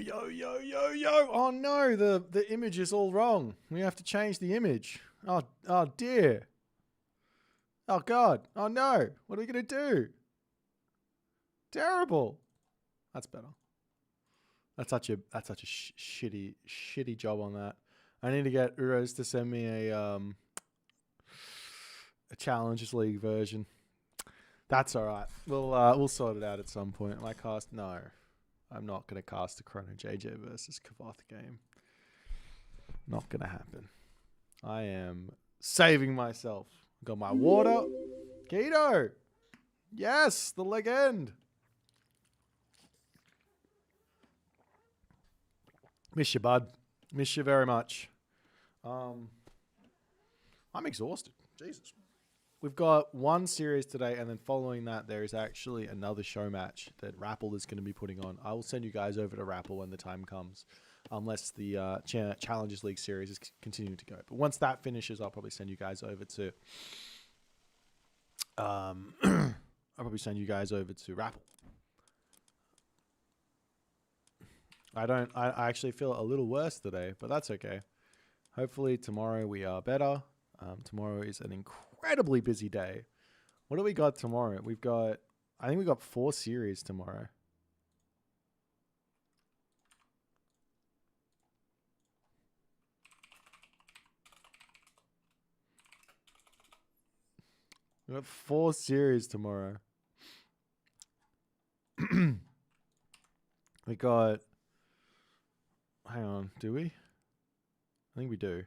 yo. Oh no, the image is all wrong. We have to change the image. Oh dear. Oh god. Oh no. What are we going to do? Terrible. That's better. That's such a shitty job on that. I need to get Uros to send me a Challenges League version. That's all right. We'll sort it out at some point. My cast, no, I'm not gonna cast a Chrono JJ versus Kavoth game. Not gonna happen. I am saving myself. Got my water. Keto. Yes, the legend. Miss you, bud. Miss you very much. I'm exhausted. Jesus. We've got one series today, and then following that, there is actually another show match that Rappel is going to be putting on. I will send you guys over to Rappel when the time comes, unless the Challenges League series is continuing to go. But once that finishes, I'll probably send you guys over to Rappel. I actually feel a little worse today, but that's okay. Hopefully tomorrow we are better. Tomorrow is an incredibly busy day. What do we got tomorrow? I think we got 4 series tomorrow. We got 4 series tomorrow. We got... Hang on, do we? I think we do.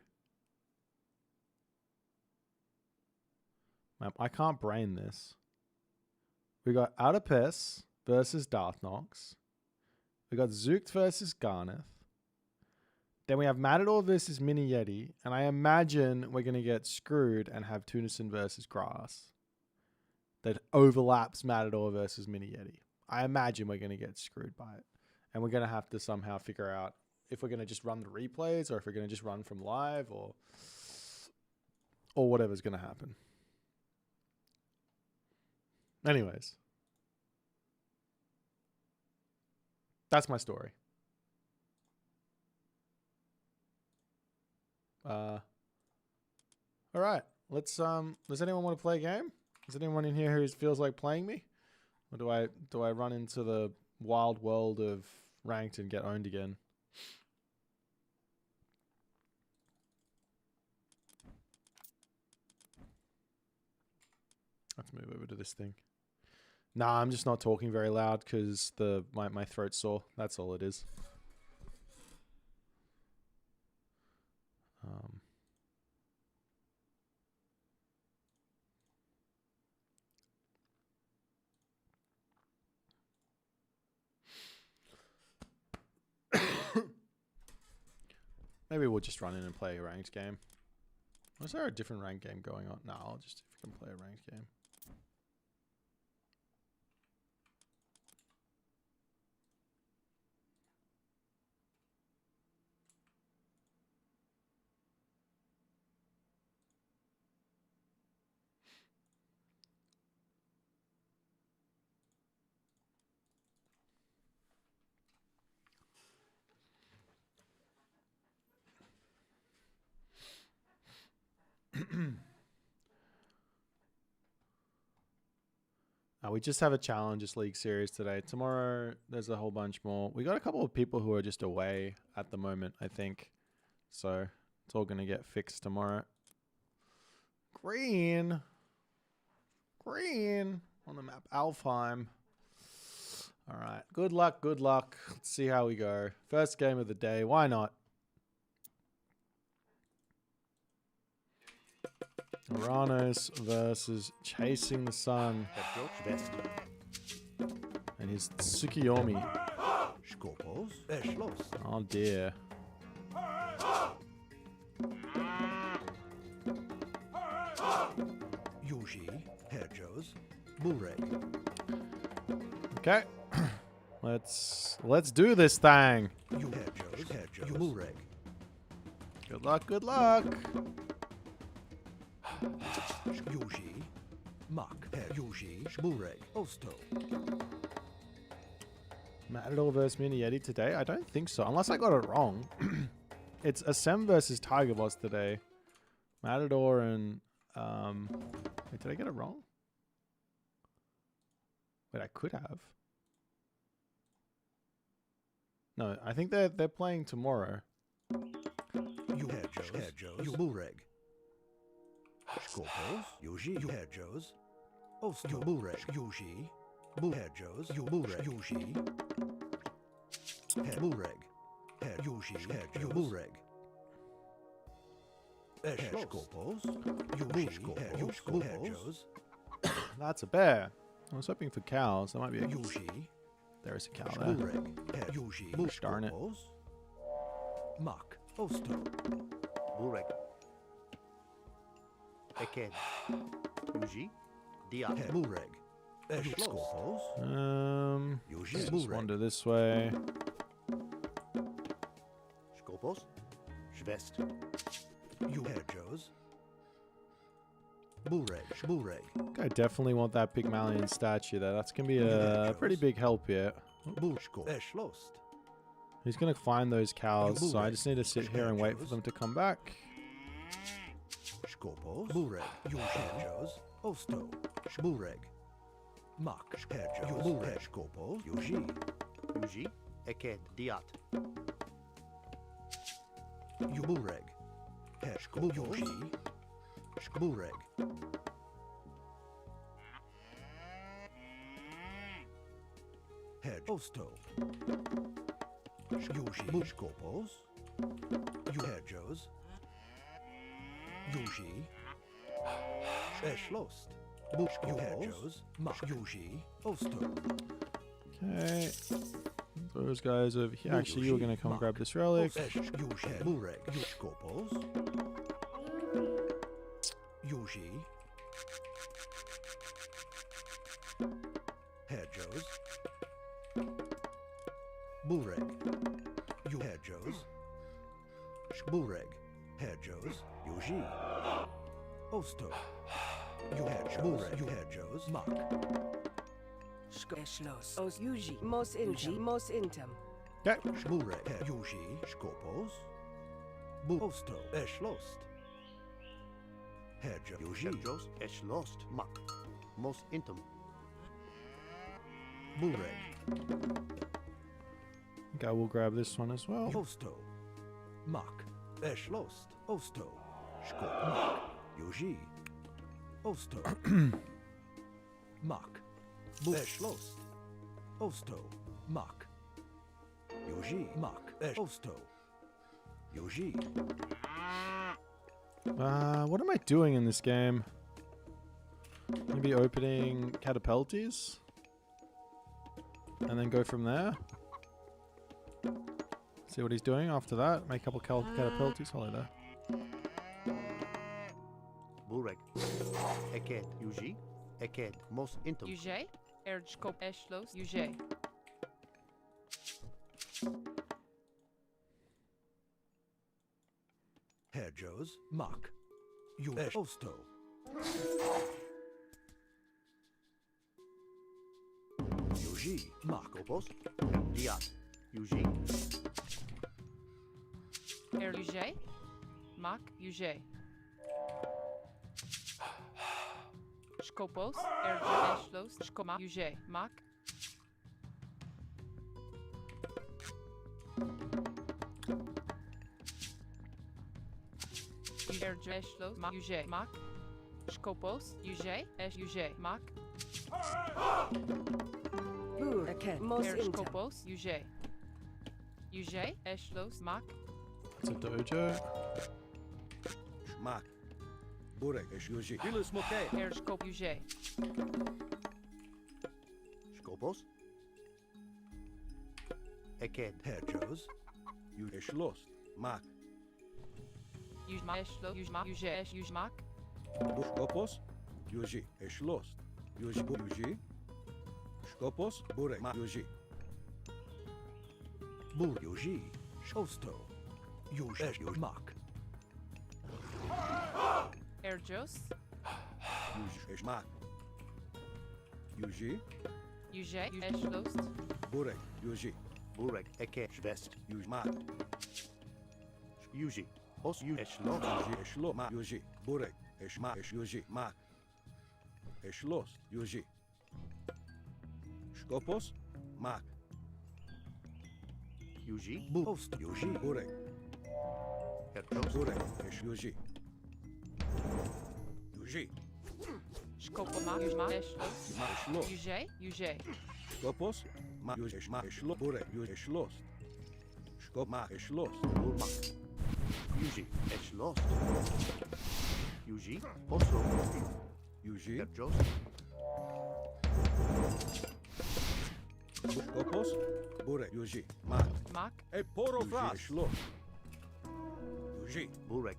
I can't brain this. We got Adapes versus Darthnox. We got Zookt versus Garneth. Then we have Matador versus Mini Yeti. And I imagine we're going to get screwed and have Tunison versus Grass. That overlaps Matador versus Mini Yeti. I imagine we're going to get screwed by it. And we're going to have to somehow figure out if we're going to just run the replays or if we're going to just run from live or whatever's going to happen. Anyways. That's my story. All right. Let's does anyone want to play a game? Is anyone in here who feels like playing me? Or do I run into the wild world of ranked and get owned again? Let's move over to this thing. Nah, I'm just not talking very loud because my throat's sore. That's all it is. Maybe we'll just run in and play a ranked game. Was there a different ranked game going on? No, I'll just if we can play a ranked game. We just have a Challenges League series today. Tomorrow, there's a whole bunch more. We got a couple of people who are just away at the moment, I think. So, it's all going to get fixed tomorrow. Green on the map. Alfheim. All right. Good luck. Let's see how we go. First game of the day. Why not? Uranus versus Chasing the Sun. And his Tsukiyomi. Oh dear. Okay. Let's do this thing. Good luck. Matador versus Mini Yeti today? I don't think so, unless I got it wrong. It's Assem versus Tigerboss today. Matador and wait, did I get it wrong? Wait, I could have. No, I think they're playing tomorrow. You had Joe's. You Bureg. Skopos. Yuji. You had Joe's. Ost. You Bureg. Yuji. Bu had Joe's. You Bureg. Yuji. Had Bureg. Had Yuji. Had you Bureg. Skopos. Yuji. Had you Skopos. That's a bear. I was hoping for cows. There might be a Yuji. There is a cow there. Yuji. Darn it. Mak. Osto. Bureg. Eked. Yuji. Diat. Bureg. Skopos. Let's just wander this way. Skopos. Schwest. You had Joe's. Bureg. I definitely want that Pygmalion statue there. That's going to be a pretty big help here. He's going to find those cows, so I just need to sit here and wait for them to come back. Skopos. Bureg. You had Joe's. Osto. Bureg. Mak. Had Joe's. Bureg. Skopos. Yuji. Yuji. Eked. Diat. You Bureg. Had Skopos. Yuji. Bureg. Hedge. Osto. Yuji. Skopos. You had Joe's. Yuji. Schlost. You had Joe's. Mak. Yuji. Osto. Okay. Those guys over here. Actually, you were going to come grab this relic. Yuji. Bureg. Skopos. Yuji. Had Joe's. Bureg. You had Joe's. Bureg. Had Joe's. Yuji. Osto. You had Joe's. You had Joe's. Mak. Skeshlos. Os Yuji. Mos intem. Okay. Bureg. Had Yuji. Skopos. Osto. Schlost. Had Yuji. Jos. Schlost. Mak. Mos intum. Bureg. I think I will grab this one as well. Osto. Mak. Schlost. Osto. Skop. Mak. Yuji. Osto. Mak. Schlost. Osto. Mak. Yuji. Mak. Osto. Yuji. What am I doing in this game? Maybe opening catapulties? And then go from there? See what he's doing after that. Make a couple catapulties. Hello there. Bureg. Eked. Yuji. Eked. Mos intum. Yuji. Ergskop Eshlos. Yuji. Had Joe's. Mak. You Osto. Yuji. Mak. Skopos. Diat. Yuji. Yuji. Mak. Yuji. Skopos. Eshlos. Skoma. Yuji. Mak. Eshlos. Mak. Yuji. Mak. Skopos. Yuji. Yuji. Mak. Bureg. Mos intem. Skopos. Yuji. Yuji. Eshlos. Mak. It's a dojo. Mak. Bureg. Yuji. Hilus Moke. Ergskop Yuji. Skopos. Eked. Had Joe's. You Schlost. Mak. Yujma Eshlos. Yujma. Yuji. Yujmak. Skopos. Yuji. Schlost. Yuji. Yuji. Skopos. Bureg. Mak. Yuji. Bur. Yuji. Osto. Yuji. Mak. Erjos. Yuji. Mak. Yuji. Uje, Eschlost. Burek, Yuji, Burek, Eket, Schwest, Yuj Mak, Yuji, Os, Yu, Eschloss, Yuji, Eschlo, Mak, Yuji, Burek, Eschma, Esch, Yuji, Mak, Eschlos, Yuji, Skopos, Mak, Yuji, Ost, Yuji, Burek, Hertros, Burek, Esch, Yuji, Yuji, Schkopo, Mak, Ujma, Eschlost. Ma, Eschlo, Uje, Uje. Skopos, Mak, Yuji, Eschma, Eschlo, Burek, Yuji, Eschlos, Skop, Mak, Eschlos, Burmak, Yuji, Eschloss, Yuji, Oso, Yuji, Hertros, Skopos, Burek, Yuji, Mak, Mak. E poro Yuji, fras, Eschlos, Yuji, Burek,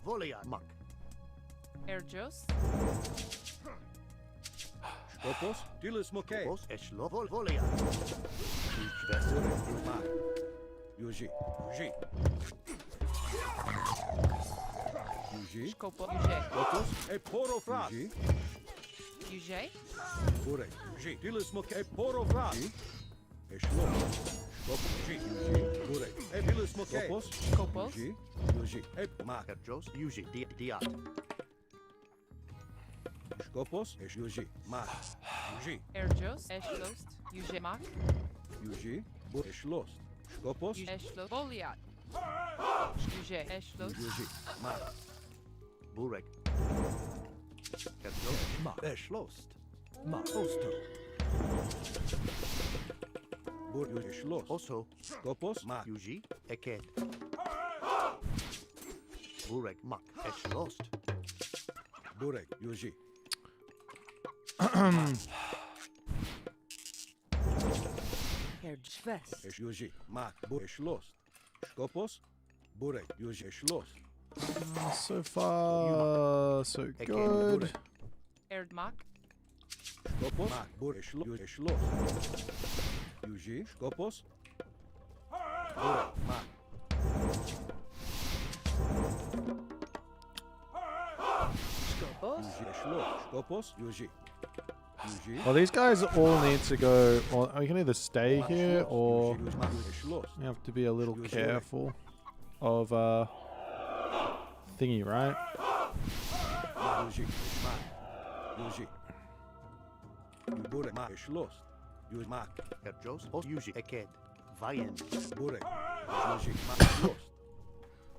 Volia, Mak, Erjos. Skopos, Dilis Moke, Os, Eschlo, Volia, Schwest, Burek, Mak, Yuji, Yuji, Yuji, Schkopo, Uje. Skopos, E poro fras, Yuji, Uje. Burek, Yuji, Dilis Moke, E poro fras, Eschlos, Skopos, Yuji, Burek, E Dilis Moke, Skopos, Skopos. Yuji, Yuji, E Mak, Hertros, Yuji, Diat, Skopos, Esch, Yuji, Mak, Yuji, Erjos. Eschlost. Uje, Mak. Yuji, Burek, Eschlos, Skopos, Eschlost. Goliath. Uje, Eschlost. Yuji, Mak, Burek, Hertros, Mak, Eschlost, Mak, Osto, Burek, Yuji, Eschlos, Oso, Skopos, Mak, Yuji, Eket, Burek, Mak, Eschloss, Burek, Yuji, Herjvest. Esch, Yuji, Mak, Burek, Eschlos, Skopos, Burek, Yuji, Eschlos, So far, so Again, good. Burek. Erd, Mak. Skopos, Mak, Burek, Eschlos, Yuji, Eschlos, Yuji, Skopos, Burek, Mak, Skopos. Yuji, Eschlos, Skopos, Yuji, Yuji, Well, these guys all need to go. Well, we can either stay here or Yuji, Mak, Yuji, Eschlos, we have to be a little Yuji. careful of thingy, right? Mak, Yuji, Mak, Yuji, Burek, Mak, Eschlos, Yuji, Mak, Hertros, Os, Yuji, Eket, Vayen, Burek, Yuji, Mak, Eschlos,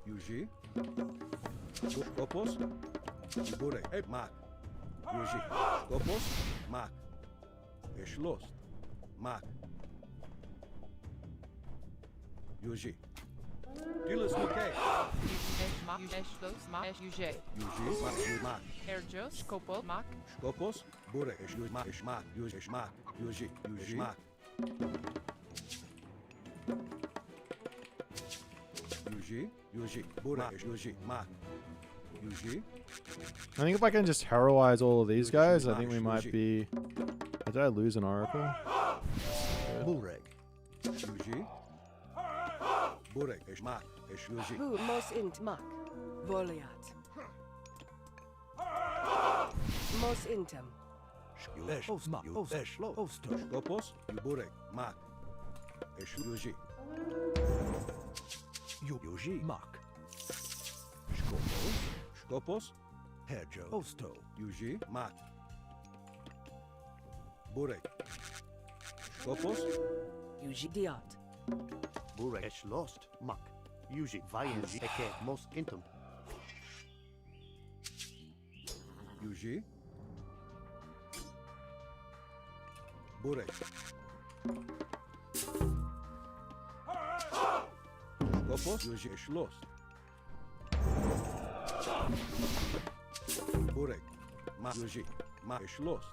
Yuji, Skopos, Burek, E Mak, Yuji, Skopos, Mak, Eschlos, Mak, Yuji, Dilis Moke, Esch, Mak. Eschlost. Mak. Esch, Uje. Yuji, Mak, Yuji, Mak, Erjos. Schkopo, Mak. Skopos, Burek, Esch, Yuji, Mak, Esch, Mak, Yuji, Esch, Mak, Yuji, Yuji, Mak, Yuji, Yuji, Burek, Esch, Yuji, Mak, Yuji, I think if I can just heroize all of these guys, I think we might be. Did I lose an oracle? Burek, Yuji, Burek, Esch, Mak, Esch, Yuji, Bu mos int mak. Voliat. Mos intem. Esch, Mak, Eschlo, Osto, Skopos, Burek, Mak, Esch, Yuji, Yuji, Mak, Skopos, Herjo, Osto, Yuji, Mak, Burek, Skopos, Yuji diat. Burek, Eschloss, Mak, Yuji, Vayen, Eket, Mos, Intum, Yuji, Burek, Skopos, Yuji, Eschlos, Burek, Mak, Yuji, Mak, Eschlos,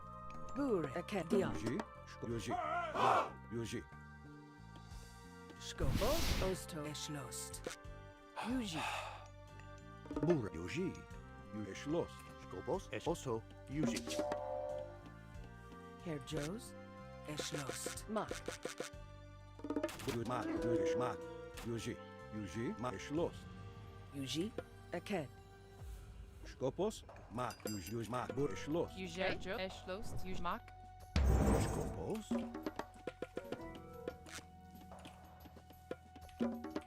Bur eket diat. Yuji, Yuji, Mak, Yuji, Skopos. Osto eschlost. Yuji. Burek, Yuji, Eschlos, Skopos, Es, Oso, Yuji, Herjos. Eschlost. Mak. Yuji, Mak, Yuji, Mak, Yuji, Yuji, Mak, Eschlos, Yuji. Eket. Skopos, Mak, Yuji, Mak, Burek, Eschlos, Uje. Eschlost. Uje, Mak. Skopos.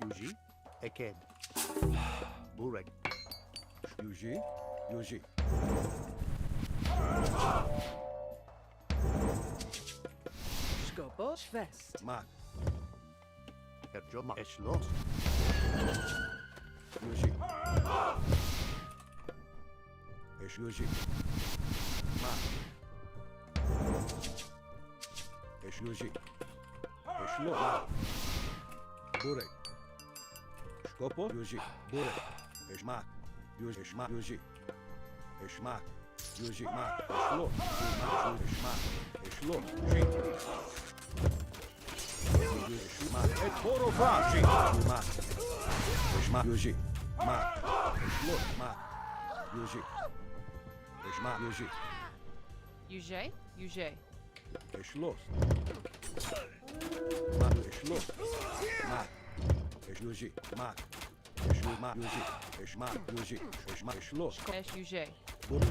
Yuji. Eked. Bureg. Yuji. Yuji. Skopo. Schwest. Mak. Herjo. Mak. Esh lost. Yuji. Esh Yuji. Mak. Esh Yuji. Esh lo. Mak. Burek. Skopo. Yuji. Burek. Esh Mak. Yuji. Esh Mak. Yuji. Esh Mak. Yuji. Mak. Esh lo. Mak. Esh Mak. Esh lo. Yuji. Mak. Et poro fra. Mak. Esh Mak. Yuji. Mak. Esh lo. Mak. Yuji. Esh Mak. Yuji. UJ. UJ. Esh lost. Mak. Esh lost. Mak. Esh Yuji. Mak. Esh lo. Mak. Yuji. Esh Mak. Yuji. Esh Mak. Esh lost. Esh UJ.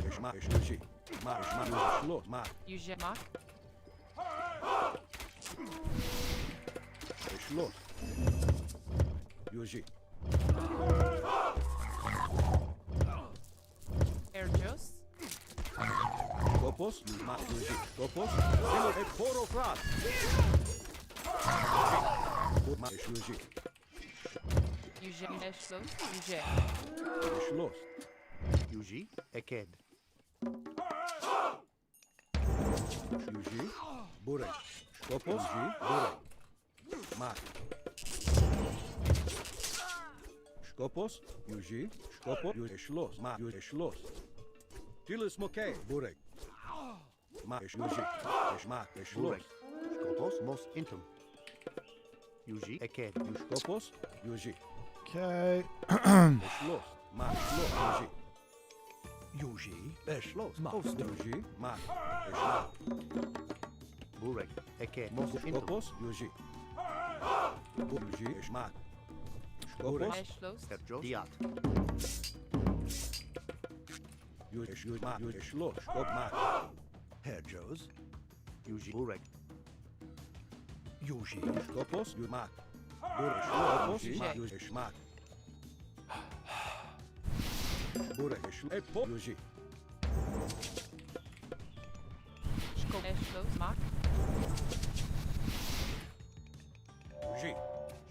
Esh Mak. Esh Yuji. Mak. Esh Mak. Esh lost. Mak. UJ. Mak. Esh lost. Yuji. Erjos. Skopos. Mak. Yuji. Skopos. Ilo et poro fras. Mak. Esh Yuji. UJ. Esh lost. UJ. Esh lost. Yuji. Eked. Yuji. Burek. Skopos. Yuji. Burek. Mak. Skopos. Yuji. Skopos. Yuji. Esh lost. Mak. Yuji. Esh lost. Tilis Moke. Burek. Mak. Esh Yuji. Esh Mak. Esh Bureg. lost. Skopos. Mos intum. Yuji. Eked. Skopos. Yuji. Okay. Esh lost. Mak. Esh lost. Yuji. Yuji. Esh lost. Mak. Osto. Yuji. Mak. Esh Mak. Bureg. Eked. Mos intum. Skopos. Yuji. Yuji. Esh Mak. Skopos. Esh lost. Herjo. Diat. Yuji. Esh Yuji. Mak. Yuji. Esh lost. Skop Mak. Herjos. Yuji. Bureg. Yuji. Skopos. Yuji. Mak. Burek. Skopos. Yuji. Mak. Yuji. Esh Mak. Burek. Esh Epo. Yuji. Esh lost. Mak. Yuji.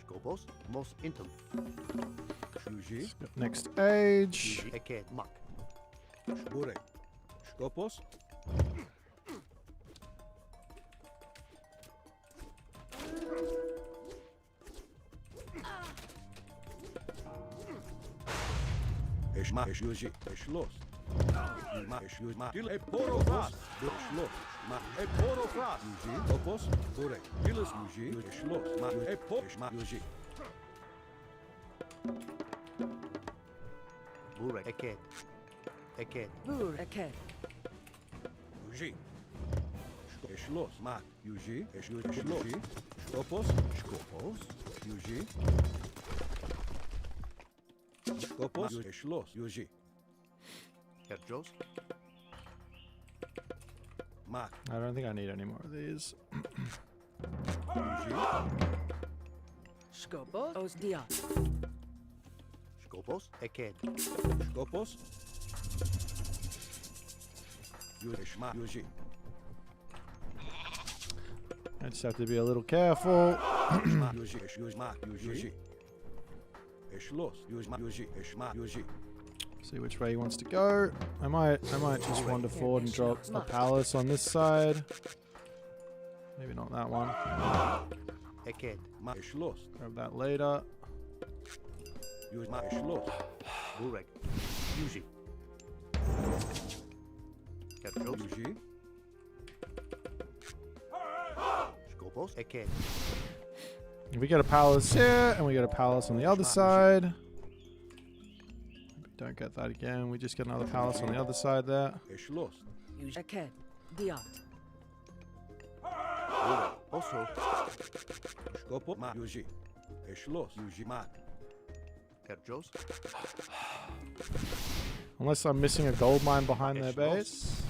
Skopos. Mos intum. Yuji. Next age. Yuji. Eked. Mak. Burek. Skopos. Esh Mak. Esh Yuji. Esh lost. Mak. Esh Yuji. Mak. Dil Eporo fras. Esh lost. Mak. Eporo fras. Yuji. Skopos. Burek. Dilis Yuji. Esh lost. Mak. Epo. Esh Mak. Yuji. Bureg. Eked. Eked. Bur. Eked. Yuji. Esh lost. Mak. Yuji. Esh Yuji. Esh lost. Skopos. Skopos. Yuji. Skopos. Esh lost. Yuji. Herjos. Mak. I don't think I need any more of these. Yuji. Skopo. Os diat. Skopos. Eked. Skopos. Yuji. Esh Mak. Yuji. I just have to be a little careful. Mak. Yuji. Esh Yuji. Mak. Yuji. Esh lost. Yuji. Mak. Yuji. Esh Mak. Yuji. See which way he wants to go. I might just wander forward and drop a palace on this side. Maybe not that one. Eked. Mak. Esh lost. Grab that later. Yuji. Mak. Esh lost. Bureg. Yuji. Herjos. Yuji. Skopos. Eked. We get a palace here, and we get a palace on the other side. Don't get that again. We just get another palace on the other side there. Esh lost. Yuji. Eked. Diat. Bureg. Also. Skopos. Mak. Yuji. Esh lost. Yuji. Mak. Herjos. Unless I'm missing a gold mine behind their base.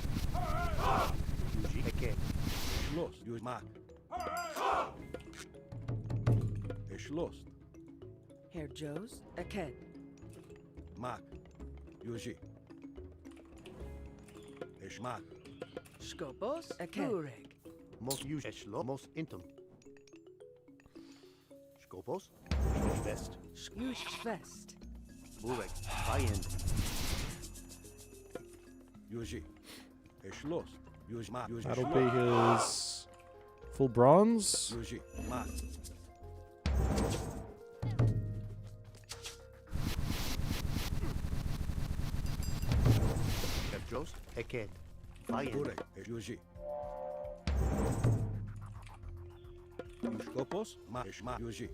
Yuji. Eked. Esh los. Use mark. Es lost. Herr Joes, Aked. Mark. Use. Es mark. Skopos, Aked. Bureg. Mos use Eshlo. Mos intum. Skopos. West. Schwest. Bureg. Vayend. Use. Es lost. Use mark. Use That'll be his full bronze. Use mark. Jos. Eked. Vayend. Burek. Es use. Skopos. Mark. Es mark. Use.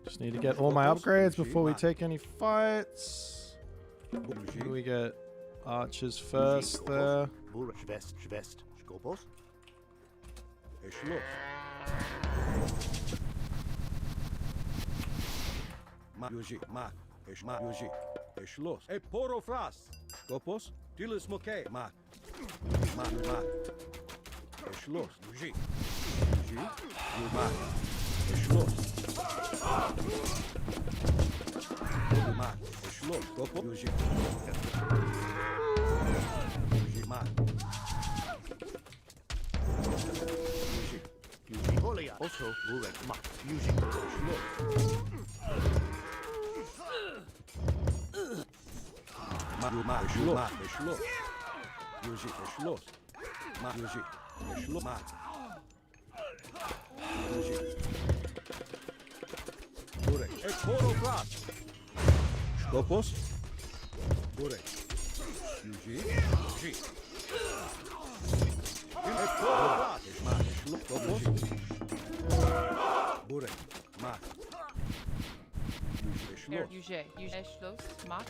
Just need to get all my upgrades before we take any fights. Use. We get archers first there. Bureg. West. Skopos. Es lost. Use. Mark. Es mark. Use. Es lost. E poro fras. Skopos. Tilis moke. Mark. Mark. Mark. Es lost. Use. Use. Mark. Es lost. Mark. Es lost. Skopos. Use. Use. Mark. Use. Golia. Also. Bureg. Mak. Use. Mark. Es lost. Es lost. Use. Es lost. Mark. Use. Es lost. Mark. Use. Burek. E poro fras. Skopos. Burek. Use. Use. E poro fras. Es mark. Es lost. Skopos. Burek. Mark. Use. Es Herr lost. Uje. Uje schloss. Mark.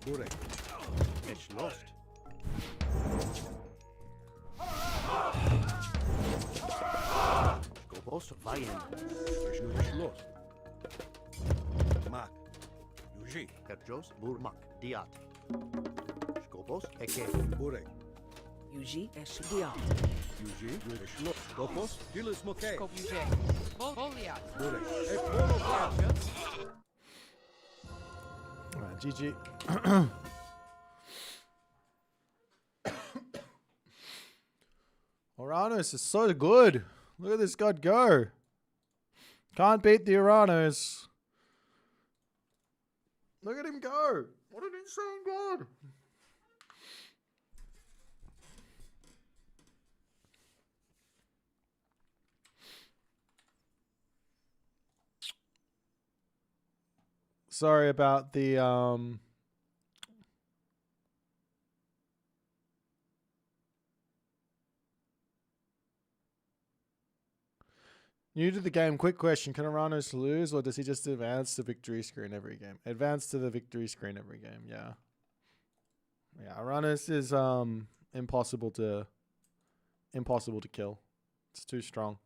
Burek. Es lost. Skopos. Vayend. Es lost. Mark. Use. Jos. Burmak. Diat. Skopos. Eked. Burek. Yuji, Esh Diat. Use. Es lost. Skopos. Tilis moke. Skop Uje. Goliath. Burek. E poro fras. Alright, GG. Oranos is so good. Look at this god go. Can't beat the Oranos. Look at him go. What an insane god. Sorry about the new to the game, quick question. Can Oranos lose or does he just advance to victory screen every game? Advance to the victory screen every game, yeah. Yeah, Oranos is impossible to kill. It's too strong.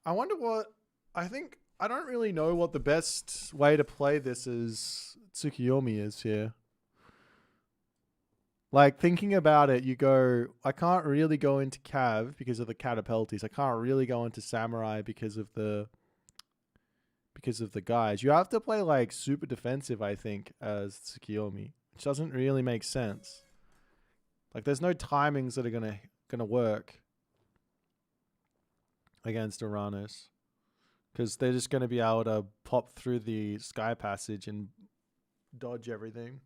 I wonder what I don't really know what the best way to play this as Tsukiyomi is here. Like, thinking about it, you go, I can't really go into Cav because of the catapulties. I can't really go into Samurai because of the guys. You have to play, like, super defensive, I think, as Tsukiyomi, which doesn't really make sense. Like, there's no timings that are gonna work against Uranus, because they're just gonna be able to pop through the sky passage and dodge everything.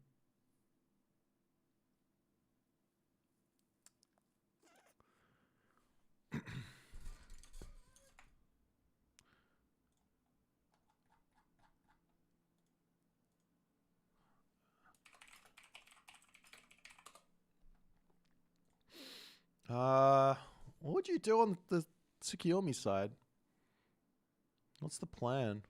What would you do on the Tsukiyomi side? What's the plan?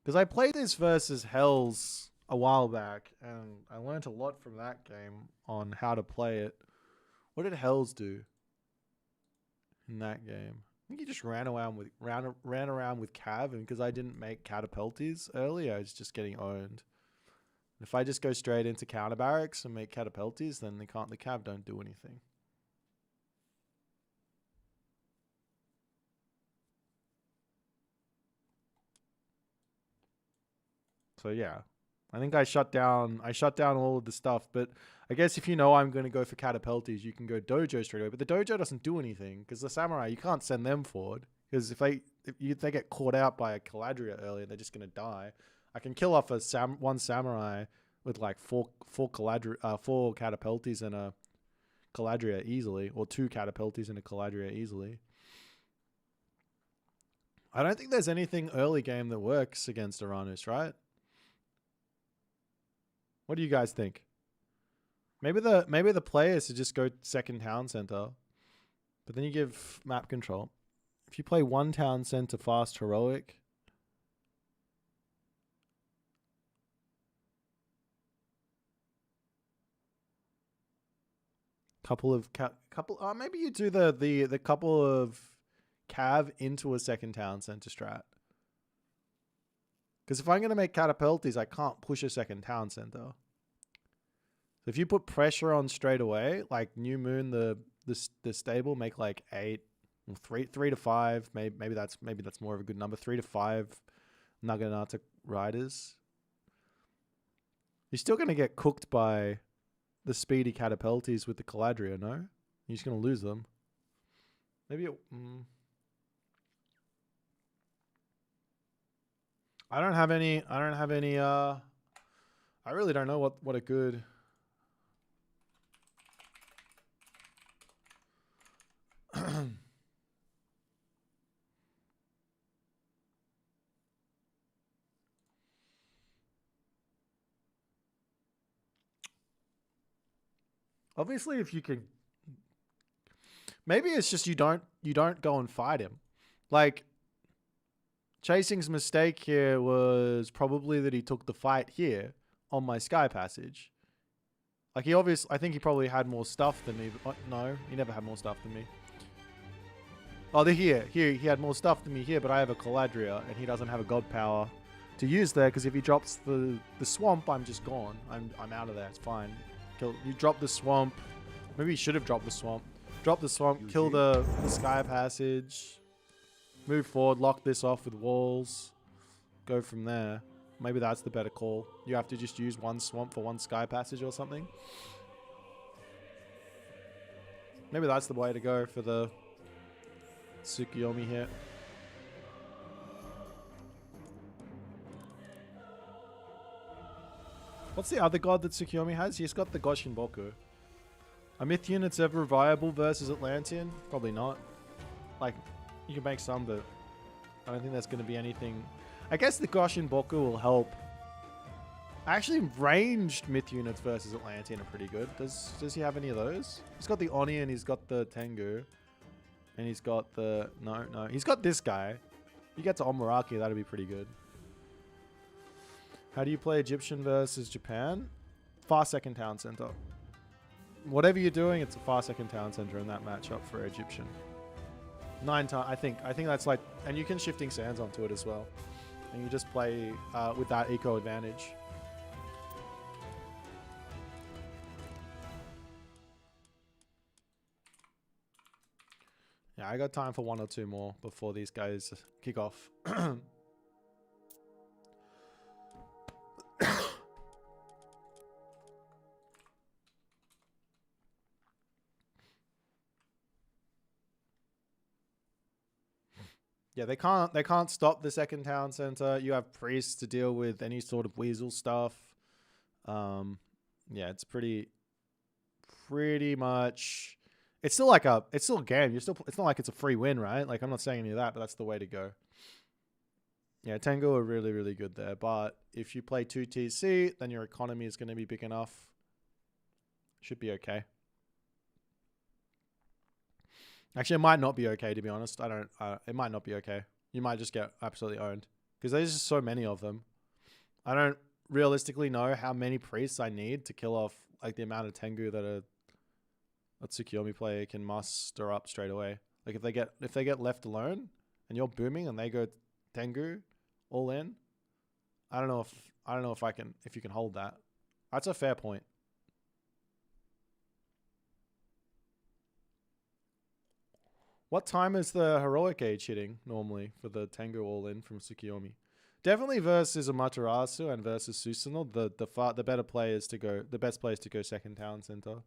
Because I played this versus Hells a while back, and I learned a lot from that game on how to play it. What did Hells do in that game? think he just ran around with Cav, and because I didn't make catapulties earlier, it's just getting owned. If I just go straight into counter barracks and make catapulties, then the Cav don't do anything. So yeah, I think I shut down all of the stuff. But I guess if you know I'm going to go for catapulties, you can go dojo straight away. But the dojo doesn't do anything because the samurai, you can't send them forward because if they get caught out by a Caladria earlier, they're just going to die. I can kill off one samurai with like four catapulties and a Caladria easily, or 2 catapulties and a Caladria easily. I don't think there's anything early game that works against Uranus, right? What do you guys think? Maybe the players should just go second town center, but then you give map control. If you play 1 town center fast heroic, maybe you do the couple of cav into a second town center strat. Because if I'm going to make catapulties, I can't push a second town center. So if you put pressure on straight away, like New Moon, the stable, make like 8, 3 to 5. Maybe that's more of a good number. 3 to 5 Naginata riders. You're still going to get cooked by the speedy catapulties with the Caladria, no? You're just going to lose them. Maybe it... I don't have any, I really don't know what a good... Obviously, if you can... Maybe it's just you don't go and fight him. Like... Chasing's mistake here was probably that he took the fight here on my Sky Passage. Like I think he probably had more stuff than me. But, no, he never had more stuff than me. Oh, here, he had more stuff than me here, but I have a Caladria and he doesn't have a God Power to use there because if he drops the swamp, I'm just gone. I'm out of there. It's fine. You drop the swamp. Maybe he should have dropped the swamp. Drop the swamp, kill the Sky Passage. Move forward, lock this off with walls. Go from there. Maybe that's the better call. You have to just use 1 swamp for 1 Sky Passage or something. Maybe that's the way to go for the Tsukuyomi hit. What's the other god that Tsukuyomi has? He's got the Goshinboku. Are myth units ever viable versus Atlantean? Probably not. Like... You can make some, but I don't think there's going to be anything. I guess the Goshinboku will help. Actually, ranged myth units versus Atlantean are pretty good. Does he have any of those? He's got the Oni and he's got the Tengu. And he's got the... No. He's got this guy. If you get to Omaraki, that'd be pretty good. How do you play Egyptian versus Japan? Far second town center. Whatever you're doing, it's a far second town center in that matchup for Egyptian. 9 times, I think that's like, and you can shifting sands onto it as well, and you just play with that eco advantage. Yeah, I got time for 1 or 2 more before these guys kick off. Yeah, they can't stop the second town center. You have priests to deal with any sort of weasel stuff. Yeah, it's pretty much. It's still a game. It's not like it's a free win, right? Like I'm not saying any of that, but that's the way to go. Yeah, Tengu are really, really good there. But if you play 2 TC, then your economy is going to be big enough. Should be okay. Actually, it might not be okay, to be honest. It might not be okay. You might just get absolutely owned. Because there's just so many of them. I don't realistically know how many priests I need to kill off like the amount of Tengu that a Tsukuyomi player can muster up straight away. Like if they get left alone and you're booming and they go Tengu all in, I don't know if you can hold that. That's a fair point. What time is the heroic age hitting normally for the Tengu all in from Tsukiyomi? Definitely versus Amaterasu and versus Susanoo, the better players to go, the best players to go second town center.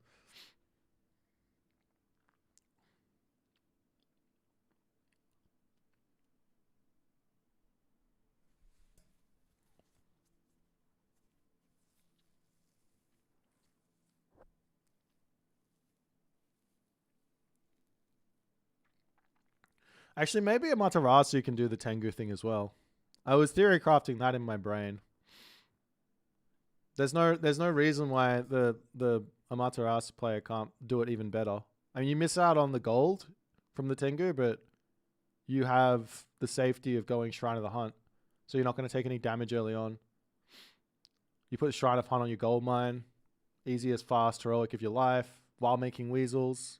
Actually, maybe Amaterasu can do the Tengu thing as well. I was theory crafting that in my brain. There's no reason why the Amaterasu player can't do it even better. I mean, you miss out on the gold from the Tengu, but you have the safety of going Shrine of the Hunt. So you're not going to take any damage early on. You put Shrine of Hunt on your gold mine. Easiest, fast, heroic of your life while making weasels.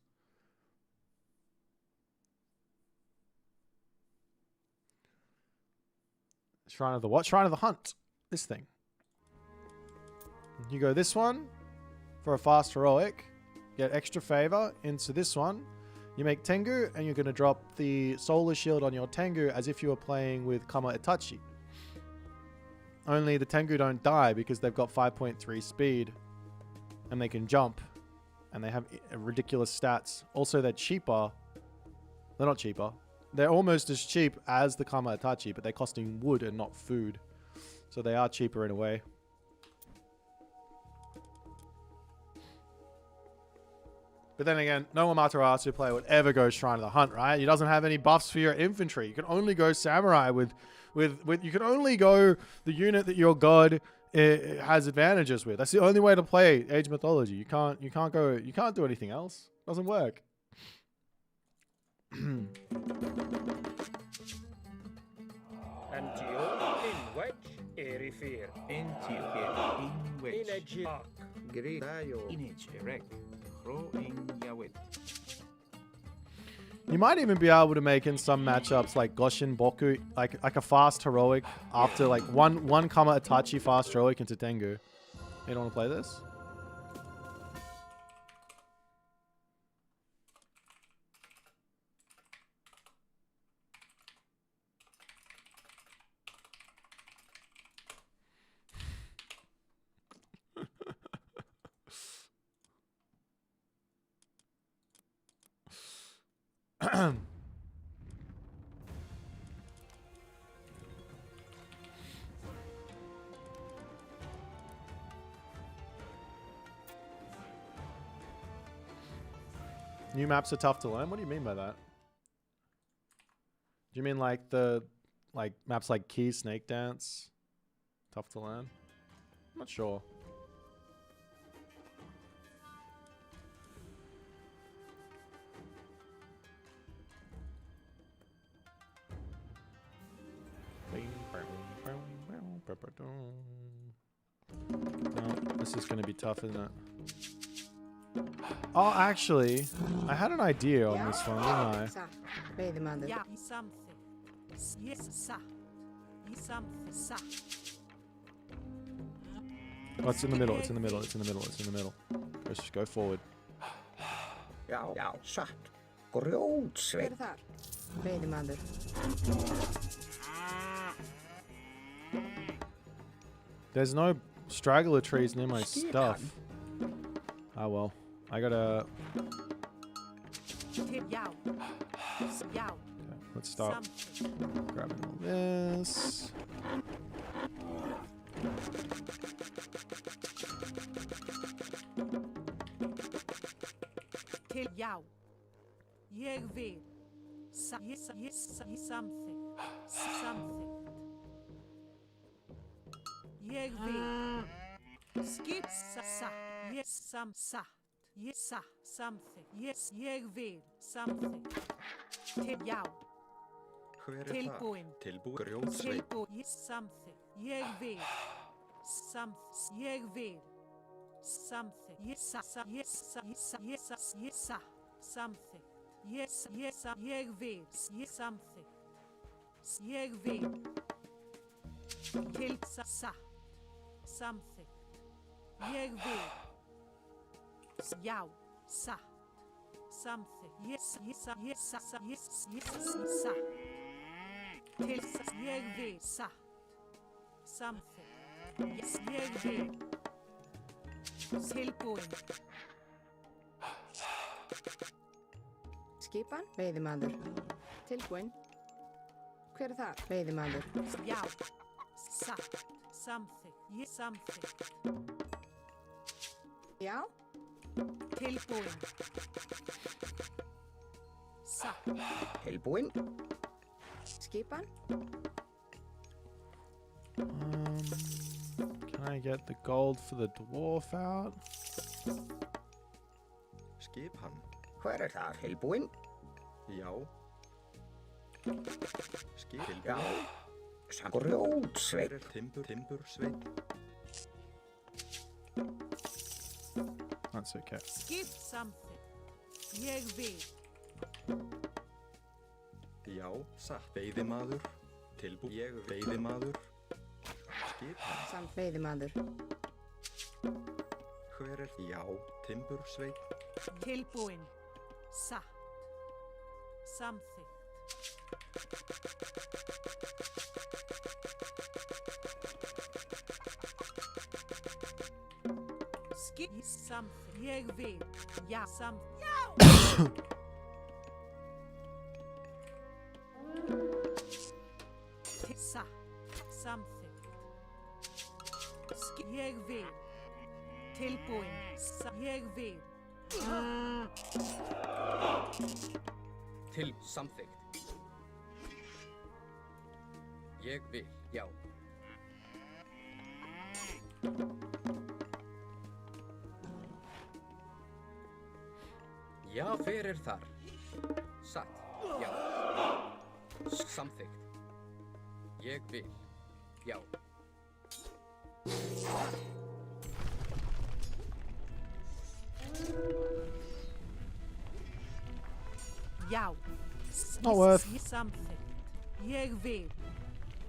Shrine of the what? Shrine of the Hunt. This thing. You go this one for a fast heroic. Get extra favor into this one. You make Tengu and you're going to drop the solar shield on your Tengu as if you were playing with Kama Itachi. Only the Tengu don't die because they've got 5.3 speed and they can jump and they have ridiculous stats. Also, they're cheaper. They're not cheaper. They're almost as cheap as the Kama Itachi, but they're costing wood and not food. So they are cheaper in a way. But then again, no Amaterasu player would ever go Shrine of the Hunt, right? He doesn't have any buffs for your infantry. You can only go Samurai with you can only go the unit that your god has advantages with. That's the only way to play Age Mythology. You can't do anything else. Doesn't work. Antio in which erifir Antioch in which in a Gredayo in erect Ro in Yawit. You might even be able to make in some matchups like Goshin Boku, like a fast heroic after like one Kama Itachi fast heroic into Tengu. You don't want to play this? New maps are tough to learn? What do you mean by that? Do you mean like maps like Key, Snake Dance? Tough to learn? I'm not sure. No, this is going to be tough, isn't it? Oh, actually, I had an idea on this one, didn't I? Yeah, something. Yes, sir. Something, sir. Oh, it's in the middle, it's in the middle, it's in the middle, it's in the middle. Let's just go forward. Já, satt. Grjótsveit. Hver er þar? Veiðimaður. There's no straggler trees near my stuff. Oh well. I gotta... Okay, let's start grabbing all this. Ég vil. Something. Ég vil. Skip sa. Yes, some sa. Yes, something. Yes, ég vil. Something. Já. Hver er það? Tilbúin. Grjótsveit. Tilbúin. Yes, something. Ég vil. Ég vil. Something. Yes, yes, something. Yes, yes, ég vil. Samþykkt. Ég vil. Til satt. Samþykkt. Ég vil. Já, satt. Samþykkt. Yes, satt. Til satt. Ég vil. Satt. Samþykkt. Yes, ég vil. Tilbúin. Skipan, veiðimaður. Tilbúinn. Hver er það? Veiðimaður. Já, satt. Samþykkt. Ég samþykkt. Já, Tilbúin. Satt. Tilbúin. skipan. Can I get the gold for the dwarf out? Skipan. Hver er það? Tilbúin. Já. Skipin. Já. Grjótsveit. Timbur, sveit. That's okay. Skip samþykkt. Ég vil. Já, satt. Veiðimaður. Tilbú. Ég veiðimaður. Skipan. Samt veiðimaður. Hver er? Já, timbur, sveit. Tilbúin. Satt. Samþykkt. Skip samþykkt. Ég vil. Já, samþykkt. Satt. Samþykkt. Skip. Ég vil. Tilbúin. Ég vil. Til samþykkt. Ég vil, já. Já, fyrir þar. Satt, já. Samþykkt. Ég vil, já. Já. Not worth. Samþykkt. Ég vil.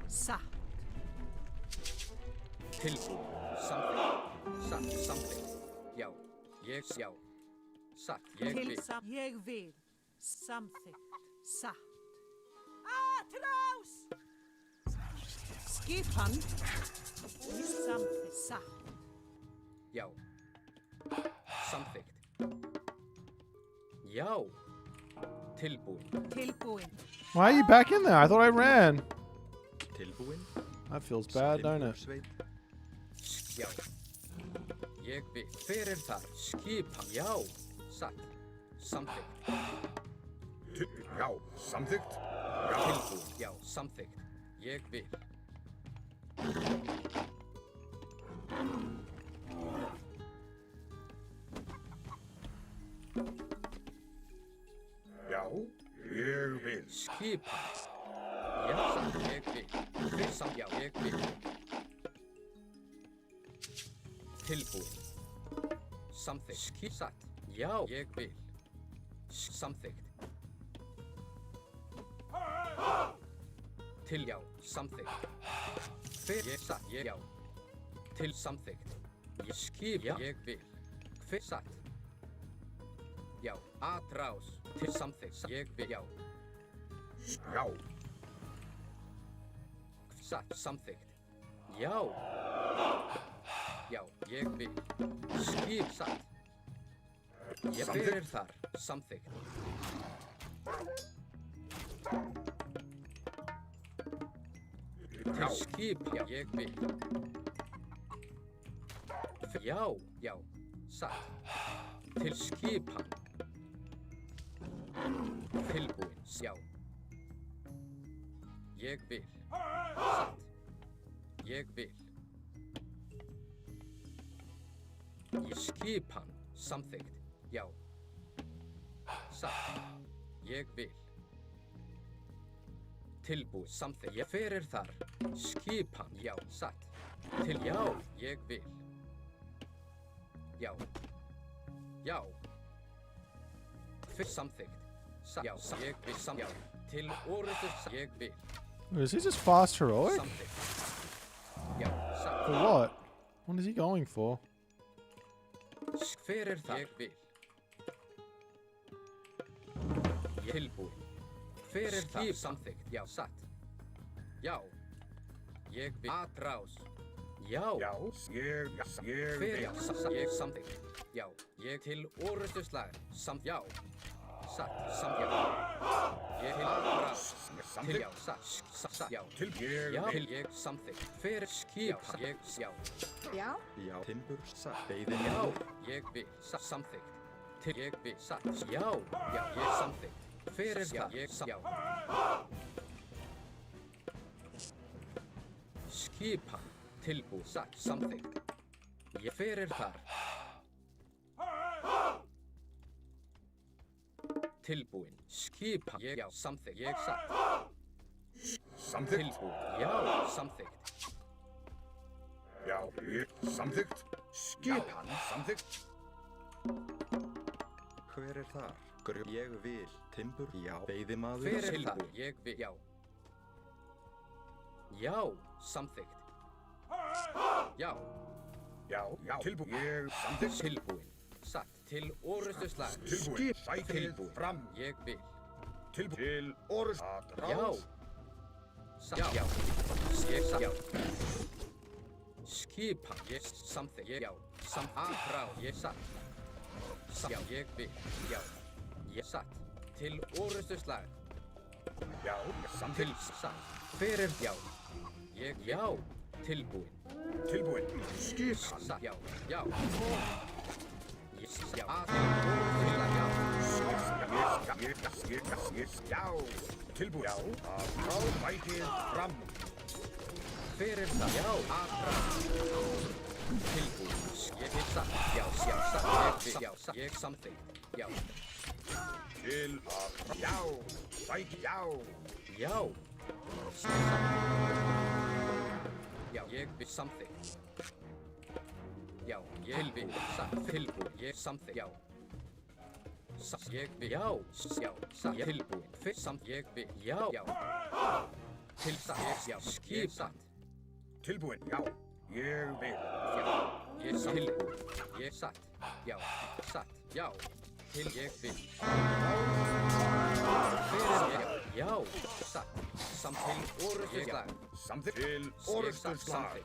Satt. Tilbúin, samþykkt. Satt, samþykkt. Já, ég, já. Satt, ég vil. Ég vil. Samþykkt. Satt. Atrás! Skipan. Samþykkt. Satt. Já. Samþykkt. Já. Tilbúin. Tilbúin. Why are you back in there? I thought I ran. Tilbúin. That feels bad, don't Timbur, it? sveit. Já. Ég vil. Hver er þar? Skipan. Já. Satt. Samþykkt. Já, samþykkt. Tilbúin. Já. Samþykkt. Ég vil. Já, ég vil. Skipan. Já, satt. Ég vil. Hver samt? Já, ég vil. Tilbúin. Samþykkt. Satt. Já, ég vil. Samþykkt. Til já, samþykkt. Hver ég satt, ég já. Til samþykkt. Ég skip, já, ég vil. Hver satt? Já, atrás. Til samþykkt, ég vil, já. Já, Satt, samþykkt. Já. Já, ég vil. Skip, satt. Ég fyrir þar, samþykkt. Til skip, já, ég vil. Já, já, satt. Til skipan. Tilbúin, já. Ég vil. Satt. Ég vil. Ég skipan, samþykkt, já. Satt. Ég vil. Tilbúið, samþykkt, ég fyrir þar. Skipan, já, satt. Til, já, ég vil. Já. Já. Fyrir samþykkt. satt, já, ég vil já, til orustu, ég vil. Is he just fast heroic? Samþykkt. Já, satt. For what? What is he going for? Hver það? Ég vil. Tilbúin. Hver það? Samþykkt. Já, satt. Já. Ég vil. Atrás. Já. Já, ég Hver vil. já, ég samþykkt. Já, ég til orustu slag. Já. Satt, já. Ég til atrás. Til já, satt, já. Til Já, til ég samþykkt. Hver skip, ég, já. Já. Já, timbur, satt, Já, veiðimaður, ég vil, samþykkt. Til ég vil, satt, já, ég samþykkt. Hver það? Ég, já. Skipan, tilbúið, satt, samþykkt. Ég fyrir þar. Tilbúin, skipan, ég, já, samþykkt, ég satt. Samþykkt. Tilbúin, já, samþykkt. Já, ég samþykkt. Skipan samþykkt. hver þar? Ég vil, timbur, já, veiðimaður, Hver það? Ég vil, já. Já, samþykkt. Já. Já, tilbúin. Ég samþykkt. Tilbúin, satt, til orustu slag. Tilbúin. Sækið fram. Ég vil. Tilbúin. Til orust. Já. Já. Já. Skipan, ég samþykkt, já. Atrá, ég satt. Já, ég vil, já. Ég satt, til orustu slag. Já, Til satt, fyrir, já. Ég, já, tilbúin. tilbúin. Skipan. Satt, já. Já, til orustu slag, já. Já, tilbúin. Já, sækið fram. Fyrir það, já, atrá. Tilbúin, ég vil satt, já, satt, ég vil, já, satt, ég samþykkt, já. Til já, sækið, já. Já. Já, ég vil samþykkt. Já, ég vil satt, tilbúin, ég samþykkt, já. Satt, ég vil, já, satt, tilbúin, fyrst samt, ég vil, já. Til satt, já, skip satt. Tilbúin, já. Ég vil. Já, ég satt, tilbúin, ég satt, já, satt, já, til ég vil. Fyrir ég, já, satt, samt til orustu slag. Samþykkt. Til orustu slag.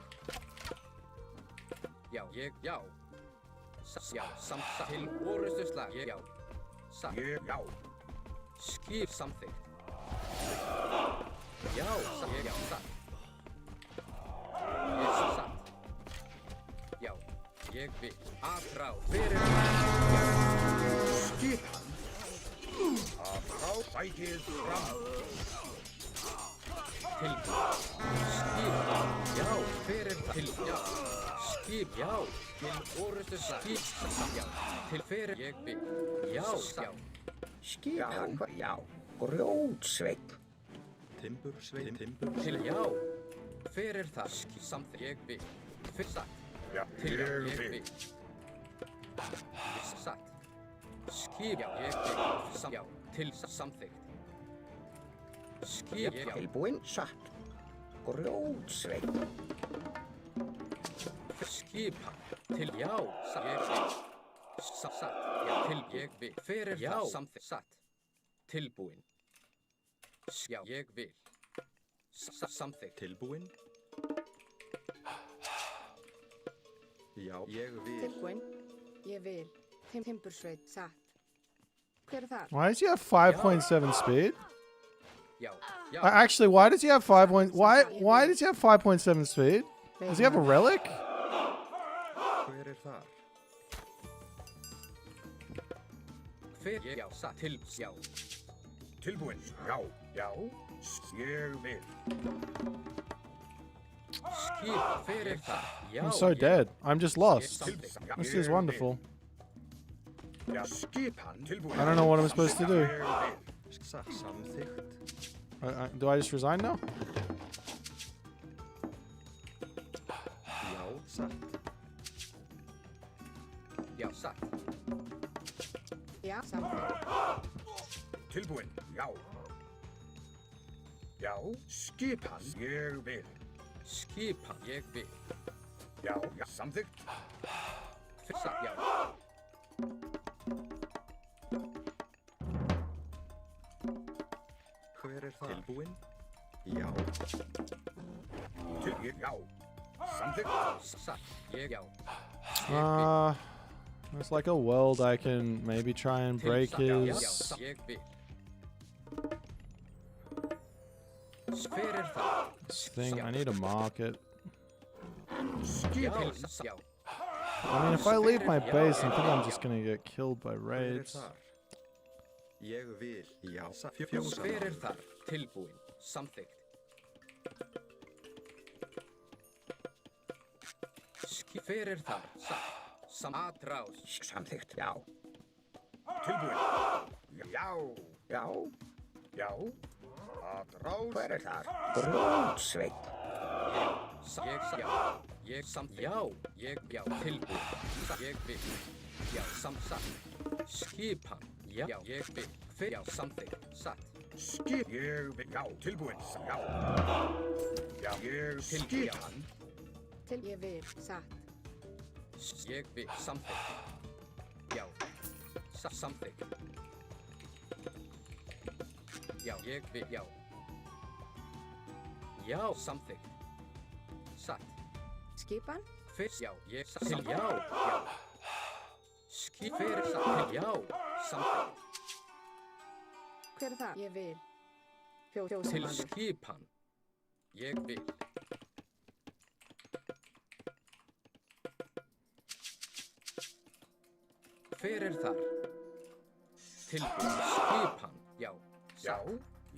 Já, ég, já, já, samt til orustu slag, ég, já, satt, Já. skip samþykkt. Já, satt, ég, já, satt. Ég satt. Já, ég vil. Atrá, fyrir Skipan. Atrá, sækið fram. tilbúin. Skip, já, fyrir til, já. Skip, já, til orustu skip, já, til fyrir ég vil. Já, já. Skipan, já. Grjótsveinn. timbur, sveit, timbur, Til, já. Fyrir það, samt ég vil. Fyrir satt, Já, til ég ég vil. vil. Satt. Skip, já, ég vil. Já, til samþykkt. Skip, já. Tilbúin, satt. Grjótsveinn. Skipan, til, já, satt, ég vil. Satt, já, til, ég vil. Fyrir það, samþykkt, satt. Tilbúin. Já, ég vil. Samþykkt. tilbúin. Já, ég vil. Tilbúin. Ég vil. Timbursveit, satt. Hver það? Why does he have 5.7 speed? Já, já. Actually, why does he have 5. Why does he have 5.7 speed? Does he have a relic? Hver þar? Hver, já, satt, til, já. Tilbúin, já. Ég vil. Skip, fyrir það, já. I'm so dead. I'm just lost. Samþykkt. This is wonderful. Já, skipan. Tilbúin. I don't know what I'm supposed to do. Ég vil. Samþykkt. Do I just resign now? Já, satt. Já, satt. Já, samþykkt. tilbúinn, já. Já, skipan, ég vil. Skipan, ég vil. Já, já, samþykkt. Satt, já. Hver er það? Tilbúinn? Já. Já. Samþykkt. Satt, ég já. There's like a world I can maybe try and break his. Ég vil. Hver er það? This thing, I need to mark it. Já. I mean, if I leave my base, I think I'm just gonna get killed by Hver er raids. þar? Ég vil. Já. Hver er þar? Tilbúinn. Samþykkt. Hver er þar? Satt. Atrás. Samþykkt, já. Tilbúinn. Já. Já. Já. Atrás. Hver er þar? Grjótsveinn. Já. Ég samt. Já. Ég já. Tilbúinn. Ég vil. Já. Satt. Skipan. Já. Ég vil. Hver já. Samþykkt. Satt. Skip. Ég vil. Já. Tilbúinn. Já. Já. Ég skipan. Til ég vil, satt. Ég vil. Samþykkt. Já. Samþykkt. Já. Ég vil. Já. Já. Samþykkt. Satt. Skipan? Fyrst já, ég til já, já. Hver er það? Til já, samþykkt. Hver er það? Ég vil. Til Fjósamaður. skipan. Ég vil. Hver er þar? Til skipan. Já. Já.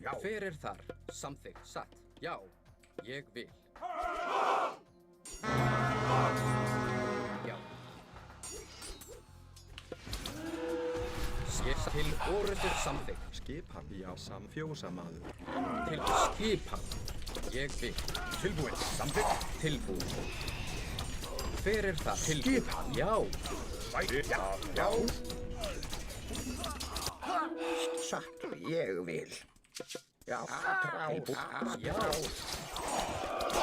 Já. Hver er þar? Samþykkt. Satt. Já. Ég vil. Já. Ég til orður samþykkt. Skipan. Já. Fjósamaður. Til skipan. Ég vil. Tilbúinn. Samþykkt. Tilbúinn. Hver er það? Skipan. Já. Já. Já. Satt, ég vil. Já, atrás. Já.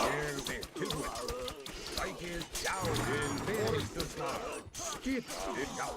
Ég vil. Tilbúinn. Sækið. Já. Til orðusnar. Skipan. Já.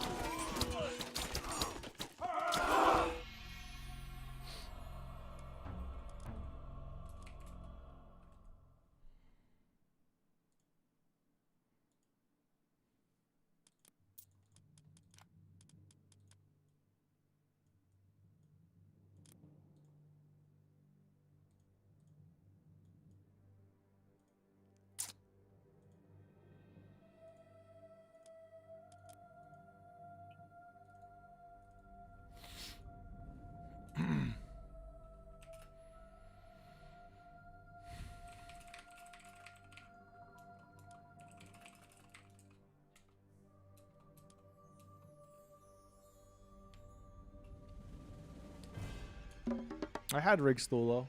I had Rigstall though.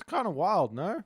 Kind of wild, no?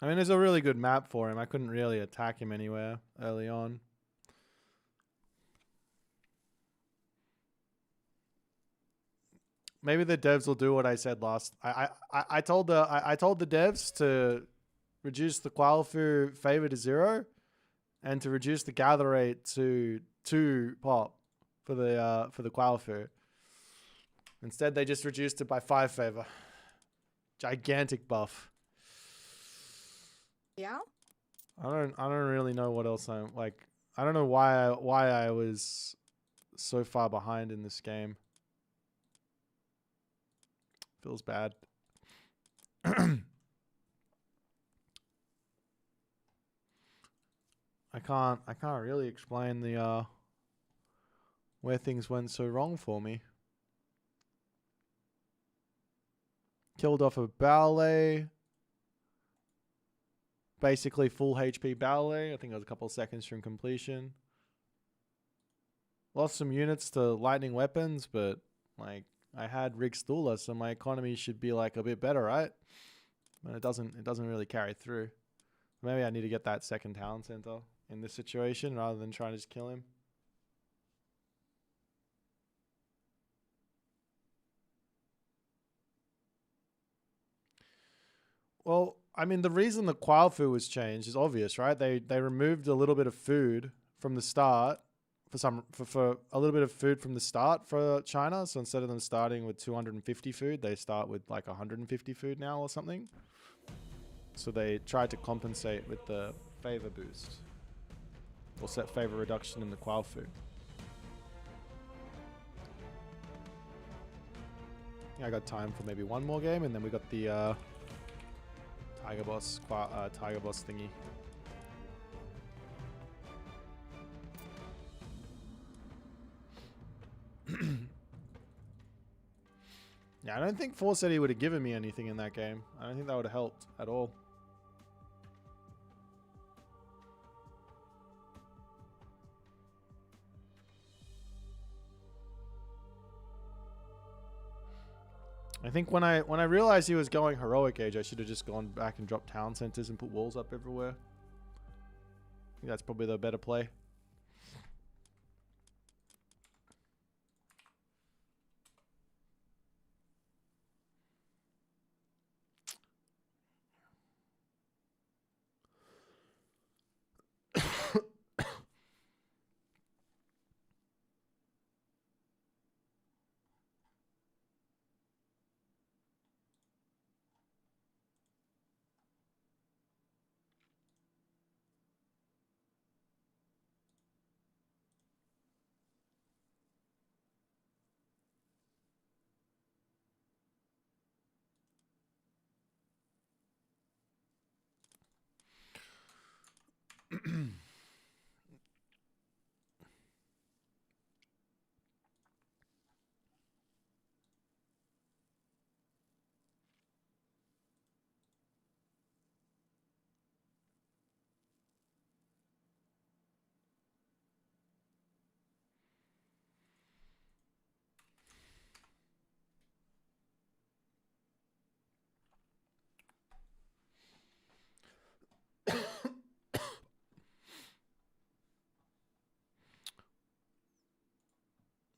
I mean, it's a really good map for him. I couldn't really attack him anywhere early on. Maybe the devs will do what I said last. I told the devs to reduce the Qualifu favor to 0 and to reduce the gather rate to 2 pop for the Qualifu. Instead, they just reduced it by 5 favor. Gigantic buff. Yeah. I don't really know what else I'm like. I don't know why I was so far behind in this game. Feels bad. I can't really explain the where things went so wrong for me. Killed off a ballet. Basically full HP ballet. I think it was a couple of seconds from completion. Lost some units to lightning weapons, but like I had Rig Stula, so my economy should be like a bit better, right? But it doesn't really carry through. Maybe I need to get that second town center in this situation rather than trying to just kill him. Well, I mean, the reason the Qualfu was changed is obvious, right? They removed a little bit of food from the start for a little bit of food from the start for China. So instead of them starting with 250 food, they start with like 150 food now or something. So they tried to compensate with the favor boost or set favor reduction in the Qualfu. Yeah, I got time for maybe one more game, and then we got the Tigerboss thingy. Yeah, I don't think Forcetti would have given me anything in that game. I don't think that would have helped at all. I think when I realized he was going heroic age, I should have just gone back and dropped town centers and put walls up everywhere. I think that's probably the better play.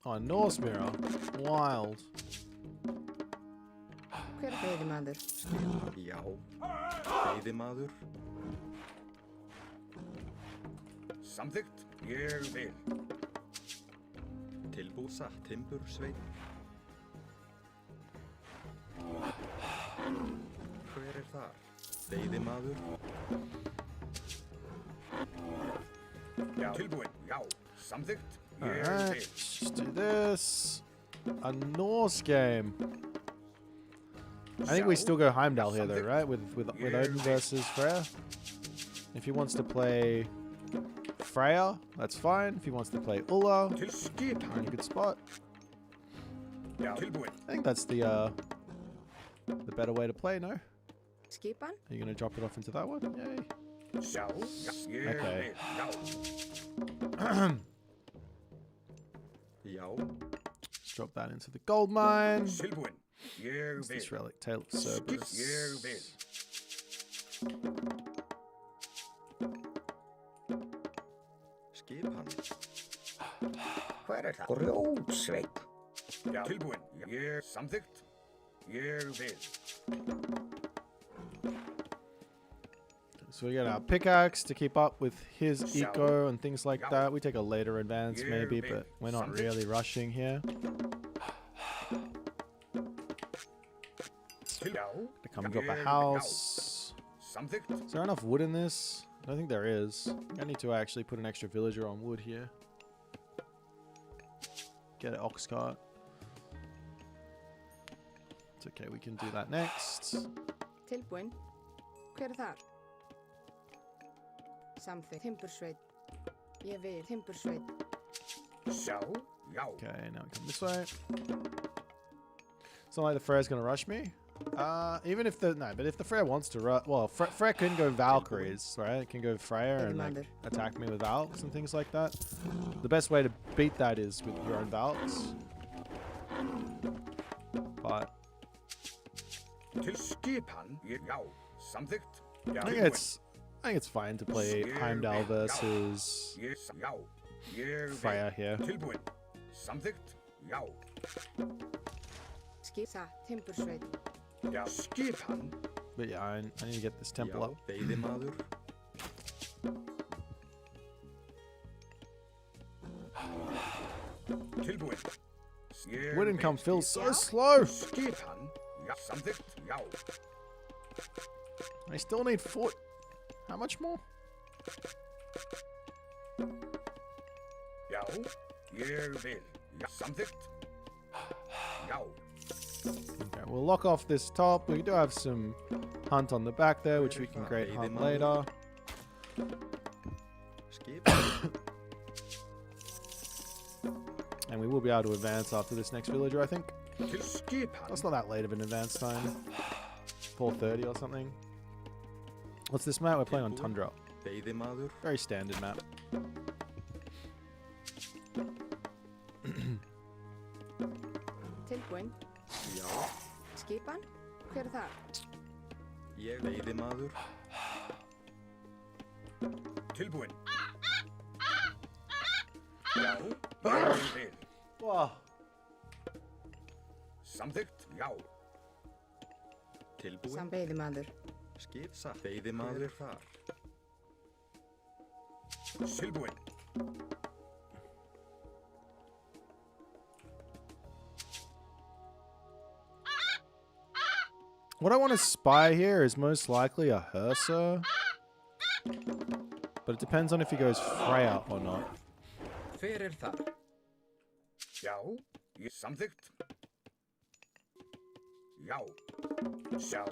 Oh, Norse Mirror. Wild. Hver veiðimaður? Já. Veiðimaður. Samþykkt. Ég vil. Tilbúð satt. Timbursveit. Hver þar? Veiðimaður. Já. Tilbúin. Já. Samþykkt. Alright, let's just do this. A Norse game. I think we still go Heimdall here though, right? With Odin versus Freya. If he wants to play Freya, that's fine. If he wants to play Ulla, we're in a good spot. I think that's the better way to play, no? Skipan? Are you gonna drop it off into that one? Yay. Okay. Let's drop that into the gold mine. What's this relic? Tale of Cerberus. Skipan. Hver það? Grjótsveinn. Já, tilbúin. Ég samþykkt. Ég vil. So we get our pickaxe to keep up with his eco and things like that. We take a later advance maybe, but we're not really rushing here. To come drop a house. Is there enough wood in this? I don't think there is. I think I need to actually put an extra villager on wood here. Get an ox cart. It's okay, we can do that next. Tilbúin. Hver þar? Samþykkt. Timbursveit. Ég vil. Timbursveit. Okay, now we come this way. It's not like the Freya's gonna rush me. Even if the but if the Freya wants to rush, well, Freya can go Valkyries, right? It can go Freya and like attack me with Valks and things like that. The best way to beat that is with your own Valks. But I think it's fine to play Heimdall versus Freya here. But yeah, I need to get this temple up. Wind income feels so slow. I still need foot. How much more? Okay, we'll lock off this top. We do have some hunt on the back there, which we can great hunt later. And we will be able to advance after this next villager, I think. That's not that late of an advance time. 4:30 or something. What's this map? We're playing on Tundra. Very standard map. Tilbúin. Skipan? Hver þar? Ég veiðimaður. Tilbúin. Já, ég vil. Wow. Samþykkt, já. Tilbúin. Sam veiðimaður. Skip satt. Veiðimaður þar. Tilbúin. What I want to spy here is most likely a Hersa. But it depends on if he goes Freya or not. Hver þar? Já, ég samþykkt. Já. Sjá.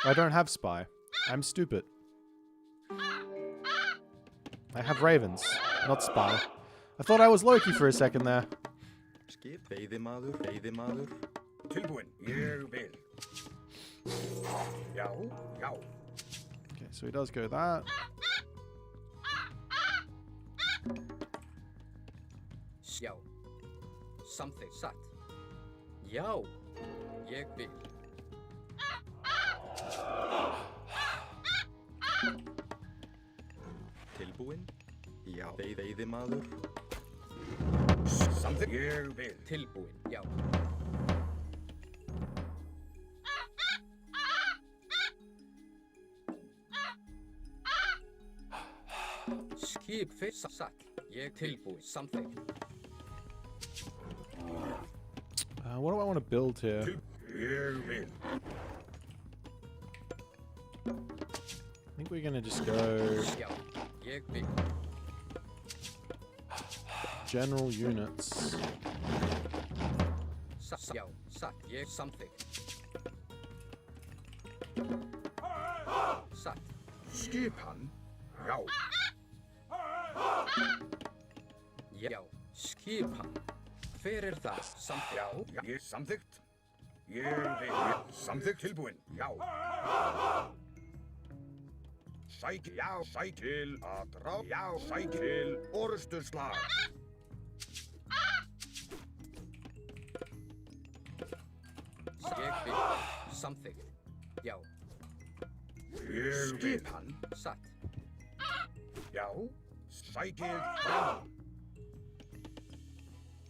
I don't have spy. I'm stupid. I have ravens, not spy. I thought I was Loki for a second there. Skip, veiðimaður, veiðimaður. Tilbúin, ég vil. Já, já. Okay, so he does go that. Sjá. Something satt. Já, ég vil. Tilbúin. Já, veiðimaður. Samþykkt, ég vil. Tilbúin, já. Skip fyrst satt. Ég tilbúin, samþykkt. What do I want to build here? Ég vil. I think we're gonna just go Já, ég vil. general units. Já, satt, ég samþykkt. Satt. Skipan, já. Já, skipan. Hver það? Samþykkt. Já, ég samþykkt. Ég vil. Samþykkt, tilbúin, já. Sæk, já, sæk til að drá. Já, sæk til orusturslag. Ég vil. Samþykkt. Já. Ég skipan. Satt. Já. Sækið fram.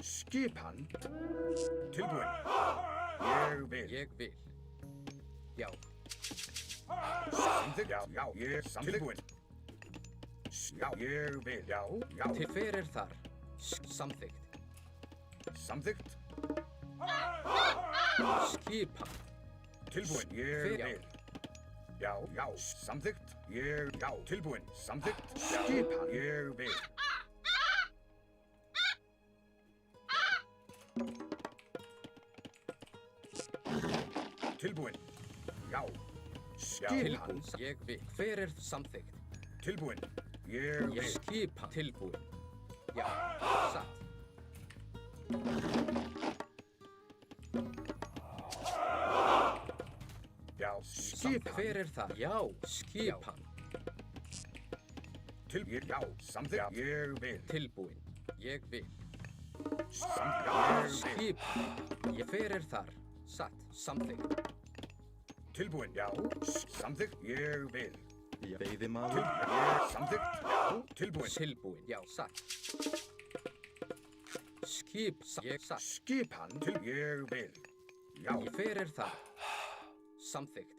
Skipan. Tilbúin. Ég vil. Ég vil. Já. Samþykkt. Já, ég tilbúin. Já, ég vil. Já. Til fyrir þar. Samþykkt. Samþykkt. Skipan. Tilbúin. Ég vil. Já, samþykkt. Já, tilbúin. Samþykkt. Skipan. Ég vil. Tilbúin. Já. Tilbúin. Ég vil. Hver samþykkt? Tilbúin. Ég vil. Skipan. Tilbúin. Já. Satt. Já, skipan. Hver það? Já. Skipan. Já, samþykkt. Ég vil. Tilbúin. Ég vil. Samþykkt. Skipan. Ég fyrir þar. Satt. Samþykkt. Tilbúin. Já. Samþykkt. Ég vil. Veiðimaður. Samþykkt. Já. Tilbúin. Tilbúin. Já. Satt. Ég satt. Skipan. Ég vil. Já. Ég fyrir þar. Samþykkt.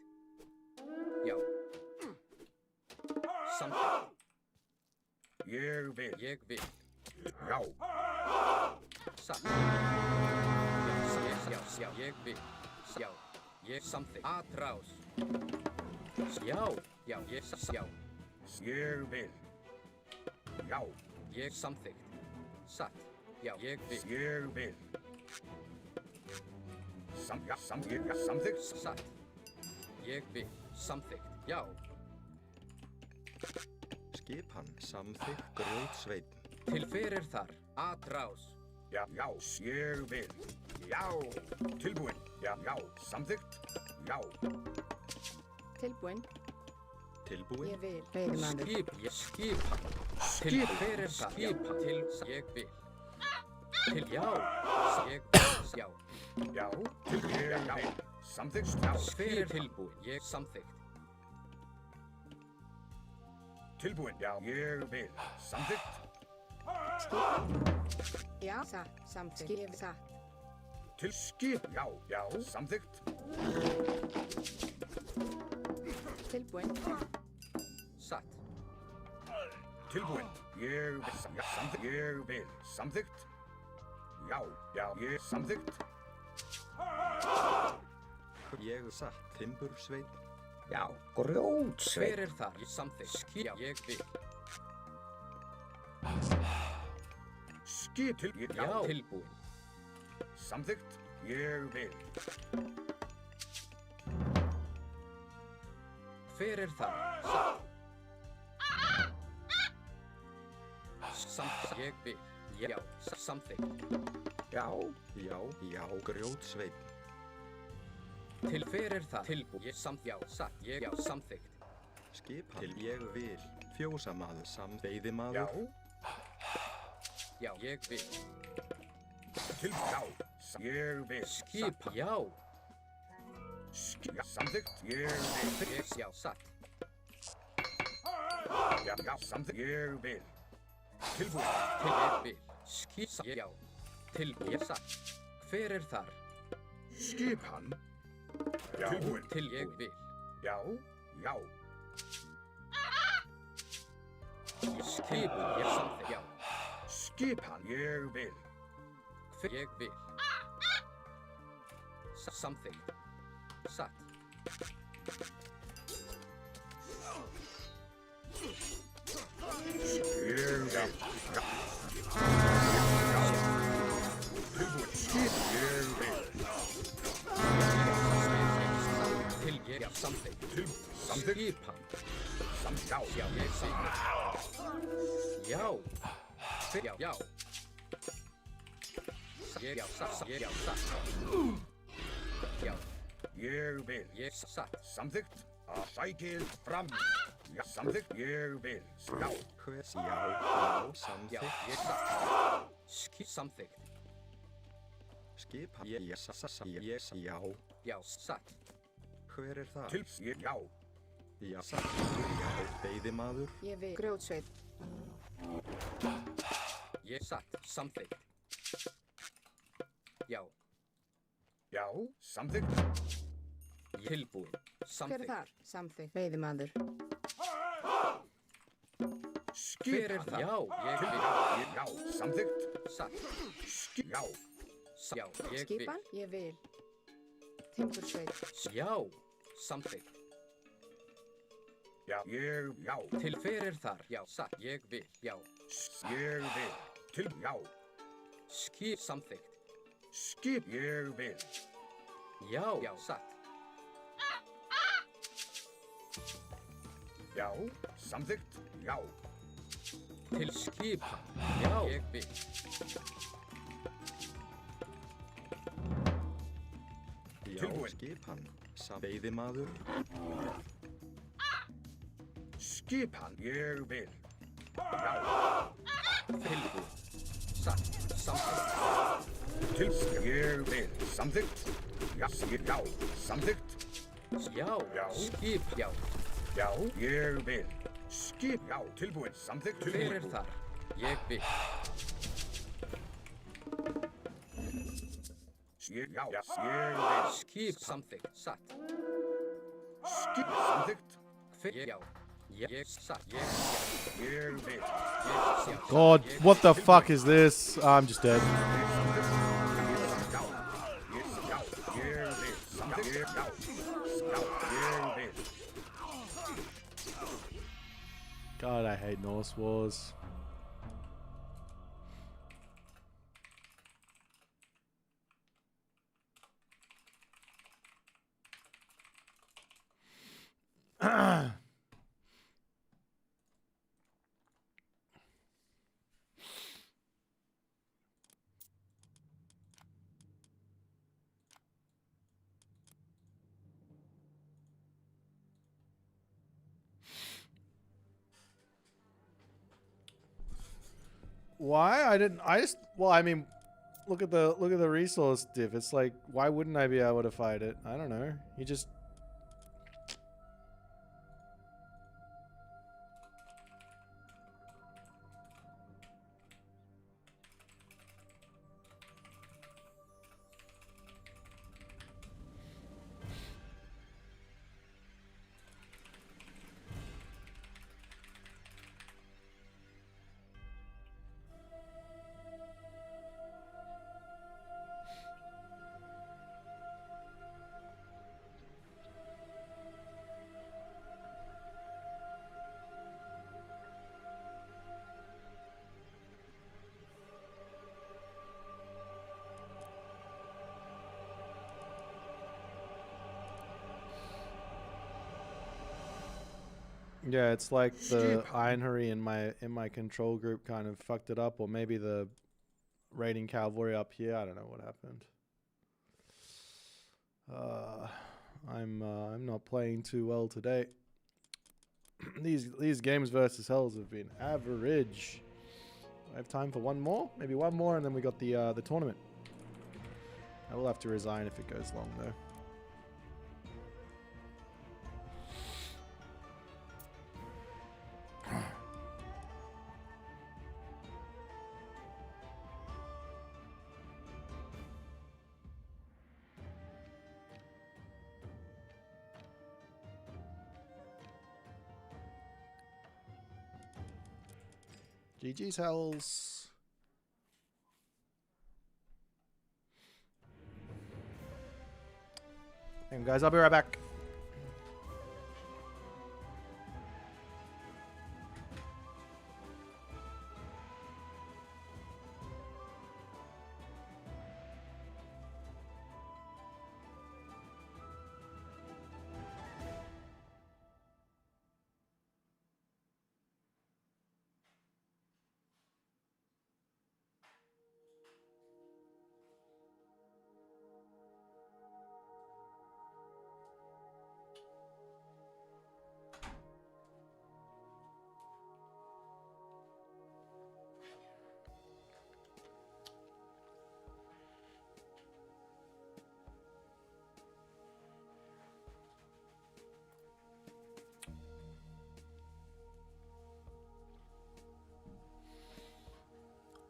Já. Samþykkt. Ég vil. Ég vil. Já. Satt. Já, ég vil. Já, ég samþykkt. Atrás. Já, ég já. Ég vil. Já. Ég samþykkt. Satt. Já, ég vil. Ég vil. Samþykkt. Satt. Ég vil. Samþykkt. Já. Skipan. Samþykkt. Grjótsveinn. Til fyrir þar. Atrás. Já, ég vil. Já. Tilbúin. Já, samþykkt. Já. Tilbúin. Tilbúin. Ég vil. Veiðimaður. Skipan. Til fyrir þar. Skipan. Til ég vil. Til já. Ég vil. Já. Já. Til ég vil. Samþykkt. Já. Fyrir tilbúin. Ég samþykkt. Tilbúin. Já, ég vil. Samþykkt. Skipan. Já, satt. Samþykkt. Satt. Til skip. Já, samþykkt. Tilbúin. Satt. Tilbúin. Ég vil. Samþykkt. Ég vil. Samþykkt. Já, ég samþykkt. Ég satt. Timbursveinn. Já, grjótsveinn. Hver þar? Ég samþykkt. Já, ég vil. Skip til. Já. Tilbúin. Samþykkt. Ég vil. Hver þar? Satt. Samþykkt. Ég vil. Já. Samþykkt. Já, grjótsveinn. Til fyrir það. Tilbúin. Ég samþykkt. Já. Satt. Já. Samþykkt. Skipan. Til ég vil. Fjósamaður. Veiðimaður. Já, ég vil. Til. Já. Ég vil. Skipan. Já. Samþykkt. Ég vil. Já. Satt. Já, samþykkt. Ég vil. Tilbúin. Til ég vil. Skipan. Já. Tilbúin. Satt. Hver þar? Skipan. Já. Tilbúin. Til ég vil. Já. Skipan. Ég samþykkt. Já. Skipan. Ég vil. Hver ég vil. Samþykkt. Satt. Ég vil. Tilbúin. Ég vil. Til ég samþykkt. Samþykkt. Skipan. Já, ég samþykkt. Já. Já. Já, satt. Já. Ég vil. Ég satt. Samþykkt. Sækið fram. Já, samþykkt. Ég vil. Já. Hvers? Já, Já, samþykkt. ég satt. Samþykkt. Skipan. Ég já. Já, satt. Hver það? Já. Já, satt. Já, veiðimaður. Ég vil. Grjótsveit. Ég satt. Samþykkt. Já. Já, samþykkt. Tilbúin. Hver Samþykkt. þar? Samþykkt. Veiðimaður. Hver það? Já, ég vil. Já, samþykkt. Satt. Já. Já, ég vil. Skipan? Ég vil. Timbursveit. Já, samþykkt. Já, já. Til hver þar? Já, satt. Ég vil. Já. Ég vil. Til, já. Skip samþykkt. Skip, ég vil. Já, já, satt. Já, samþykkt. Já. Til skipa. Já, ég vil. Já, Tilbúin. skipan. Veiðimaður. Skipan, ég vil. Tilbúin. Satt. Samþykkt. Til, ég vil. Samþykkt. Já, já, samþykkt. Já, Já. skip. Já. Já, ég vil. Skip, já, tilbúin. Samþykkt. Hver þar? Ég vil. Já, já, ég vil. Skip samþykkt. Satt. Skip, samþykkt. Hver? Já. Ég satt. Ég Ég vil. God, what the fuck is this? I'm just dead. God, I hate Norse Wars. Why? I just well, I mean, look at the resource diff. It's like, why wouldn't I be able to fight it? I don't know. You just yeah, it's like the Einherry in my control group kind of fucked it up, or maybe the raiding cavalry up here. I don't know what happened. I'm not playing too well today. These games versus Hells have been average. I have time for one more, maybe one more, and then we got the tournament. I will have to resign if it goes long though. GG's Hells. Hang on, guys, I'll be right back.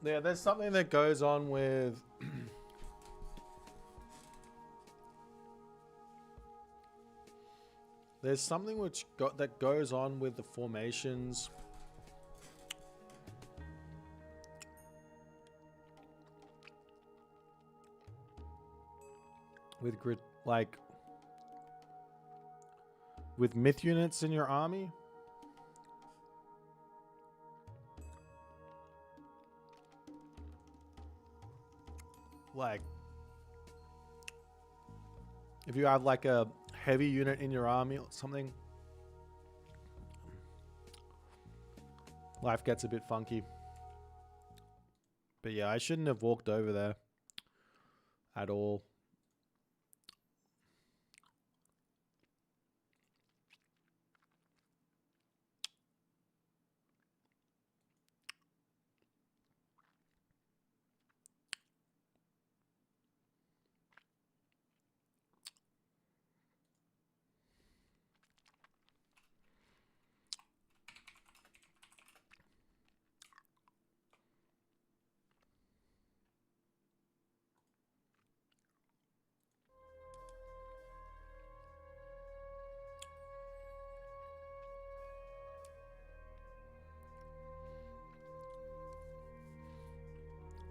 Yeah, there's something that goes on with there's something that goes on with the formations with grid, like with myth units in your army. Like, if you have like a heavy unit in your army or something, life gets a bit funky. But yeah, I shouldn't have walked over there at all.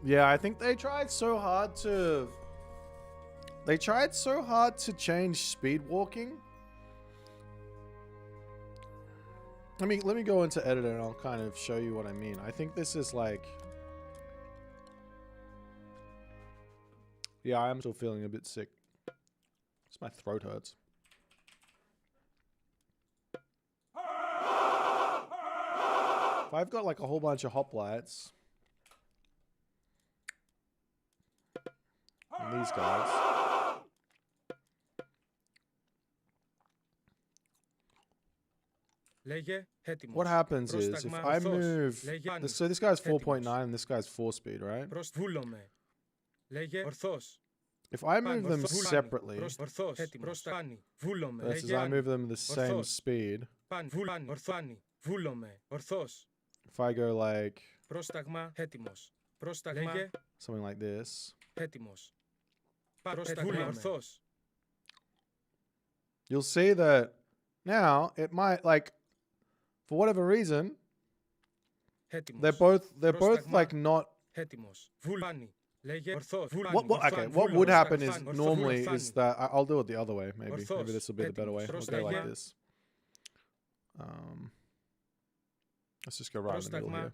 Yeah, I think they tried so hard to change speed walking. Let me go into editor and I'll kind of show you what I mean. I think this is like, yeah, I am still feeling a bit sick. Just my throat hurts. If I've got like a whole bunch of hoplites and these guys, what happens is if I move this, so this guy's 4.9 and this guy's 4 speed, right? If I move them separately versus I move them the same speed, if I go like something like this, you'll see that now it might, like, for whatever reason, they're both like not. What would happen is normally is that I'll do it the other way. Maybe this will be the better way. We'll go like this. Let's just go right in the middle here.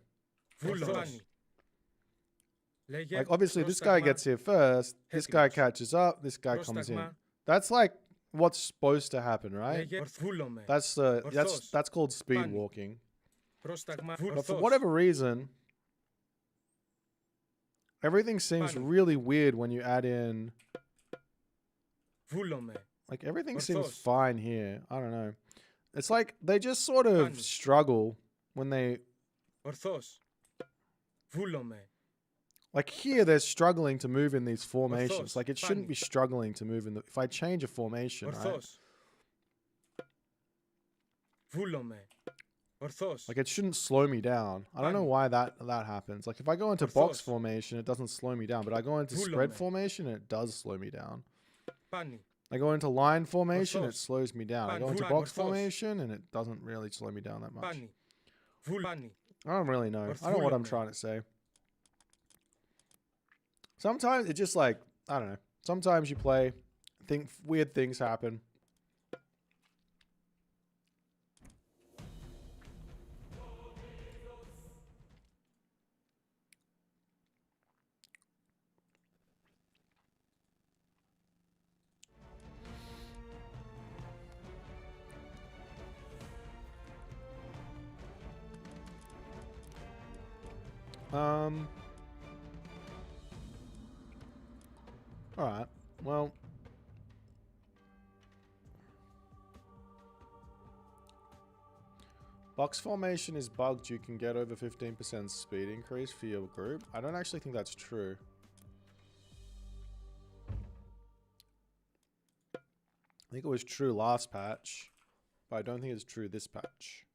Like, obviously this guy gets here first, this guy catches up, this guy comes in. That's like what's supposed to happen, right? That's called speed walking. But for whatever reason, everything seems really weird when you add in, like, everything seems fine here. I don't know. It's like they just sort of struggle when they, like, here they're struggling to move in these formations. Like, it shouldn't be struggling to move in the, if I change a formation, right? Like, it shouldn't slow me down. I don't know why that happens. Like, if I go into box formation, it doesn't slow me down. But I go into spread formation, it does slow me down. I go into line formation, it slows me down. I go into box formation, and it doesn't really slow me down that much. I don't really know. I don't know what I'm trying to say. Sometimes it just, like, I don't know. Sometimes you play, weird things happen. Alright, well, box formation is bugged. You can get over 15% speed increase for your group. I don't actually think that's true. I think it was true last patch, but I don't think it's true this patch.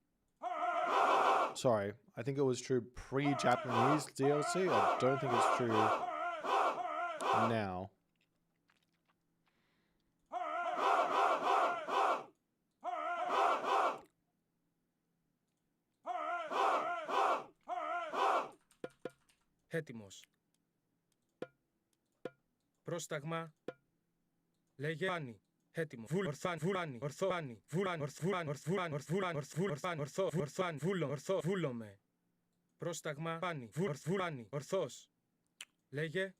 Sorry, I think it was true pre-Japanese DLC. I don't think it's true now. Έτοιμος. Πρόσταγμα. Λέγε πάνι. Έτοιμο. Ορθάν, βουλάνι, ορθάνι, βουλάν, ορθβουλάν, ορθβουλάν, ορθβουλάν, ορθβουλάν, ορθάν, βούλο, βούλομε. Πρόσταγμα, πάνι, ορθβουλάνι, ορθός. Λέγε.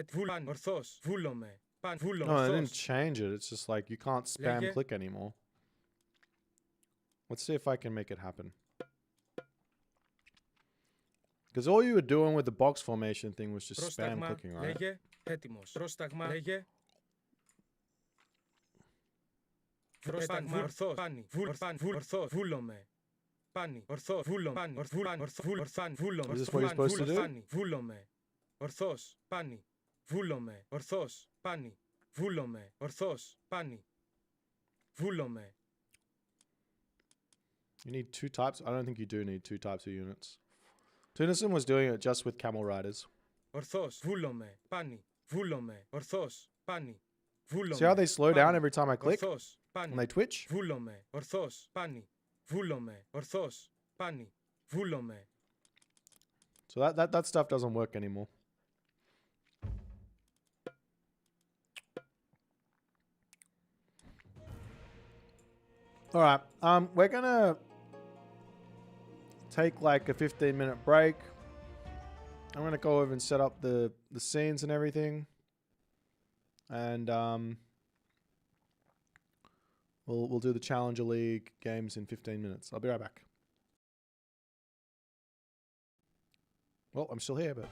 Βουλάν, ορθός, βούλομε. Παν, βούλο, No, I didn't ορθός. change it. It's just like you can't spam click anymore. Let's see if I can make it happen. Because all you were doing with the box formation thing was just spam clicking, right? Λέγε, έτοιμος. Πρόσταγμα, λέγε. Πρόσταγμα, ορθός, πάνι, ορθός, βούλομε. Πάνι, ορθός, βούλο, πάνι, ορθβουλάν, ορθάν, βούλο, Is this what you're supposed to do? πάνι, βούλομε. Ορθός, πάνι, βούλομε, ορθός, πάνι, βούλομε, ορθός, πάνι, βούλομε. You need 2 types? I don't think you do need 2 types of units. Tunison was doing it just with camel riders. Ορθός, βούλομε, πάνι, βούλομε, ορθός, πάνι, βούλομε. See how they slow down every time I click? Ορθός, πάνι, When they twitch? βούλομε, ορθός, πάνι, βούλομε, ορθός, πάνι, βούλομε. So that stuff doesn't work anymore. All right, we're gonna take like a 15-minute break. I'm gonna go over and set up the scenes and everything, and we'll do the Challenger League games in 15 minutes. I'll be right back. Well, I'm still here, but.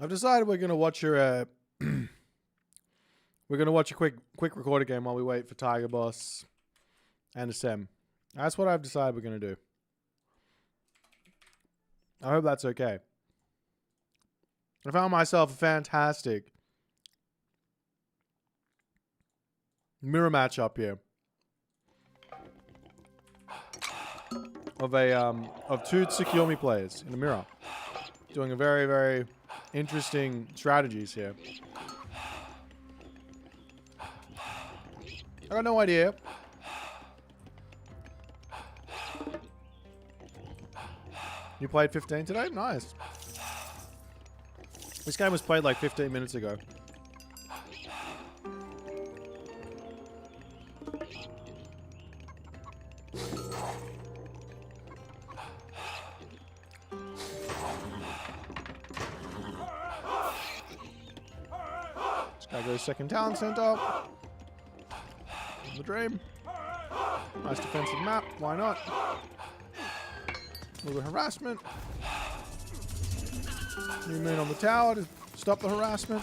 I've decided we're gonna watch your we're gonna watch a quick recorder game while we wait for Tigerboss and Assem. That's what I've decided we're gonna do. I hope that's okay. I found myself a fantastic mirror match up here of two Tsukiyomi players in a mirror doing a very, very interesting strategies here. I got no idea. You played 15 today? Nice. This game was played like 15 minutes ago. This guy goes second talent center. The dream. Nice defensive map. Why not? A little harassment. New moon on the tower to stop the harassment.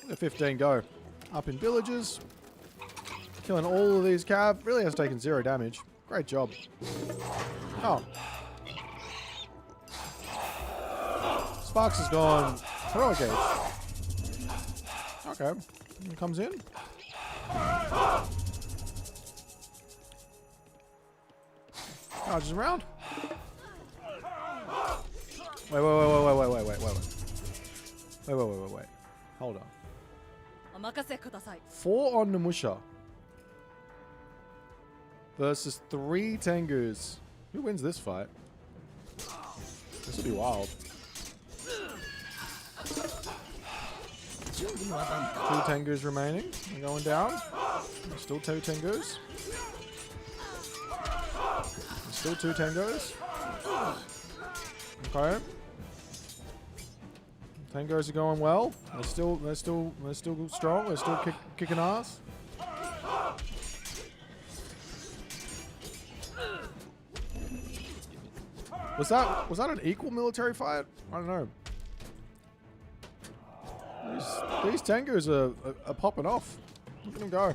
The 15 go. Up in villages. Killing all of these cav. Really has taken 0 damage. Great job. Oh. Sparks has gone heroic age. Okay. He comes in. Charges around. Wait. Hold on. 4 on Namusha versus 3 Tengus. Who wins this fight? This will be wild. 2 Tengus remaining. They're going down. There's still 2 Tengus. There's still 2 Tengus. Okay. Tangos are going well. They're still strong. They're still kicking ass. Was that an equal military fight? I don't know. These Tangos are popping off. Look at them go.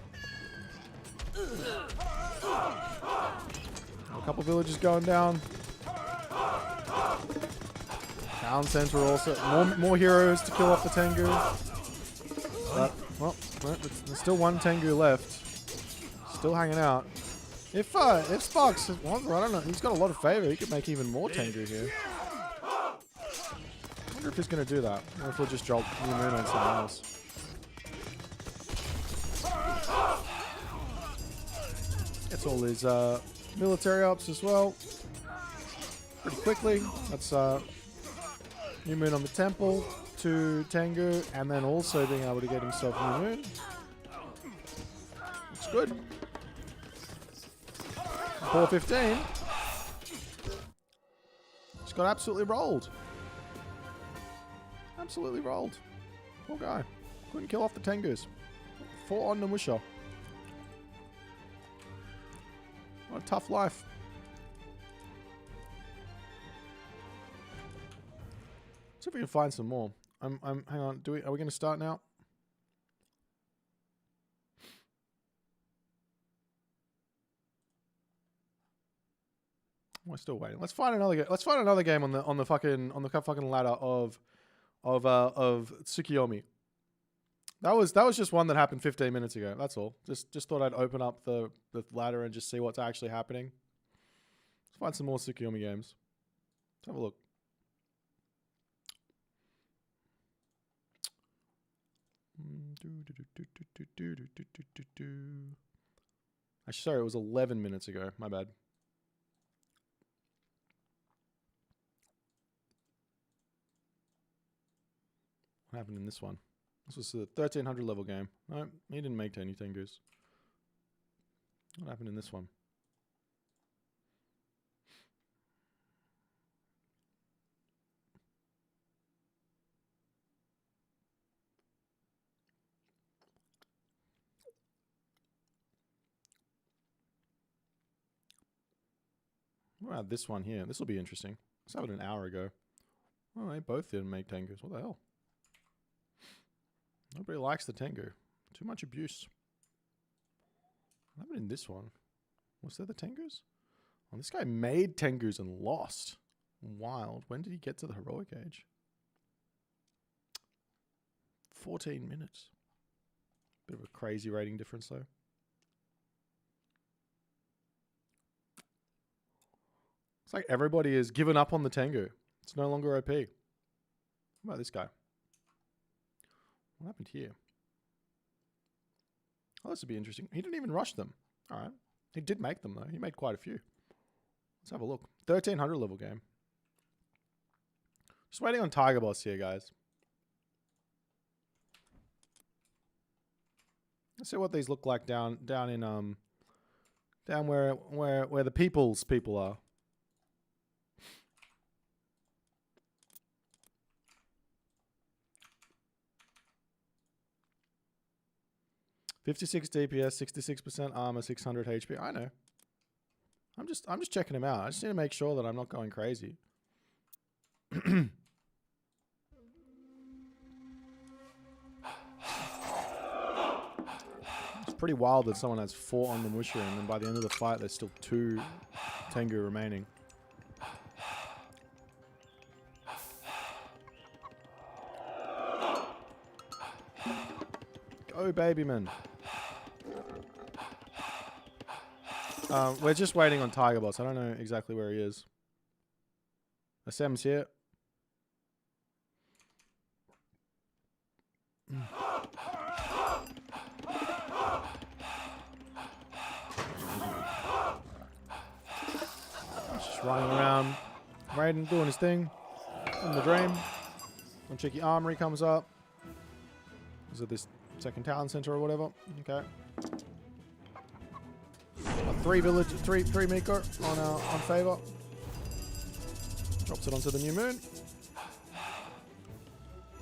A couple villages going down. Town center also. More heroes to kill off the Tengu. Well, there's still 1 Tengu left. Still hanging out. If Sparks wants, I don't know. He's got a lot of favor. He could make even more Tengu here. I wonder if he's going to do that. Or if he'll just drop New Moon on someone else. Gets all his military ups as well. Pretty quickly. That's New Moon on the temple, 2 Tengu, and then also being able to get himself New Moon. Looks good. 415. Just got absolutely rolled. Absolutely rolled. Poor guy. Couldn't kill off the Tengus. 4 on Namusha. What a tough life. See if we can find some more. Hang on. Are we going to start now? We're still waiting. Let's find another game. Let's find another game on the fucking ladder of Tsukiyomi. That was just one that happened 15 minutes ago. That's all. Just thought I'd open up the ladder and just see what's actually happening. Let's find some more Tsukiyomi games. Let's have a look. Actually, sorry, it was 11 minutes ago. My bad. What happened in this one? This was a 1300 level game. No, he didn't make any Tengus. What happened in this one? What about this one here? This will be interesting. Let's have it an hour ago. Oh, they both didn't make Tengus. What the hell? Nobody likes the Tengu. Too much abuse. What happened in this one? Was there the Tengus? Oh, this guy made Tengus and lost. Wild. When did he get to the heroic age? 14 minutes. Bit of a crazy rating difference though. It's like everybody has given up on the Tengu. It's no longer OP. What about this guy? What happened here? Oh, this would be interesting. He didn't even rush them. Alright. He did make them though. He made quite a few. Let's have a look. 1300 level game. Just waiting on Tigerboss here, guys. Let's see what these look like down in down where the people's people are. (56 DPS, 66% armor, 600 HP). I know. I'm just checking him out. I just need to make sure that I'm not going crazy. It's pretty wild that someone has 4 on the Musha, and then by the end of the fight, there's still 2 Tengu remaining. Go, babyman. We're just waiting on Tigerboss. I don't know exactly where he is. Assem's here. Just running around. Raiden doing his thing. In the dream. One cheeky armory comes up. Is it this second talent center or whatever? Okay. 3 village, 3 Miko on favor. Drops it onto the new moon.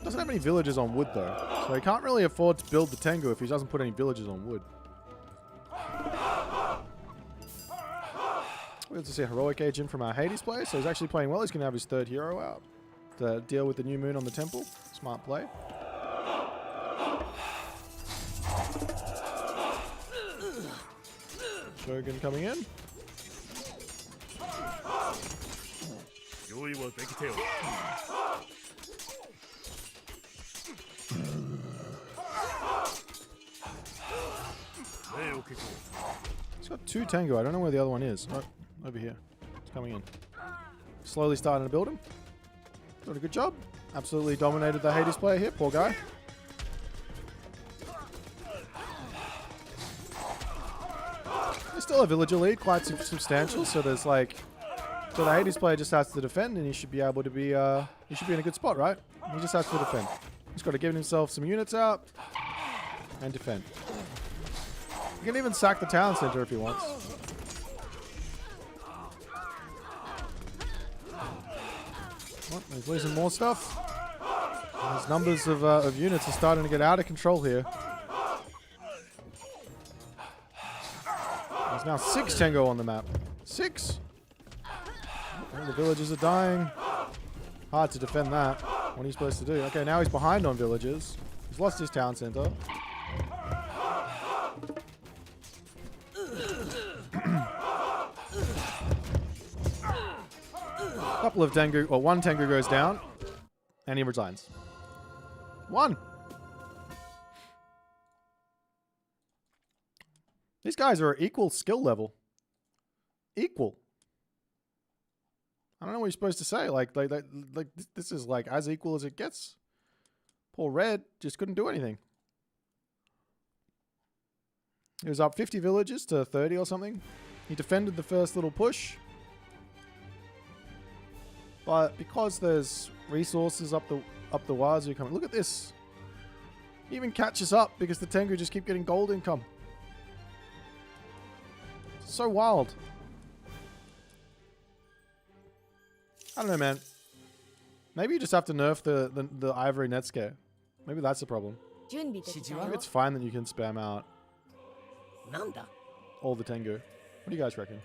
Doesn't have any villages on wood though, so he can't really afford to build the Tengu if he doesn't put any villages on wood. We get to see a heroic agent from our Hades play, so he's actually playing well. He's going to have his 3rd hero out to deal with the new moon on the temple. Smart play. Shogun coming in. He's got 2 Tengu. I don't know where the other one is. Oh, over here. It's coming in. Slowly starting to build him. Doing a good job. Absolutely dominated the Hades player here. Poor guy. Still a villager lead, quite substantial. So there's like, so the Hades player just has to defend, and he should be able to be, he should be in a good spot, right? He just has to defend. He's got to give himself some units out and defend. He can even sack the town center if he wants. Well, he's losing more stuff. His numbers of units are starting to get out of control here. There's now 6 Tengu on the map. 6! All the villagers are dying. Hard to defend that. What are you supposed to do? Okay, now he's behind on villagers. He's lost his town center. Couple of Tengu, or 1 Tengu goes down, and he resigns. 1! These guys are equal skill level. Equal. I don't know what you're supposed to say. Like this is like as equal as it gets. Poor Red just couldn't do anything. He was up 50 villages to 30 or something. He defended the first little push. But because there's resources up the wazoo coming. Look at this. He even catches up because the Tengu just keep getting gold income. So wild. I don't know, man. Maybe you just have to nerf the ivory net scare. Maybe that's the problem. Maybe it's fine that you can spam out all the Tengu. What do you guys reckon?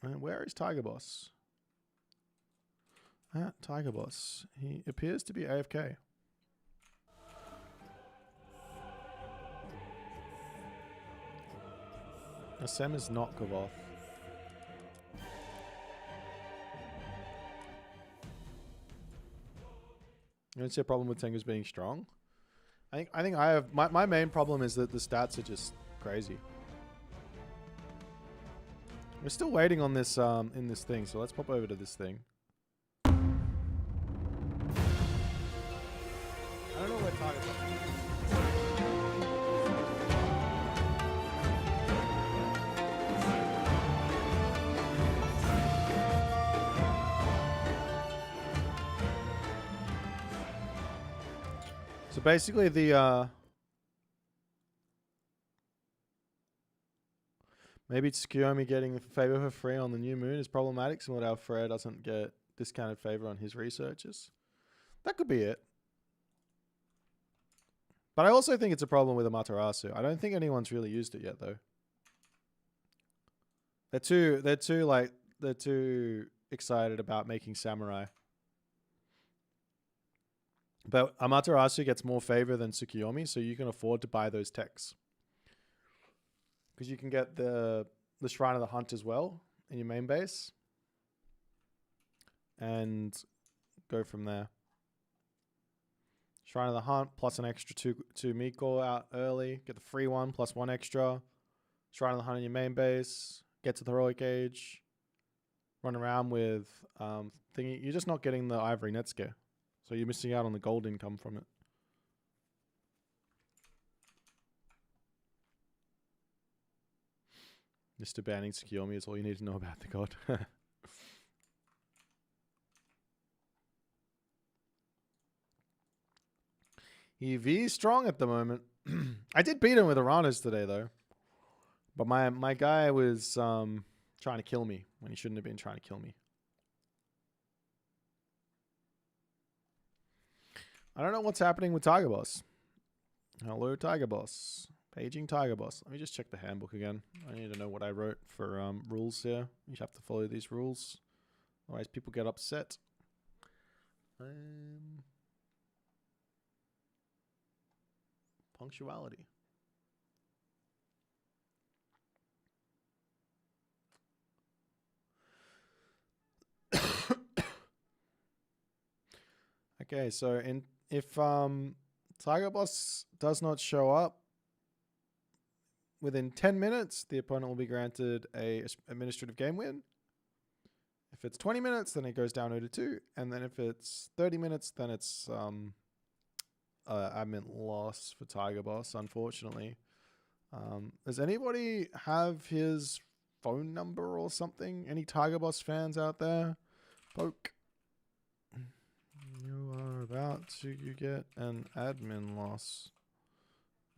And where is Tigerboss? Tigerboss. He appears to be AFK. Assem is not Kavoth. You don't see a problem with Tengu's being strong? I think I have my main problem is that the stats are just crazy. We're still waiting on this in this thing, so let's pop over to this thing. I don't know where Tigerboss is. So basically the maybe it's Tsukuyomi getting the favor for free on the new moon is problematic, similar to how Freya doesn't get discounted favor on his researches. That could be it. But I also think it's a problem with Amaterasu. I don't think anyone's really used it yet though. They're too excited about making samurai. But Amaterasu gets more favor than Tsukuyomi, so you can afford to buy those techs. Because you can get the Shrine of the Hunt as well in your main base. And go from there. Shrine of the Hunt plus an extra two Miko out early. Get the free one plus one extra. Shrine of the Hunt in your main base. Get to the heroic age. Run around with thingy. You're just not getting the ivory net scare. So you're missing out on the gold income from it. Mr. Banning Tsukuyomi is all you need to know about the god. EV is strong at the moment. I did beat him with Aranas today though. But my guy was trying to kill me when he shouldn't have been trying to kill me. I don't know what's happening with Tigerboss. Hello, Tigerboss. Paging Tigerboss. Let me just check the handbook again. I need to know what I wrote for rules here. You have to follow these rules. Otherwise, people get upset. Punctuality. Okay, so if Tigerboss does not show up within 10 minutes, the opponent will be granted a administrative game win. If it's 20 minutes, then it goes down 0-2, and then if it's 30 minutes, then it's admin loss for Tigerboss, unfortunately. Does anybody have his phone number or something? Any Tigerboss fans out there? Poke. You are about to get an admin loss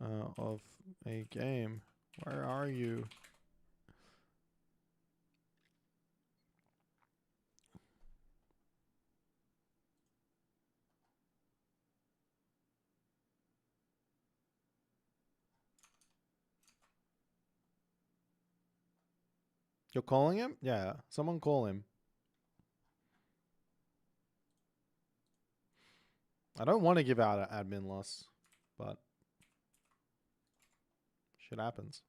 of a game. Where are you? You're calling him? Yeah, someone call him. I don't want to give out an admin loss, but shit happens.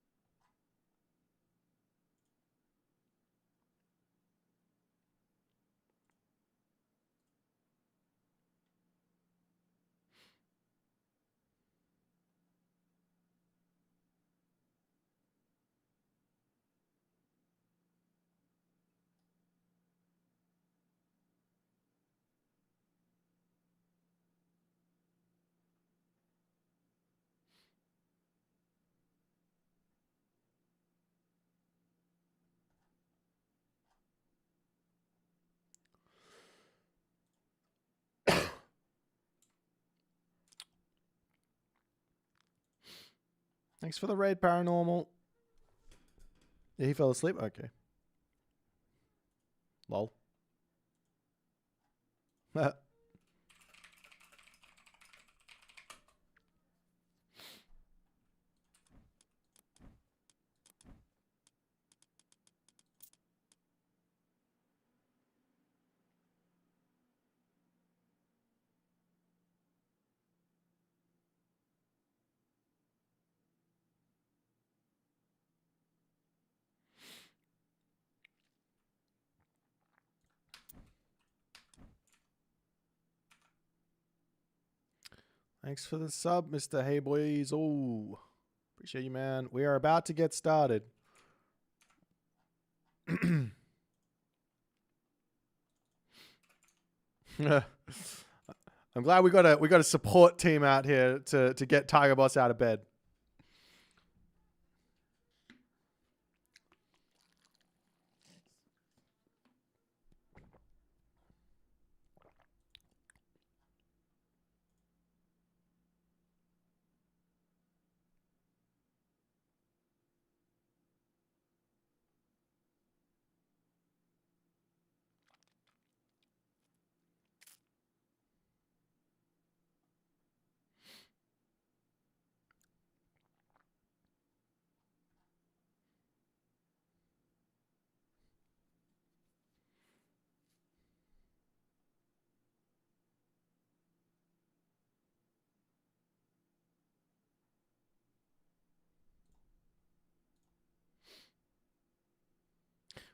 Thanks for the raid, Paranormal. Yeah, he fell asleep? Okay. Lol. Thanks for the sub, Mr. Hey Boys. Oh, appreciate you, man. We are about to get started. I'm glad we got a support team out here to get Tigerboss out of bed.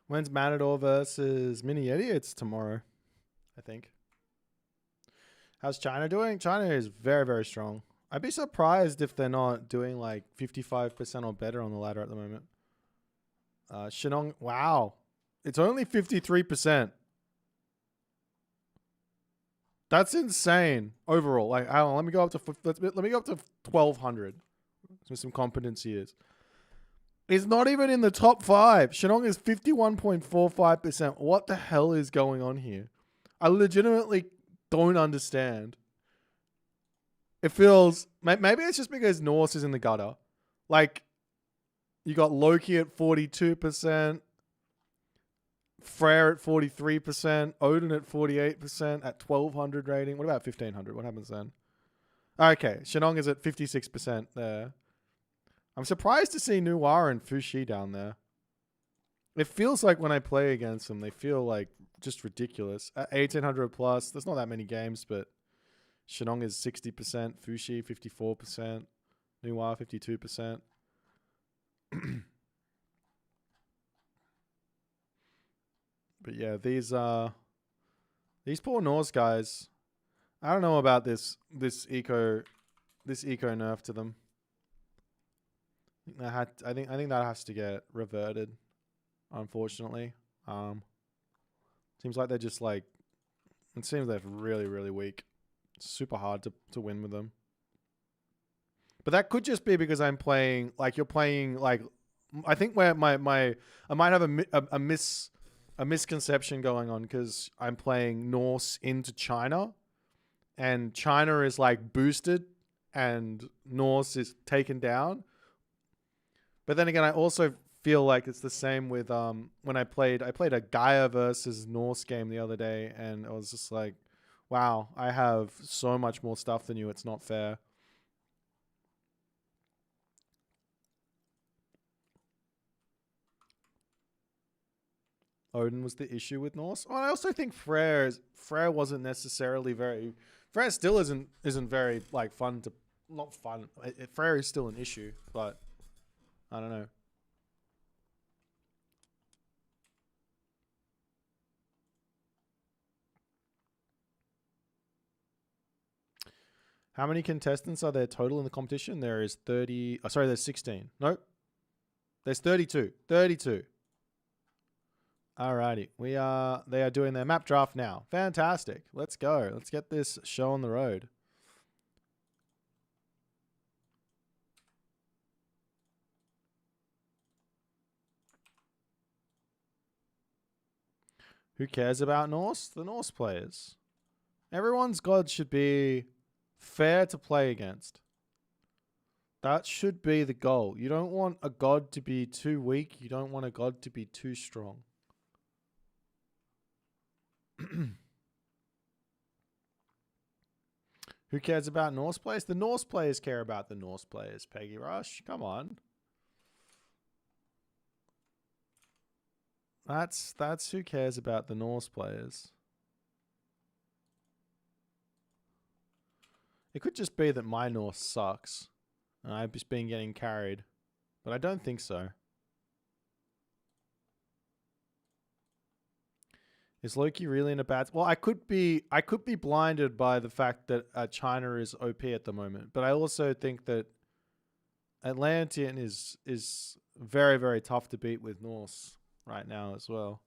When's Matador versus Mini Yeti? It's tomorrow, I think. How's China doing? China is very, very strong. I'd be surprised if they're not doing like 55% or better on the ladder at the moment. Shenong, wow. It's only 53%. That's insane overall. Like, hang on, let me go up to 1,200 with some competency is. It's not even in the top 5. Shenong is 51.45%. What the hell is going on here? I legitimately don't understand. It feels... Maybe it's just because Norse is in the gutter. Like, you got Loki at 42%. Freyr at 43%. Odin at 48% at 1,200 rating. What about 1,500? What happens then? Okay, Shenong is at 56% there. I'm surprised to see Noir and Fushi down there. It feels like when I play against them, they feel like just ridiculous. At 1,800 plus, there's not that many games, but Shenong is 60%, Fushi 54%, Noir 52%. But yeah, these poor Norse guys. I don't know about this eco nerf to them. I think that has to get reverted, unfortunately. Seems like they're just like, it seems they're really, really weak. It's super hard to win with them. But that could just be because I'm playing like you're playing like, I think where I might have a misconception going on because I'm playing Norse into China, and China is like boosted and Norse is taken down. But then again, I also feel like it's the same with when I played a Gaia versus Norse game the other day, and I was just like, wow, I have so much more stuff than you. It's not fair. Odin was the issue with Norse. Well, I also think Freyr wasn't necessarily very... Freyr still isn't very like fun to... Not fun. Freyr is still an issue, but I don't know. How many contestants are there total in the competition? There is 30... Oh, sorry, there's 16. Nope. There's 32. 32. Alrighty. They are doing their map draft now. Fantastic. Let's go. Let's get this show on the road. Who cares about Norse? The Norse players. Everyone's god should be fair to play against. That should be the goal. You don't want a god to be too weak. You don't want a god to be too strong. Who cares about Norse players? The Norse players care about the Norse players, Peggy Rush. Come on. That's who cares about the Norse players. It could just be that my Norse sucks and I've just been getting carried, but I don't think so. Is Loki really in a bad? Well, I could be blinded by the fact that China is OP at the moment, but I also think that Atlantean is very, very tough to beat with Norse right now as well.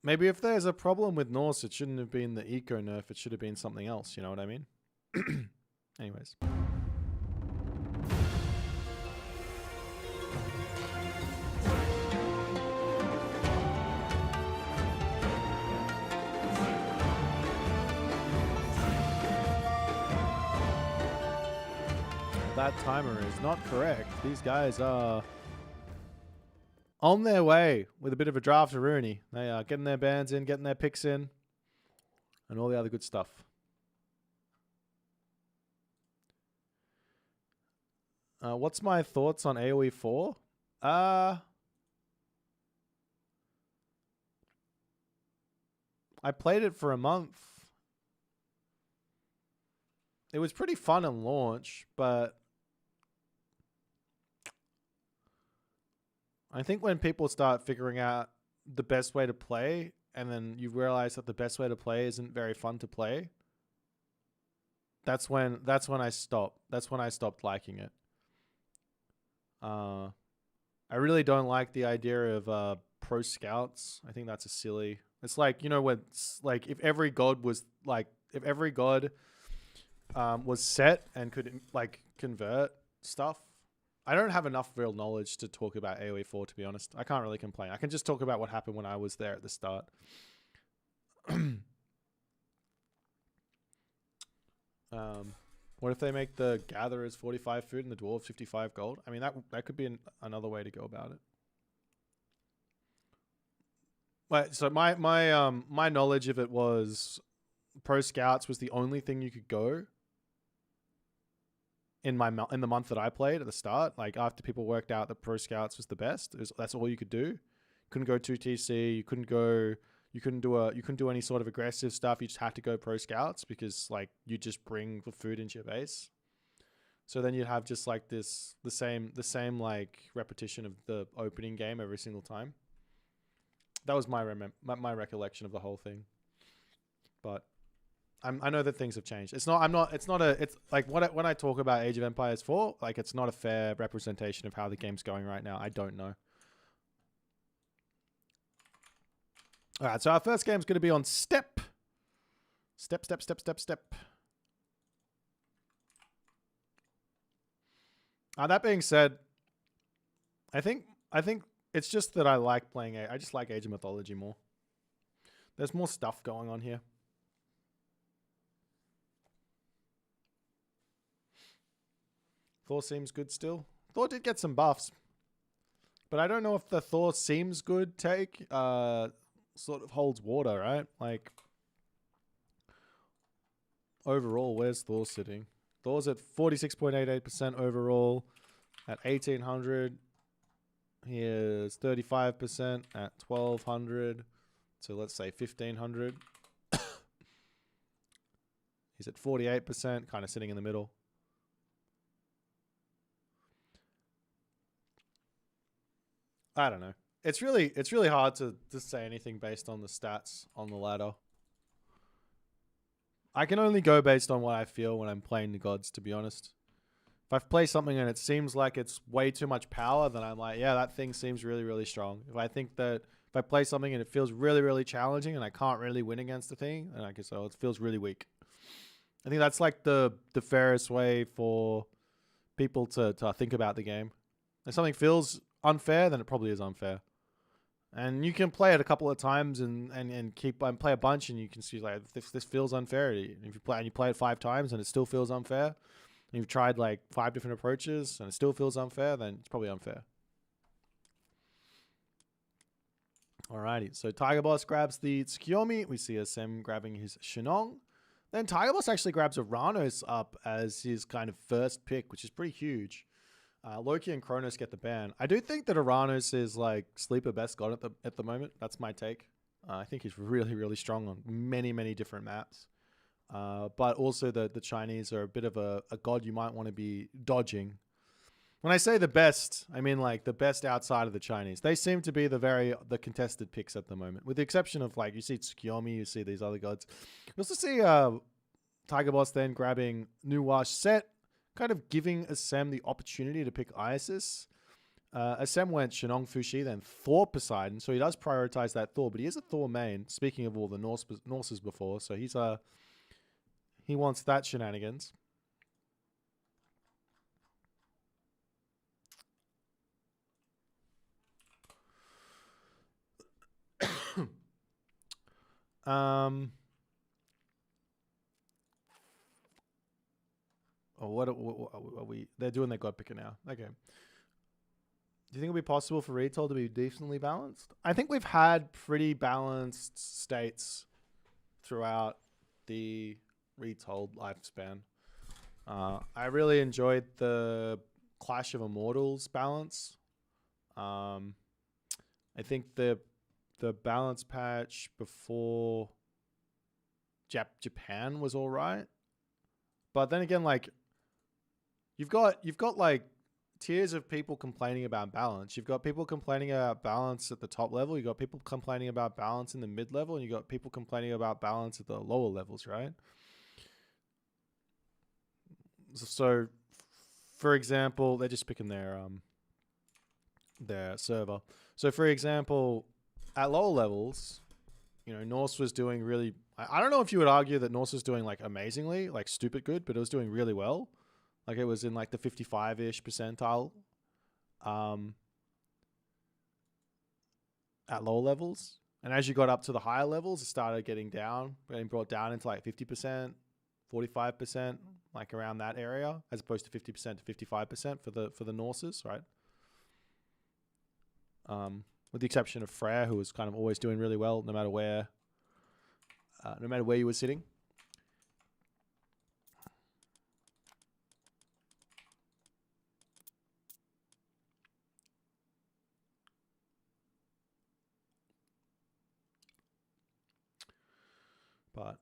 Maybe if there's a problem with Norse, it shouldn't have been the eco nerf. It should have been something else. You know what I mean? Anyways. That timer is not correct. These guys are on their way with a bit of a draft to Rooney. They are getting their bands in, getting their picks in, and all the other good stuff. What's my thoughts on AoE 4? I played it for a month. It was pretty fun in launch, but I think when people start figuring out the best way to play, and then you realize that the best way to play isn't very fun to play, that's when I stopped. That's when I stopped liking it. I really don't like the idea of pro scouts. I think that's a silly. It's like, you know, when like if every god was was set and could like convert stuff. I don't have enough real knowledge to talk about AoE 4, to be honest. I can't really complain. I can just talk about what happened when I was there at the start. What if they make the gatherers 45 food and the dwarves 55 gold? I mean, that could be another way to go about it. But so my knowledge of it was pro scouts was the only thing you could go in the month that I played at the start. Like after people worked out that pro scouts was the best, that's all you could do. Couldn't go 2TC. You couldn't do any sort of aggressive stuff. You just had to go pro scouts because like you just bring the food into your base. So then you'd have just like the same like repetition of the opening game every single time. That was my recollection of the whole thing. But I know that things have changed. It's like when I talk about Age of Empires 4, like it's not a fair representation of how the game's going right now. I don't know. All right, so our first game's going to be on Step. Step. That being said, I think it's just that I like playing I just like Age of Mythology more. There's more stuff going on here. Thor seems good still. Thor did get some buffs. But I don't know if the Thor seems good take sort of holds water, right? Like, overall, where's Thor sitting? Thor's at 46.88% overall at 1,800. He is 35% at 1,200. So let's say 1,500. He's at 48%, kind of sitting in the middle. I don't know. It's really hard to say anything based on the stats on the ladder. I can only go based on what I feel when I'm playing the gods, to be honest. If I play something and it seems like it's way too much power, then I'm like, yeah, that thing seems really, really strong. If I think that if I play something and it feels really, really challenging and I can't really win against the thing, then I guess it feels really weak. I think that's like the fairest way for people to think about the game. If something feels unfair, then it probably is unfair. And you can play it a couple of times and play a bunch, and you can see like this feels unfair. If you play it 5 times and it still feels unfair, and you've tried like 5 different approaches and it still feels unfair, then it's probably unfair. Alrighty, so Tigerboss grabs the Tsukiyomi. We see Assem grabbing his Shinong. Then Tigerboss actually grabs Uranos up as his kind of first pick, which is pretty huge. Loki and Kronos get the ban. I do think that Uranos is like sleeper best god at the moment. That's my take. I think he's really, really strong on many, many different maps. But also the Chinese are a bit of a god you might want to be dodging. When I say the best, I mean like the best outside of the Chinese. They seem to be the contested picks at the moment, with the exception of like you see Tsukiyomi, you see these other gods. You also see Tigerboss then grabbing New Wash Set, kind of giving Assem the opportunity to pick Isis. Assem went Shenong Fushi, then Thor Poseidon, so he does prioritize that Thor, but he is a Thor main. Speaking of all the Norses before, so he wants that shenanigans. What are we? They're doing their god picker now. Okay. Do you think it'll be possible for retail to be decently balanced? I think we've had pretty balanced states throughout the retold lifespan. I really enjoyed the Clash of Immortals balance. I think the balance patch before Japan was all right, but then again, like you've got like tiers of people complaining about balance. You've got people complaining about balance at the top level. You got people complaining about balance in the mid level, and you got people complaining about balance at the lower levels, right? So, for example, they're just picking their server. So, for example, at lower levels, you know, Norse was doing really. I don't know if you would argue that Norse was doing like amazingly, like stupid good, but it was doing really well. Like it was in like the 55-ish percentile at low levels. And as you got up to the higher levels, it started getting brought down into like 50%, 45%, like around that area, as opposed to 50% to 55% for the Norses, right? With the exception of Freyr, who was kind of always doing really well, no matter where you were sitting. But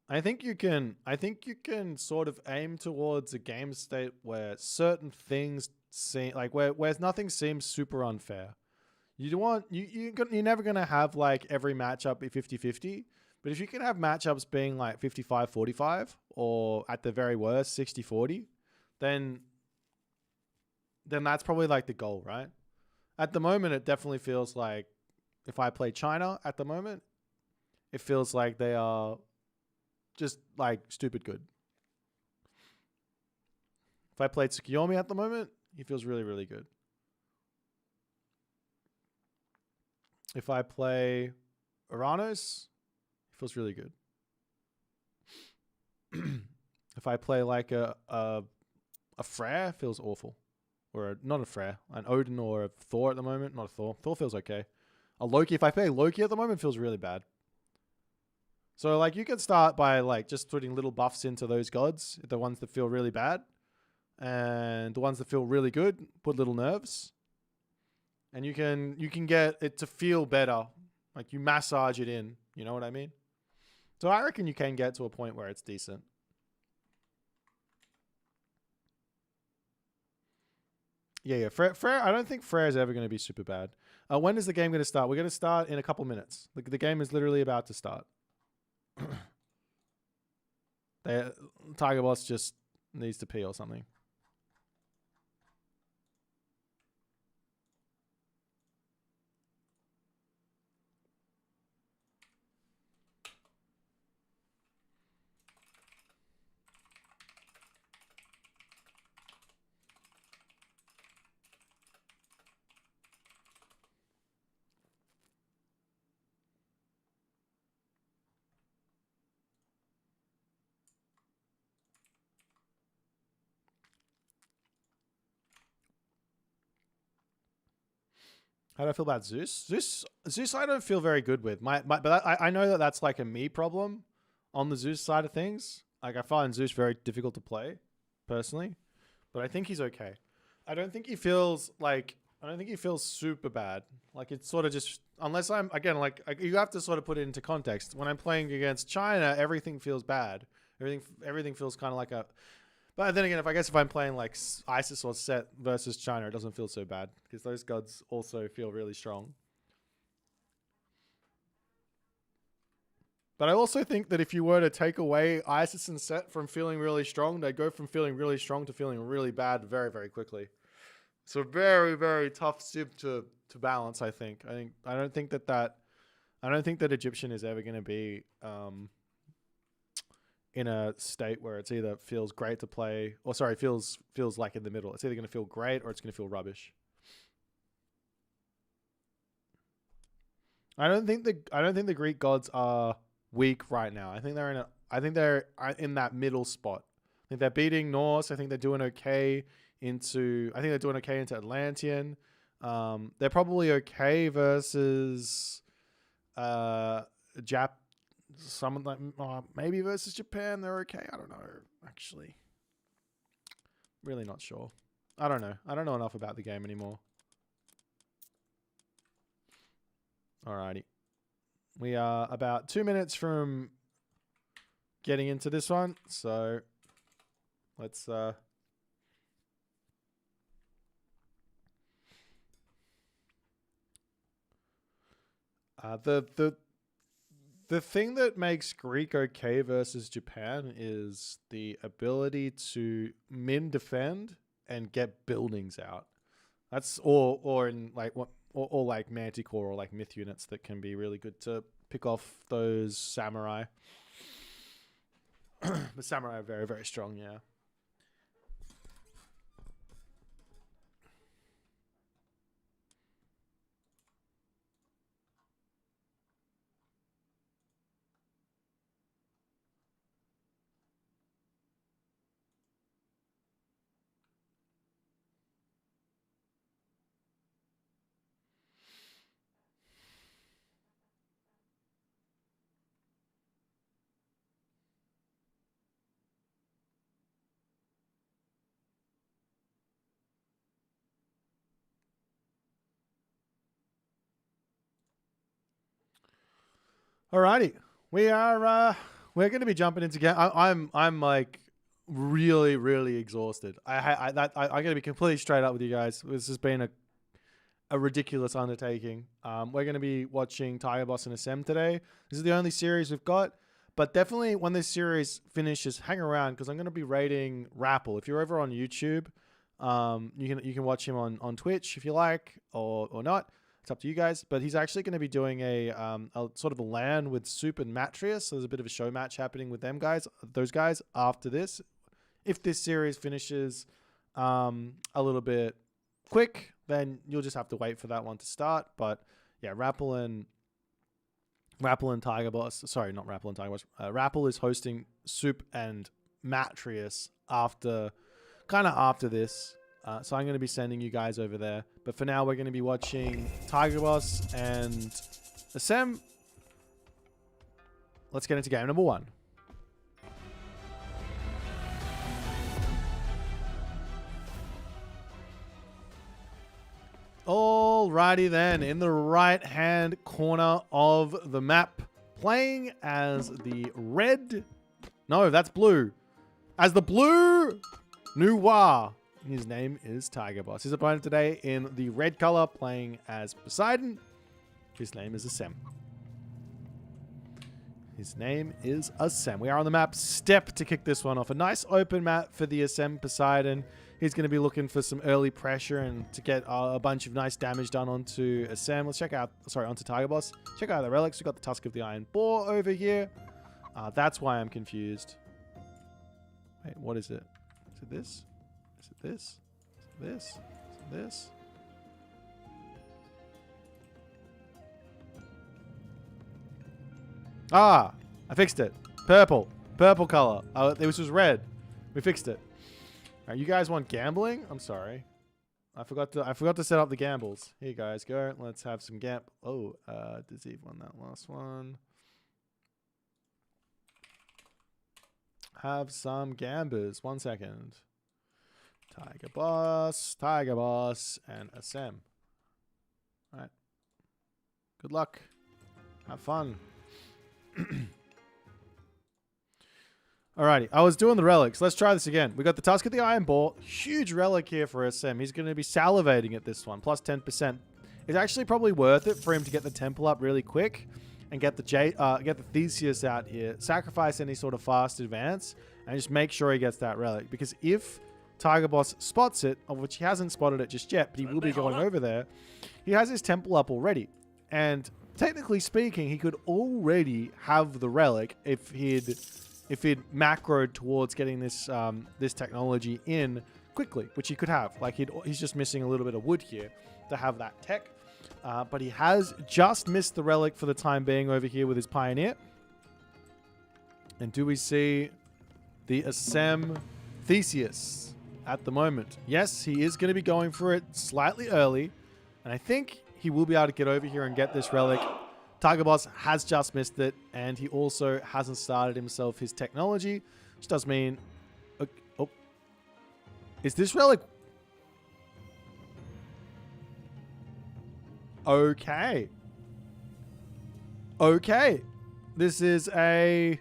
I think you can sort of aim towards a game state where certain things seem like where nothing seems super unfair. You're never going to have like every matchup be 50-50, but if you can have matchups being like 55-45 or at the very worst 60-40, then that's probably like the goal, right? At the moment, it definitely feels like if I play China at the moment, it feels like they are just like stupid good. If I played Tsukiyomi at the moment, he feels really, really good. If I play Uranus, he feels really good. If I play like a Freyr, feels awful. Or not a Freyr, an Odin or a Thor at the moment. Not a Thor. Thor feels okay. A Loki, if I play Loki at the moment, feels really bad. So like you can start by like just putting little buffs into those gods, the ones that feel really bad, and the ones that feel really good, put little nerves. And you can get it to feel better. Like you massage it in, you know what I mean? So I reckon you can get to a point where it's decent. Yeah. Freyr, I don't think Freyr is ever going to be super bad. When is the game going to start? We're going to start in a couple minutes. The game is literally about to start. Tigerboss just needs to pee or something. How do I feel about Zeus? Zeus, I don't feel very good with. But I know that that's like a me problem on the Zeus side of things. Like I find Zeus very difficult to play, personally. But I think he's okay. I don't think he feels super bad. Like it's sort of just, unless I'm, again, like you have to sort of put it into context. When I'm playing against China, everything feels bad. Everything feels kind of like But then again, if I'm playing like ISIS or Set versus China, it doesn't feel so bad because those gods also feel really strong. But I also think that if you were to take away ISIS and Set from feeling really strong, they'd go from feeling really strong to feeling really bad very, very quickly. So very, very tough civ to balance, I think. I don't think that Egyptian is ever going to be in a state where it's either feels great to play or feels like in the middle. It's either going to feel great or it's going to feel rubbish. I don't think the Greek gods are weak right now. I think they're in that middle spot. I think they're beating Norse. I think they're doing okay into Atlantean. They're probably okay versus someone like maybe versus Japan. They're okay. I don't know, actually. Really not sure. I don't know. I don't know enough about the game anymore. Alrighty. We are about 2 minutes from getting into this one, so let's the thing that makes Greek okay versus Japan is the ability to min defend and get buildings out. That's or in like what or like Manticore or like myth units that can be really good to pick off those samurai. The samurai are very, very strong, yeah. Alrighty, we're going to be jumping into game. I'm like really, really exhausted. I'm going to be completely straight up with you guys. This has been a ridiculous undertaking. We're going to be watching Tigerboss and Assem today. This is the only series we've got, but definitely when this series finishes, hang around because I'm going to be rating Rappel. If you're over on YouTube, you can watch him on Twitch if you like or not. It's up to you guys, but he's actually going to be doing a sort of a LAN with Soup and Matrius. So there's a bit of a show match happening with those guys after this. If this series finishes a little bit quick, then you'll just have to wait for that one to start. But yeah, Rappel and Tigerboss. Sorry, not Rappel and Tigerboss. Rappel is hosting Soup and Matrius after this. So I'm going to be sending you guys over there. But for now, we're going to be watching Tigerboss and Assem. Let's get into game number 1. Alrighty then, in the right-hand corner of the map, playing as the red... No, that's blue. As the blue Noir. His name is Tigerboss. His opponent today in the red color, playing as Poseidon. His name is Assem. We are on the map Step to kick this one off. A nice open map for the Assem Poseidon. He's going to be looking for some early pressure and to get a bunch of nice damage done onto Assem. Let's onto Tigerboss. Check out the relics. We've got the Tusk of the Iron Boar over here. That's why I'm confused. Wait, what is it? Is it this? Is it this? Is it this? Is it this? Ah, I fixed it. Purple color. This was red. We fixed it. All right, you guys want gambling? I'm sorry. I forgot to set up the gambles. Here you guys go. Let's have some Deceive won that last one. Have some gambers. 1 second. Tigerboss, and Assem. All right. Good luck. Have fun. Alrighty, I was doing the relics. Let's try this again. We got the Tusk of the Iron Boar. Huge relic here for Assem. He's going to be salivating at this one. Plus 10%. It's actually probably worth it for him to get the temple up really quick and get the Theseus out here. Sacrifice any sort of fast advance and just make sure he gets that relic. Because if Tigerboss spots it, of which he hasn't spotted it just yet, but he will be going over there, he has his temple up already. And technically speaking, he could already have the relic if he'd macroed towards getting this this technology in quickly, which he could have. Like he's just missing a little bit of wood here to have that tech. But he has just missed the relic for the time being over here with his Pioneer. And do we see the Assem Theseus at the moment? Yes, he is going to be going for it slightly early. And I think he will be able to get over here and get this relic. Tigerboss has just missed it, and he also hasn't started himself his technology, which does mean... Oh. Is this relic... Okay. Okay. This is a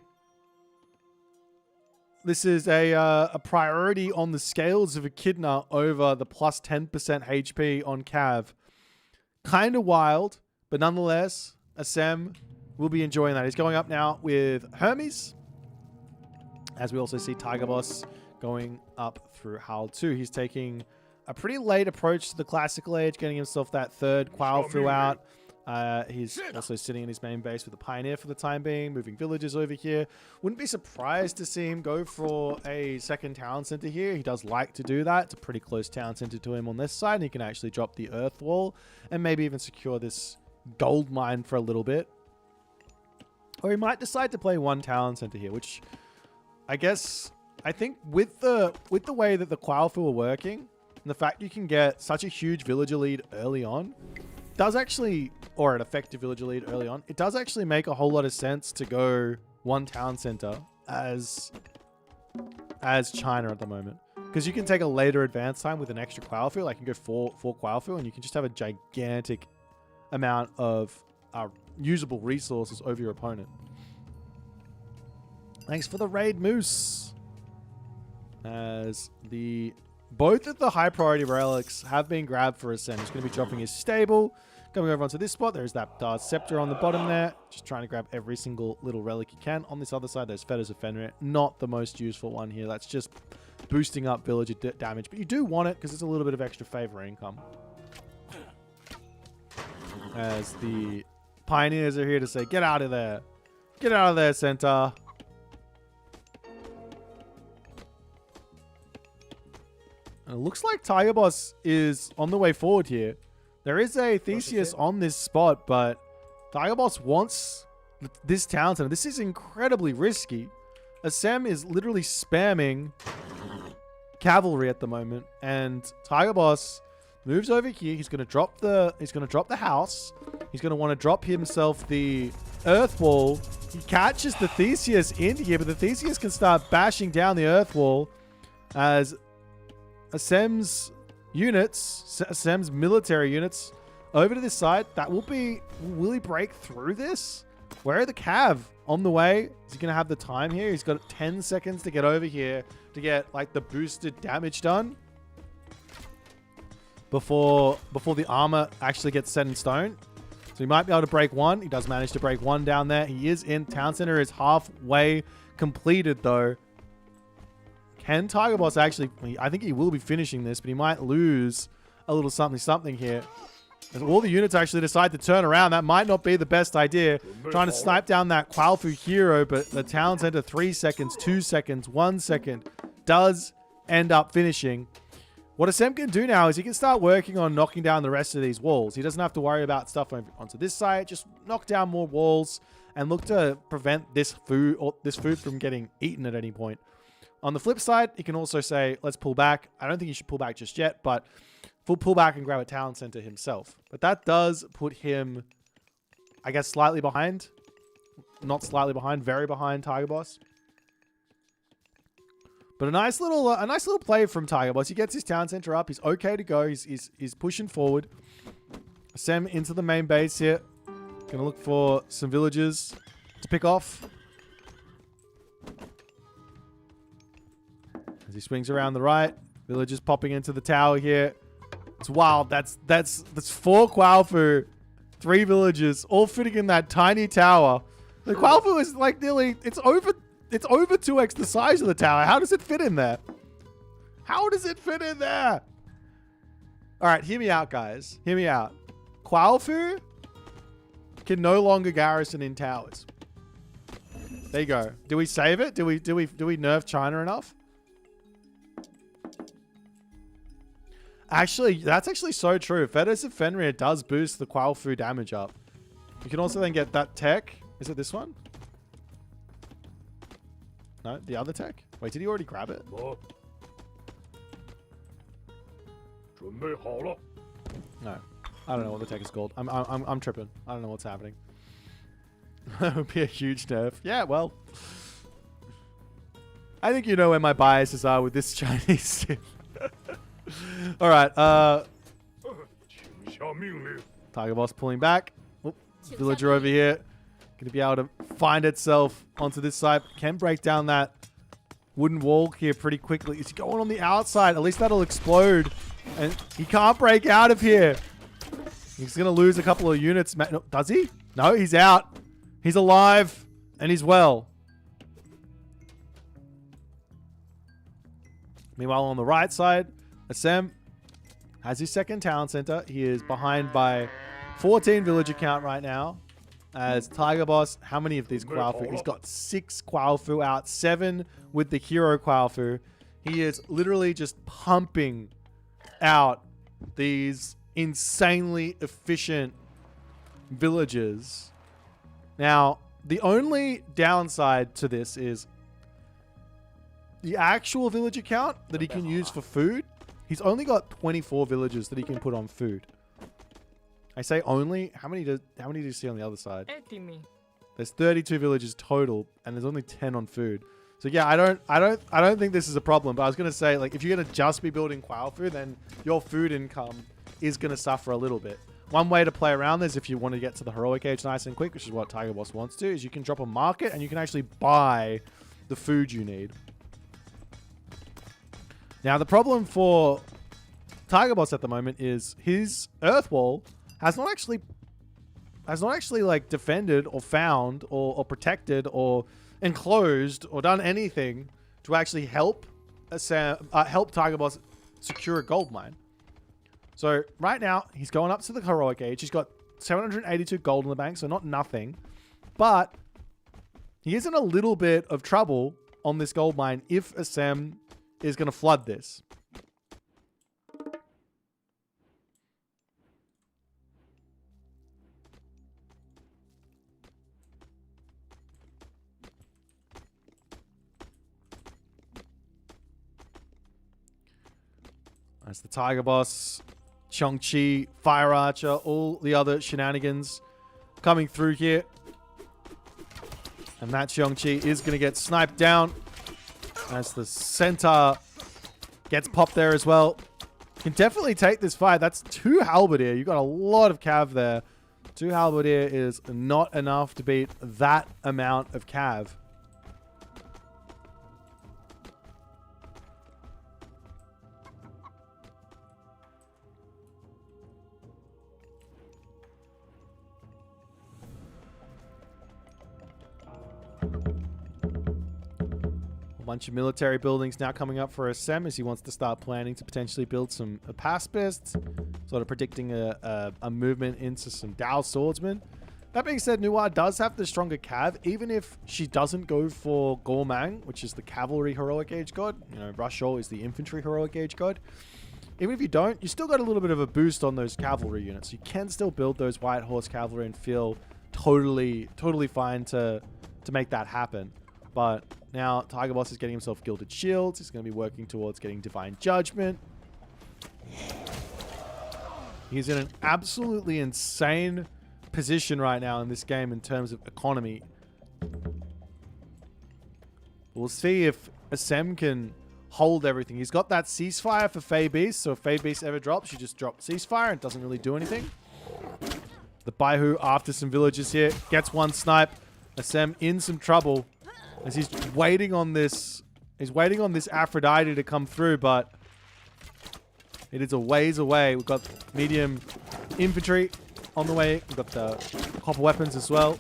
priority on the scales of Echidna over the plus 10% HP on Cav. Kind of wild, but nonetheless... Assem will be enjoying that. He's going up now with Hermes. As we also see Tigerboss going up through Hal 2. He's taking a pretty late approach to the classical age, getting himself that third Quailfu out. He's also sitting in his main base with the Pioneer for the time being, moving villagers over here. Wouldn't be surprised to see him go for a second town center here. He does like to do that. It's a pretty close town center to him on this side, and he can actually drop the earth wall and maybe even secure this gold mine for a little bit. Or he might decide to play one town center here, which I think with the way that the Quailfu are working, and the fact you can get such a huge villager lead early on, does actually, or an effective villager lead early on, it does actually make a whole lot of sense to go one town center as China at the moment. Because you can take a later advance time with an extra Quailfu, like you can go four Quailfu, and you can just have a gigantic amount of usable resources over your opponent. Thanks for the raid, Moose. As both of the high priority relics have been grabbed for Assem. He's going to be dropping his stable, coming over onto this spot. There's that scepter on the bottom there. Just trying to grab every single little relic you can. On this other side, there's Fetters of Fenrir. Not the most useful one here. That's just boosting up villager damage. But you do want it because it's a little bit of extra favor income. As the Pioneers are here to say, get out of there. Get out of there, center. And it looks like Tigerboss is on the way forward here. There is a Theseus on this spot, but Tigerboss wants this town center. This is incredibly risky. Assem is literally spamming cavalry at the moment, and Tigerboss moves over here. He's going to drop the house. He's going to want to drop himself the earth wall. He catches the Theseus in here, but the Theseus can start bashing down the earth wall as Assem's military units over to this side. Will he break through this? Where are the Cav? On the way. Is he going to have the time here? He's got 10 seconds to get over here to get like the boosted damage done before the armor actually gets set in stone. So he might be able to break one. He does manage to break one down there. He is in. Town center is halfway completed though. Can Tigerboss actually... I think he will be finishing this, but he might lose a little something here. If all the units actually decide to turn around, that might not be the best idea. Trying to snipe down that Quailfu hero, but the town center 3 seconds, 2 seconds, 1 second does end up finishing. What Assem can do now is he can start working on knocking down the rest of these walls. He doesn't have to worry about stuff onto this side. Just knock down more walls and look to prevent this food from getting eaten at any point. On the flip side, he can also say, let's pull back. I don't think he should pull back just yet, but full pull back and grab a town center himself. But that does put him, I guess, slightly behind. Not slightly behind, very behind Tigerboss. But a nice little play from Tigerboss. He gets his town center up. He's okay to go. He's pushing forward. Assem into the main base here. Gonna look for some villagers to pick off. As he swings around the right, villagers popping into the tower here. It's wild. That's 4 Quaofu, 3 villagers, all fitting in that tiny tower. The Quaofu is like nearly, it's over 2x the size of the tower. How does it fit in there? How does it fit in there? All right, hear me out, guys. Hear me out. Quaofu can no longer garrison in towers. There you go. Do we save it? Do we nerf China enough? Actually, that's actually so true. Fetus of Fenrir does boost the Quaofu damage up. You can also then get that tech. Is it this one? No, the other tech? Wait, did he already grab it? No. I don't know what the tech is called. I'm tripping. I don't know what's happening. That would be a huge nerf. Yeah, well. I think you know where my biases are with this Chinese tip. Alright, Tigerboss pulling back. Oop, villager over here. Gonna be able to find itself onto this side. Can break down that wooden wall here pretty quickly. It's going on the outside. At least that'll explode. And he can't break out of here. He's gonna lose a couple of units. No, does he? No, he's out. He's alive. And he's well. Meanwhile, on the right side, Assem has his second town center. He is behind by 14 villager count right now. As Tigerboss, how many of these Quaofu? He's got 6 Quaofu out, 7 with the hero Quaofu. He is literally just pumping out these insanely efficient villagers. Now, the only downside to this is the actual villager count that he can use for food. He's only got 24 villagers that he can put on food. I say only. How many do you see on the other side? There's 32 villagers total, and there's only 10 on food. So yeah, I don't think this is a problem. But I was gonna say, like, if you're gonna just be building Quaofu, then your food income is gonna suffer a little bit. One way to play around this, if you want to get to the heroic age nice and quick, which is what Tigerboss wants to, is you can drop a market and you can actually buy the food you need. Now, the problem for Tigerboss at the moment is his Earth Wall has not actually like defended or found or protected or enclosed or done anything to actually help Tigerboss secure a gold mine. So right now he's going up to the heroic age. He's got 782 gold in the bank, so not nothing, but he is in a little bit of trouble on this gold mine if Assem is going to flood this. That's the Tigerboss, Chongqi, Fire Archer, all the other shenanigans coming through here. And that Chongqi is going to get sniped down as the center gets popped there as well. Can definitely take this fight. That's 2 Halberdier. You got a lot of cav there. 2 Halberdier is not enough to beat that amount of cav. Bunch of military buildings now coming up for Assem as he wants to start planning to potentially build some pacifists, sort of predicting a movement into some Dao swordsmen. That being said, Noir does have the stronger cav, even if she doesn't go for Gormang, which is the cavalry heroic age god. You know, Rushall is the infantry heroic age god. Even if you don't, you still got a little bit of a boost on those cavalry units. You can still build those White Horse cavalry and feel totally fine to make that happen. But now Tigerboss is getting himself Gilded Shields. He's going to be working towards getting Divine Judgment. He's in an absolutely insane position right now in this game in terms of economy. We'll see if Assem can hold everything. He's got that ceasefire for Fey Beast, so if Fey Beast ever drops, you just drop ceasefire and it doesn't really do anything. The Baihu, after some villagers here, gets one snipe. Assem in some trouble as he's waiting on this He's waiting on this Aphrodite to come through, but it is a ways away. We've got medium infantry on the way. We've got the copper weapons as well.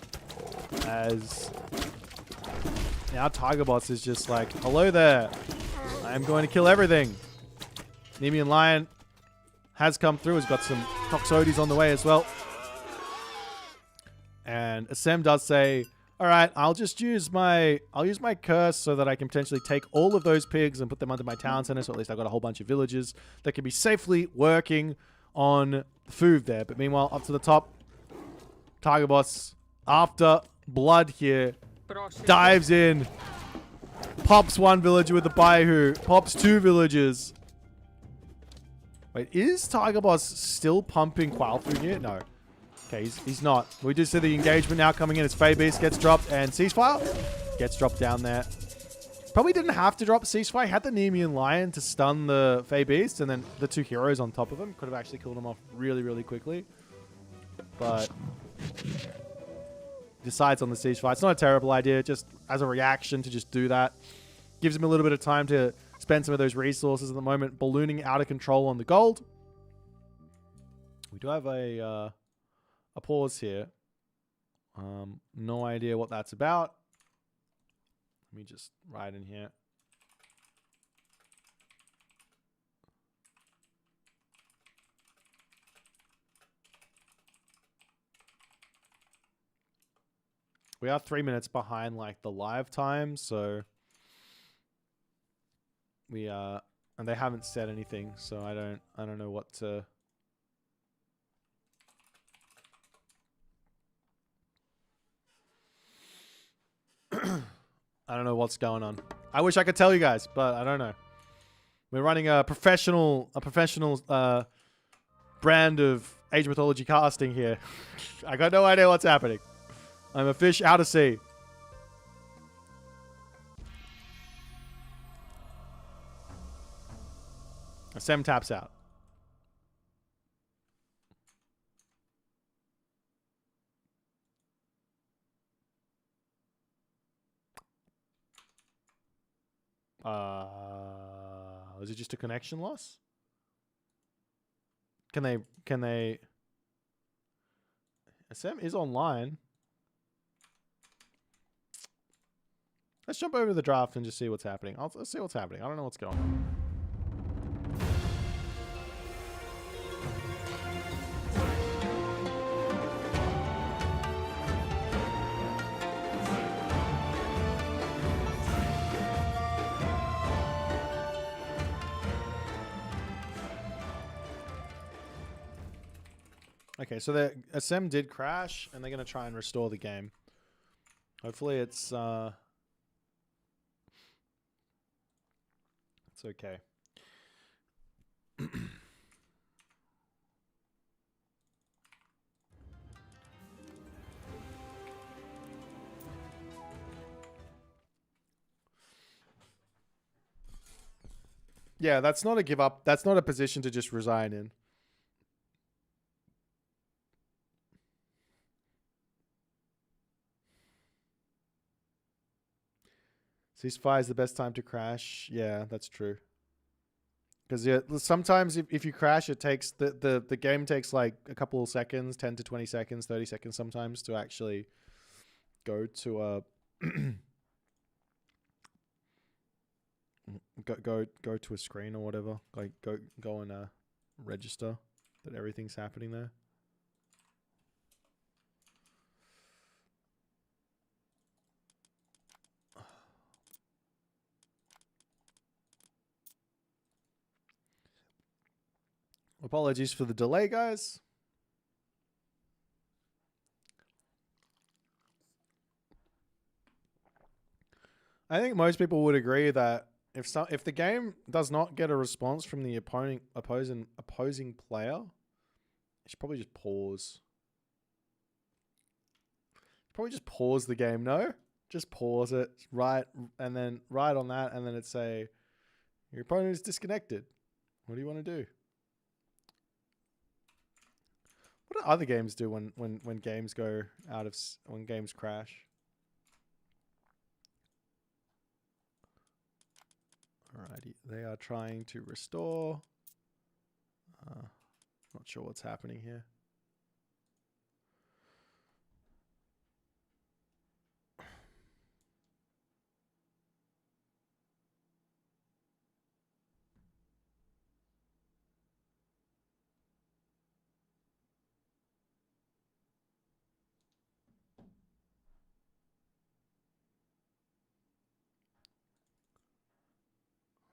As now Tigerboss is just like, hello there. I am going to kill everything. Nemean Lion has come through. Has got some Toxotes on the way as well. And Assem does say, all right, I'll use my curse so that I can potentially take all of those pigs and put them under my town center. So at least I've got a whole bunch of villagers that can be safely working on food there. But meanwhile, up to the top, Tigerboss, after blood here, dives in, pops one villager with the Baihu, pops two villagers. Wait, is Tigerboss still pumping Quail through here? No. Okay, he's not. We do see the engagement now coming in as Fey Beast gets dropped and Ceasefire gets dropped down there. Probably didn't have to drop Ceasefire. Had the Nemean Lion to stun the Fey Beast and then the two heroes on top of him. Could have actually killed him off really, really quickly. But decides on the Ceasefire. It's not a terrible idea, just as a reaction to just do that. Gives him a little bit of time to spend some of those resources at the moment, ballooning out of control on the gold. We do have a pause here. No idea what that's about. Let me just write in here. We are 3 minutes behind like the live time, so we and they haven't said anything, so I don't know what to. I don't know what's going on. I wish I could tell you guys, but I don't know. We're running a professional brand of Age Mythology casting here. I got no idea what's happening. I'm a fish out of sea. Assem taps out. Was it just a connection loss? Can they Assem is online. Let's jump over to the draft and just see what's happening. Let's see what's happening. I don't know what's going on. Okay, so the Assem did crash, and they're going to try and restore the game. Hopefully it's okay. Yeah, that's not a give up. That's not a position to just resign in. Ceasefire is the best time to crash. Yeah, that's true. Because yeah, sometimes if you crash, it takes the game takes like a couple of seconds, 10 to 20 seconds, 30 seconds sometimes to actually go to a go to a screen or whatever. Like go and register that everything's happening there. Apologies for the delay, guys. I think most people would agree that if the game does not get a response from the opposing player, you should probably just pause. Probably just pause the game, no? Just pause it, right, and then right on that, and then it'd say, your opponent is disconnected. What do you want to do? What do other games do when games go out of when games crash? Alrighty, they are trying to restore. Not sure what's happening here.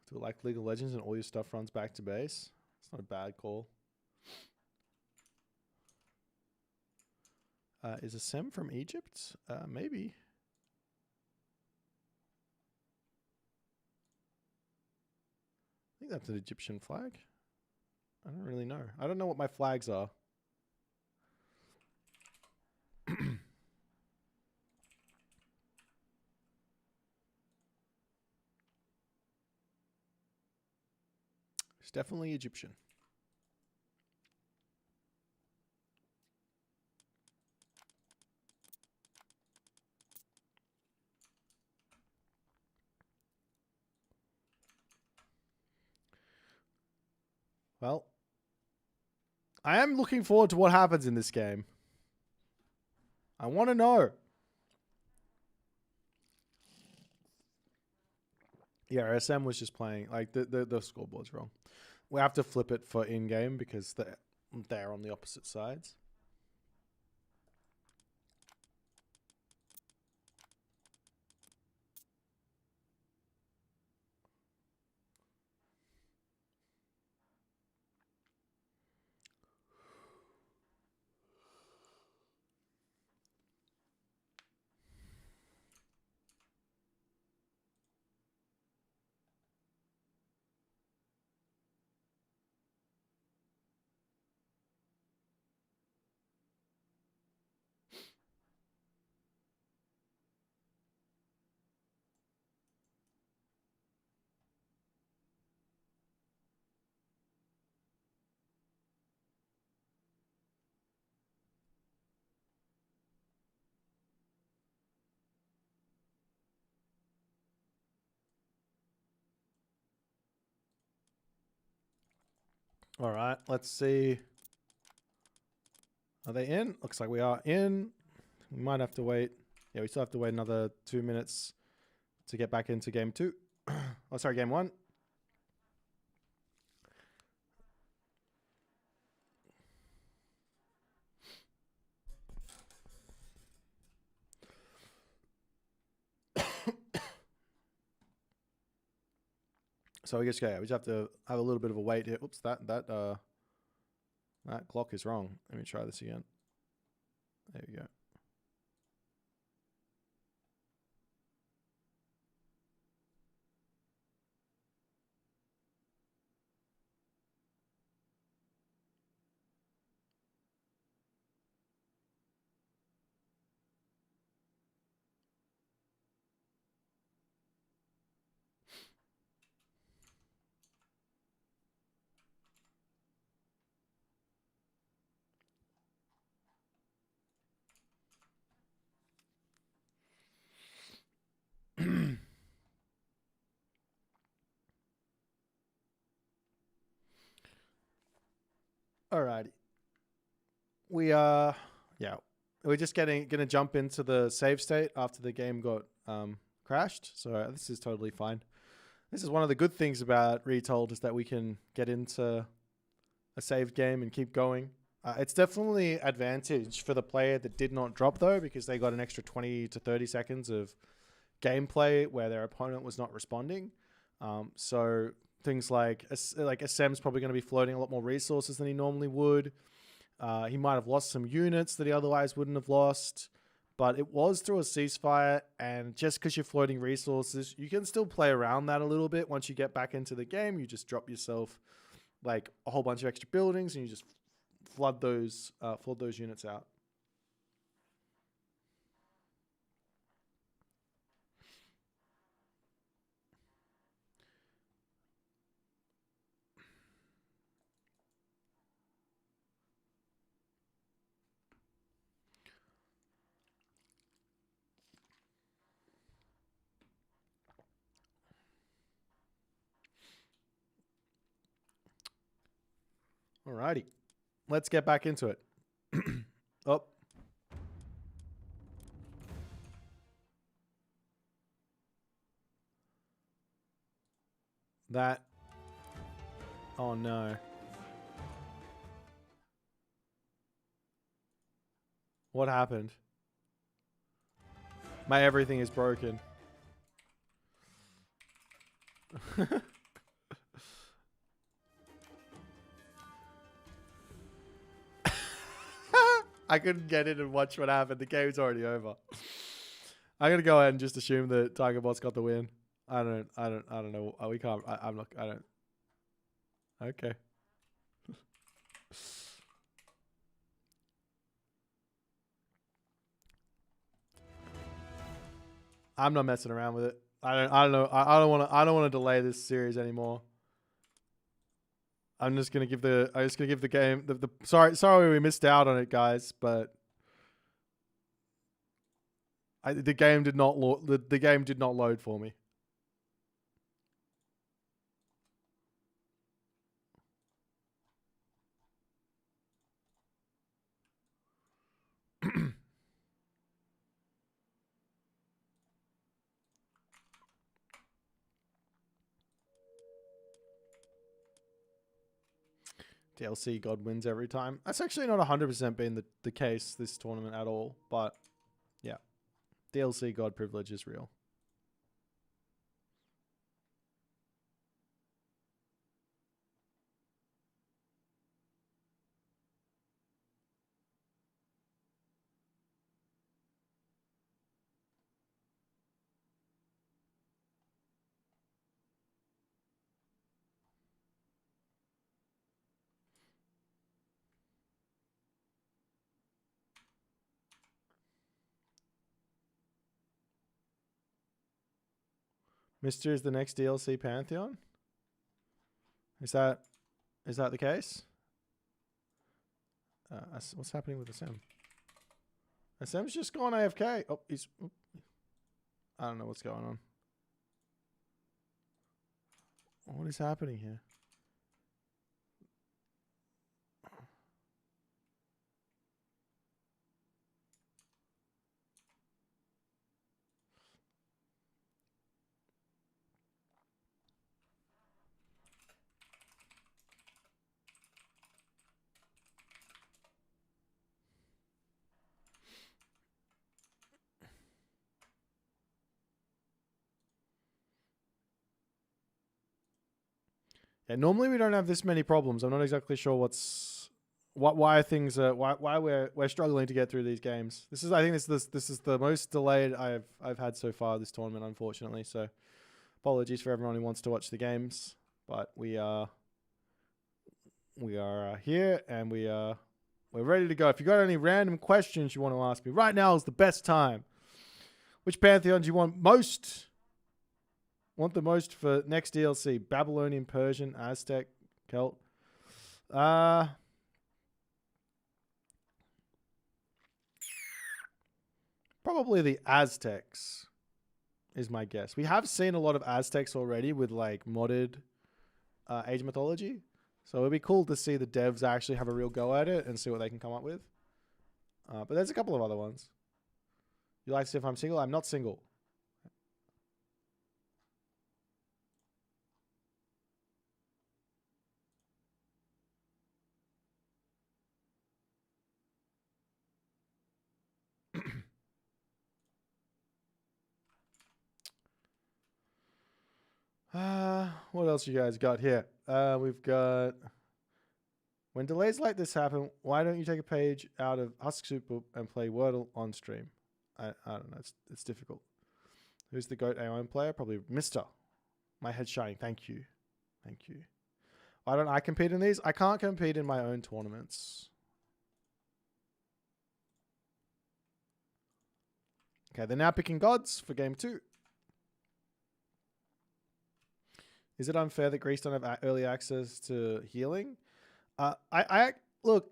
Do it like League of Legends and all your stuff runs back to base? It's not a bad call. Is Assem from Egypt? Maybe. I think that's an Egyptian flag. I don't really know. I don't know what my flags are. It's definitely Egyptian. Well, I am looking forward to what happens in this game. I want to know. Yeah, SM was just playing, like, the scoreboard's wrong. We have to flip it for in-game because they're on the opposite sides. All right, let's see. Are they in? Looks like we are in. We might have to wait. Yeah, we still have to wait another 2 minutes to get back into game 2. Oh, sorry, game 1. So we just have to have a little bit of a wait here. Oops, that clock is wrong. Let me try this again. There we go. Alrighty. We are, we're just gonna jump into the save state after the game got crashed. So this is totally fine. This is one of the good things about Retold is that we can get into a saved game and keep going. It's definitely advantage for the player that did not drop though, because they got an extra 20 to 30 seconds of gameplay where their opponent was not responding. So things like Assem's probably going to be floating a lot more resources than he normally would. He might have lost some units that he otherwise wouldn't have lost, but it was through a ceasefire, and just because you're floating resources, you can still play around that a little bit. Once you get back into the game, you just drop yourself like a whole bunch of extra buildings, and you just flood those units out. Alrighty. Let's get back into it. Oh. That. Oh no. What happened? My everything is broken. I couldn't get in and watch what happened. The game's already over. I'm gonna go ahead and just assume that Tigerboss got the win. I don't know. We can't. I'm not. I don't. Okay. I'm not messing around with it. I don't know. I don't want to delay this series anymore. I'm just gonna give the game the sorry we missed out on it, guys, but the game did not load for me. DLC God wins every time. That's actually not 100% been the case this tournament at all, but yeah. DLC God privilege is real. Mister is the next DLC Pantheon? Is that the case? What's happening with Assem? Assem's just gone AFK. Oh, he's... I don't know what's going on. What is happening here? Yeah, normally we don't have this many problems. I'm not exactly sure why things are why we're struggling to get through these games. This is this is the most delayed I've had so far this tournament, unfortunately. So apologies for everyone who wants to watch the games, but we are here and we're ready to go. If you got any random questions you want to ask me, right now is the best time. Which Pantheon do you want most? Want the most for next DLC? Babylonian, Persian, Aztec, Celt. Probably the Aztecs is my guess. We have seen a lot of Aztecs already with like modded Age of Mythology. So it'd be cool to see the devs actually have a real go at it and see what they can come up with. But there's a couple of other ones. You like to see if I'm single? I'm not single. What else you guys got here? We've got... When delays like this happen, why don't you take a page out of Husk Super and play Wordle on stream? I don't know. It's difficult. Who's the GOAT AIM player? Probably Mr. My head's shining. Thank you. Thank you. Why don't I compete in these? I can't compete in my own tournaments. Okay, they're now picking gods for game 2. Is it unfair that Greece don't have early access to healing? I look.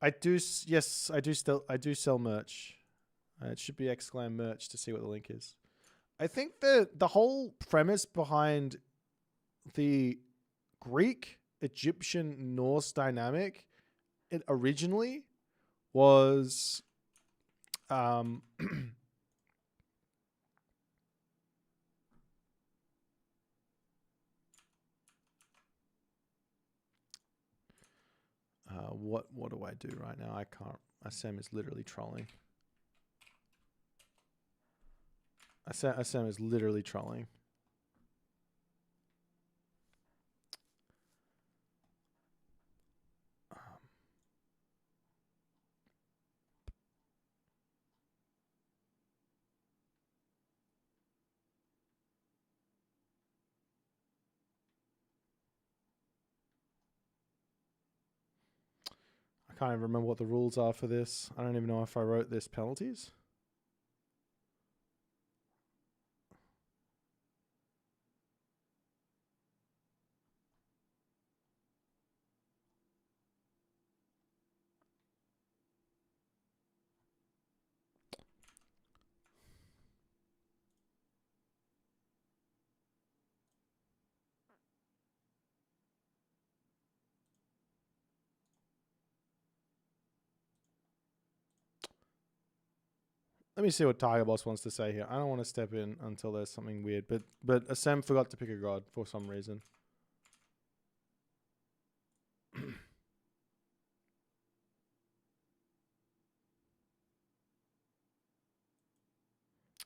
I do sell merch. It should be ! merch to see what the link is. I think the whole premise behind the Greek Egyptian Norse dynamic, it originally was what do I do right now? I can't. Assem is literally trolling. Assem is literally trolling. I can't even remember what the rules are for this. I don't even know if I wrote this penalties. Let me see what Tigerboss wants to say here. I don't want to step in until there's something weird, but Assem forgot to pick a god for some reason.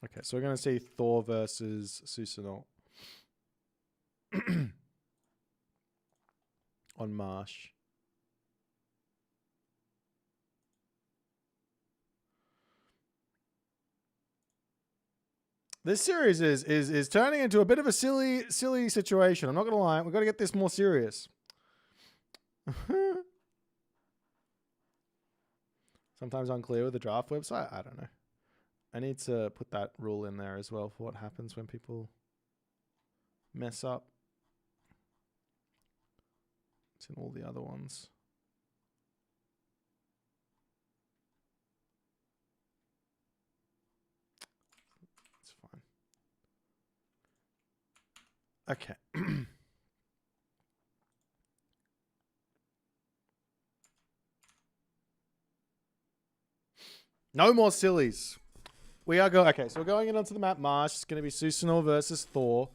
Okay, so we're going to see Thor versus Susanoo on Marsh. This series is turning into a bit of a silly situation. I'm not going to lie. We've got to get this more serious. Sometimes unclear with the draft website. I don't know. I need to put that rule in there as well for what happens when people mess up. It's in all the other ones. It's fine. Okay. No more sillies. We are going. Okay, so we're going in onto the map Marsh. It's going to be Susanoo versus Thor.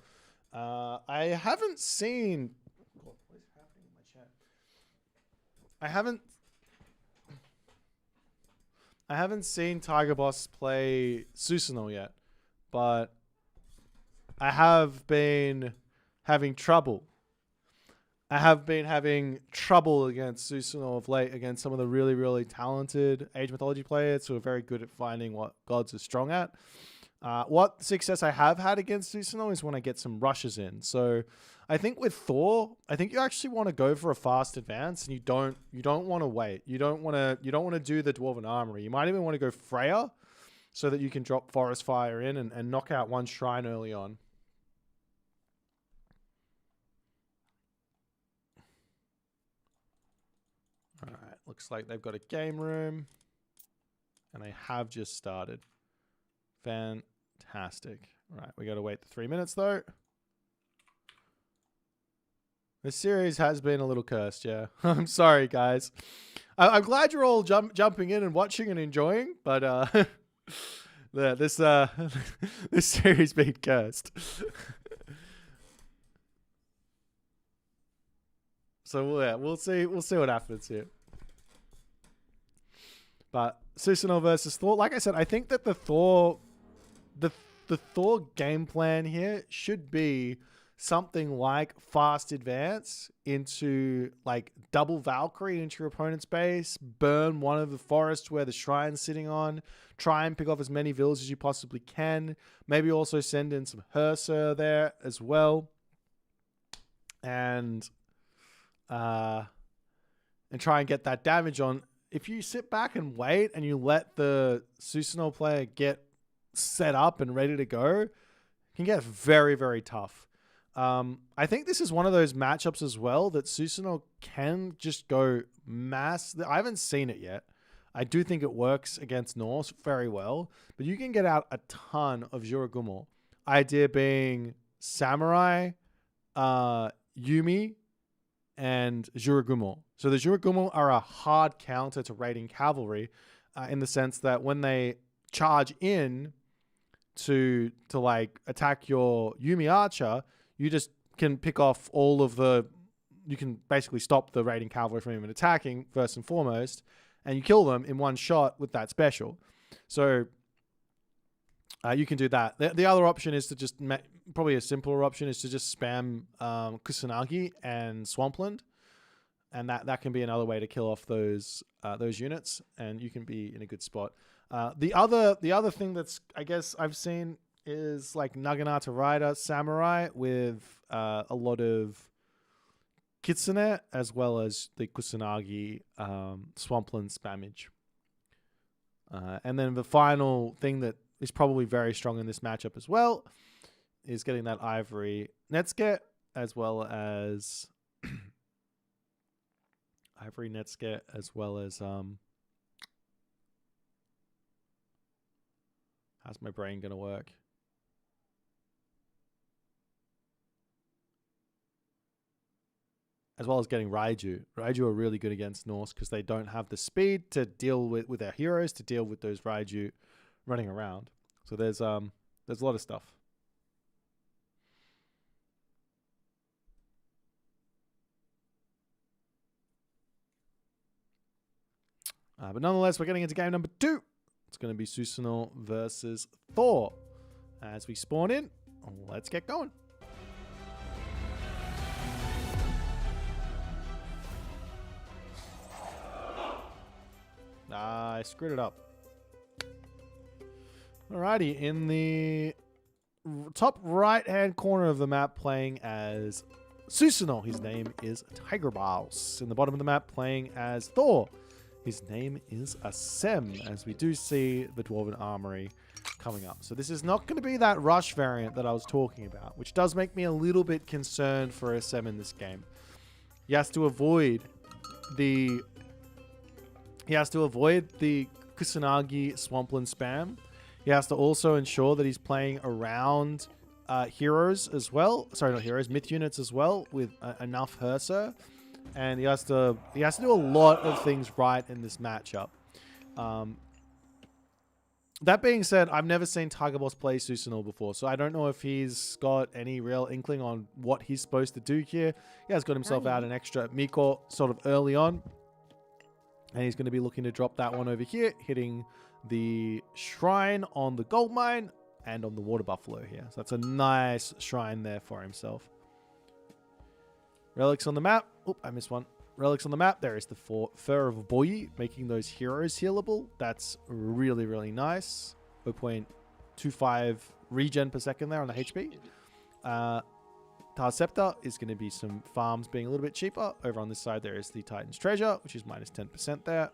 I haven't seen. What is happening in my chat? I haven't seen Tigerboss play Susanoo yet, but I have been having trouble. I have been having trouble against Susanoo of late, against some of the really, really talented Age Mythology players who are very good at finding what gods are strong at. What success I have had against Susanoo is when I get some rushes in. So I think with Thor, I think you actually want to go for a fast advance, and you don't want to wait. You don't want to do the Dwarven Armory. You might even want to go Freya, so that you can drop Forest Fire in and knock out one shrine early on. All right, looks like they've got a game room, and they have just started. Fantastic. All right, we got to wait the 3 minutes though. This series has been a little cursed, yeah. I'm sorry, guys. I'm glad you're all jumping in and watching and enjoying, but yeah, this this series been cursed. So yeah, we'll see what happens here. But Susanoo versus Thor, like I said, I think that the Thor game plan here should be something like fast advance into like double Valkyrie into your opponent's base, burn one of the forests where the shrine's sitting on, try and pick off as many villas as you possibly can. Maybe also send in some Hersa there as well. And try and get that damage on. If you sit back and wait and you let the Susanoo player get set up and ready to go, it can get very, very tough. I think this is one of those matchups as well that Susanoo can just go mass. I haven't seen it yet. I do think it works against Norse very well, but you can get out a ton of Juragumo. Idea being Samurai, Yumi, and Juragumo. So the Juragumo are a hard counter to raiding cavalry, in the sense that when they charge in to like attack your Yumi archer, you just can pick off all of the. You can basically stop the raiding cavalry from even attacking first and foremost, and you kill them in one shot with that special. So you can do that. The other option is to just probably a simpler option is to just spam Kusanagi and Swampland, and that can be another way to kill off those units, and you can be in a good spot. The other thing that's I guess I've seen is like Naginata Rider Samurai with a lot of Kitsune as well as the Kusanagi Swampland spammage. And then the final thing that is probably very strong in this matchup as well is getting that Ivory Netsuke as well as Ivory Netsuke as well as how's my brain gonna work? As well as getting Raiju. Raiju are really good against Norse because they don't have the speed to deal with their heroes, to deal with those Raiju running around. So there's a lot of stuff. But nonetheless, we're getting into game number 2. It's going to be Susanoo versus Thor. As we spawn in, let's get going. I screwed it up. Alrighty, in the top right-hand corner of the map, playing as Susanoo. His name is Tigerboss. In the bottom of the map, playing as Thor. His name is Assem, as we do see the Dwarven Armory coming up. So this is not going to be that rush variant that I was talking about, which does make me a little bit concerned for Assem in this game. He has to avoid the Kusanagi Swampland spam. He has to also ensure that he's playing around heroes as well. Sorry, not heroes, myth units as well with enough Hersa. And he has to do a lot of things right in this matchup. That being said, I've never seen Tigerboss play Susanoo before, so I don't know if he's got any real inkling on what he's supposed to do here. He has got himself out an extra Miko sort of early on. And he's going to be looking to drop that one over here, hitting the shrine on the gold mine and on the water buffalo here. So that's a nice shrine there for himself. Relics on the map. Oop, I missed one. Relics on the map. There is the Fur of Boit, making those heroes healable. That's really, really nice. 0.25 regen per second there on the HP. Tar's Scepter is going to be some farms being a little bit cheaper. Over on this side, there is the Titan's Treasure, which is minus 10% there.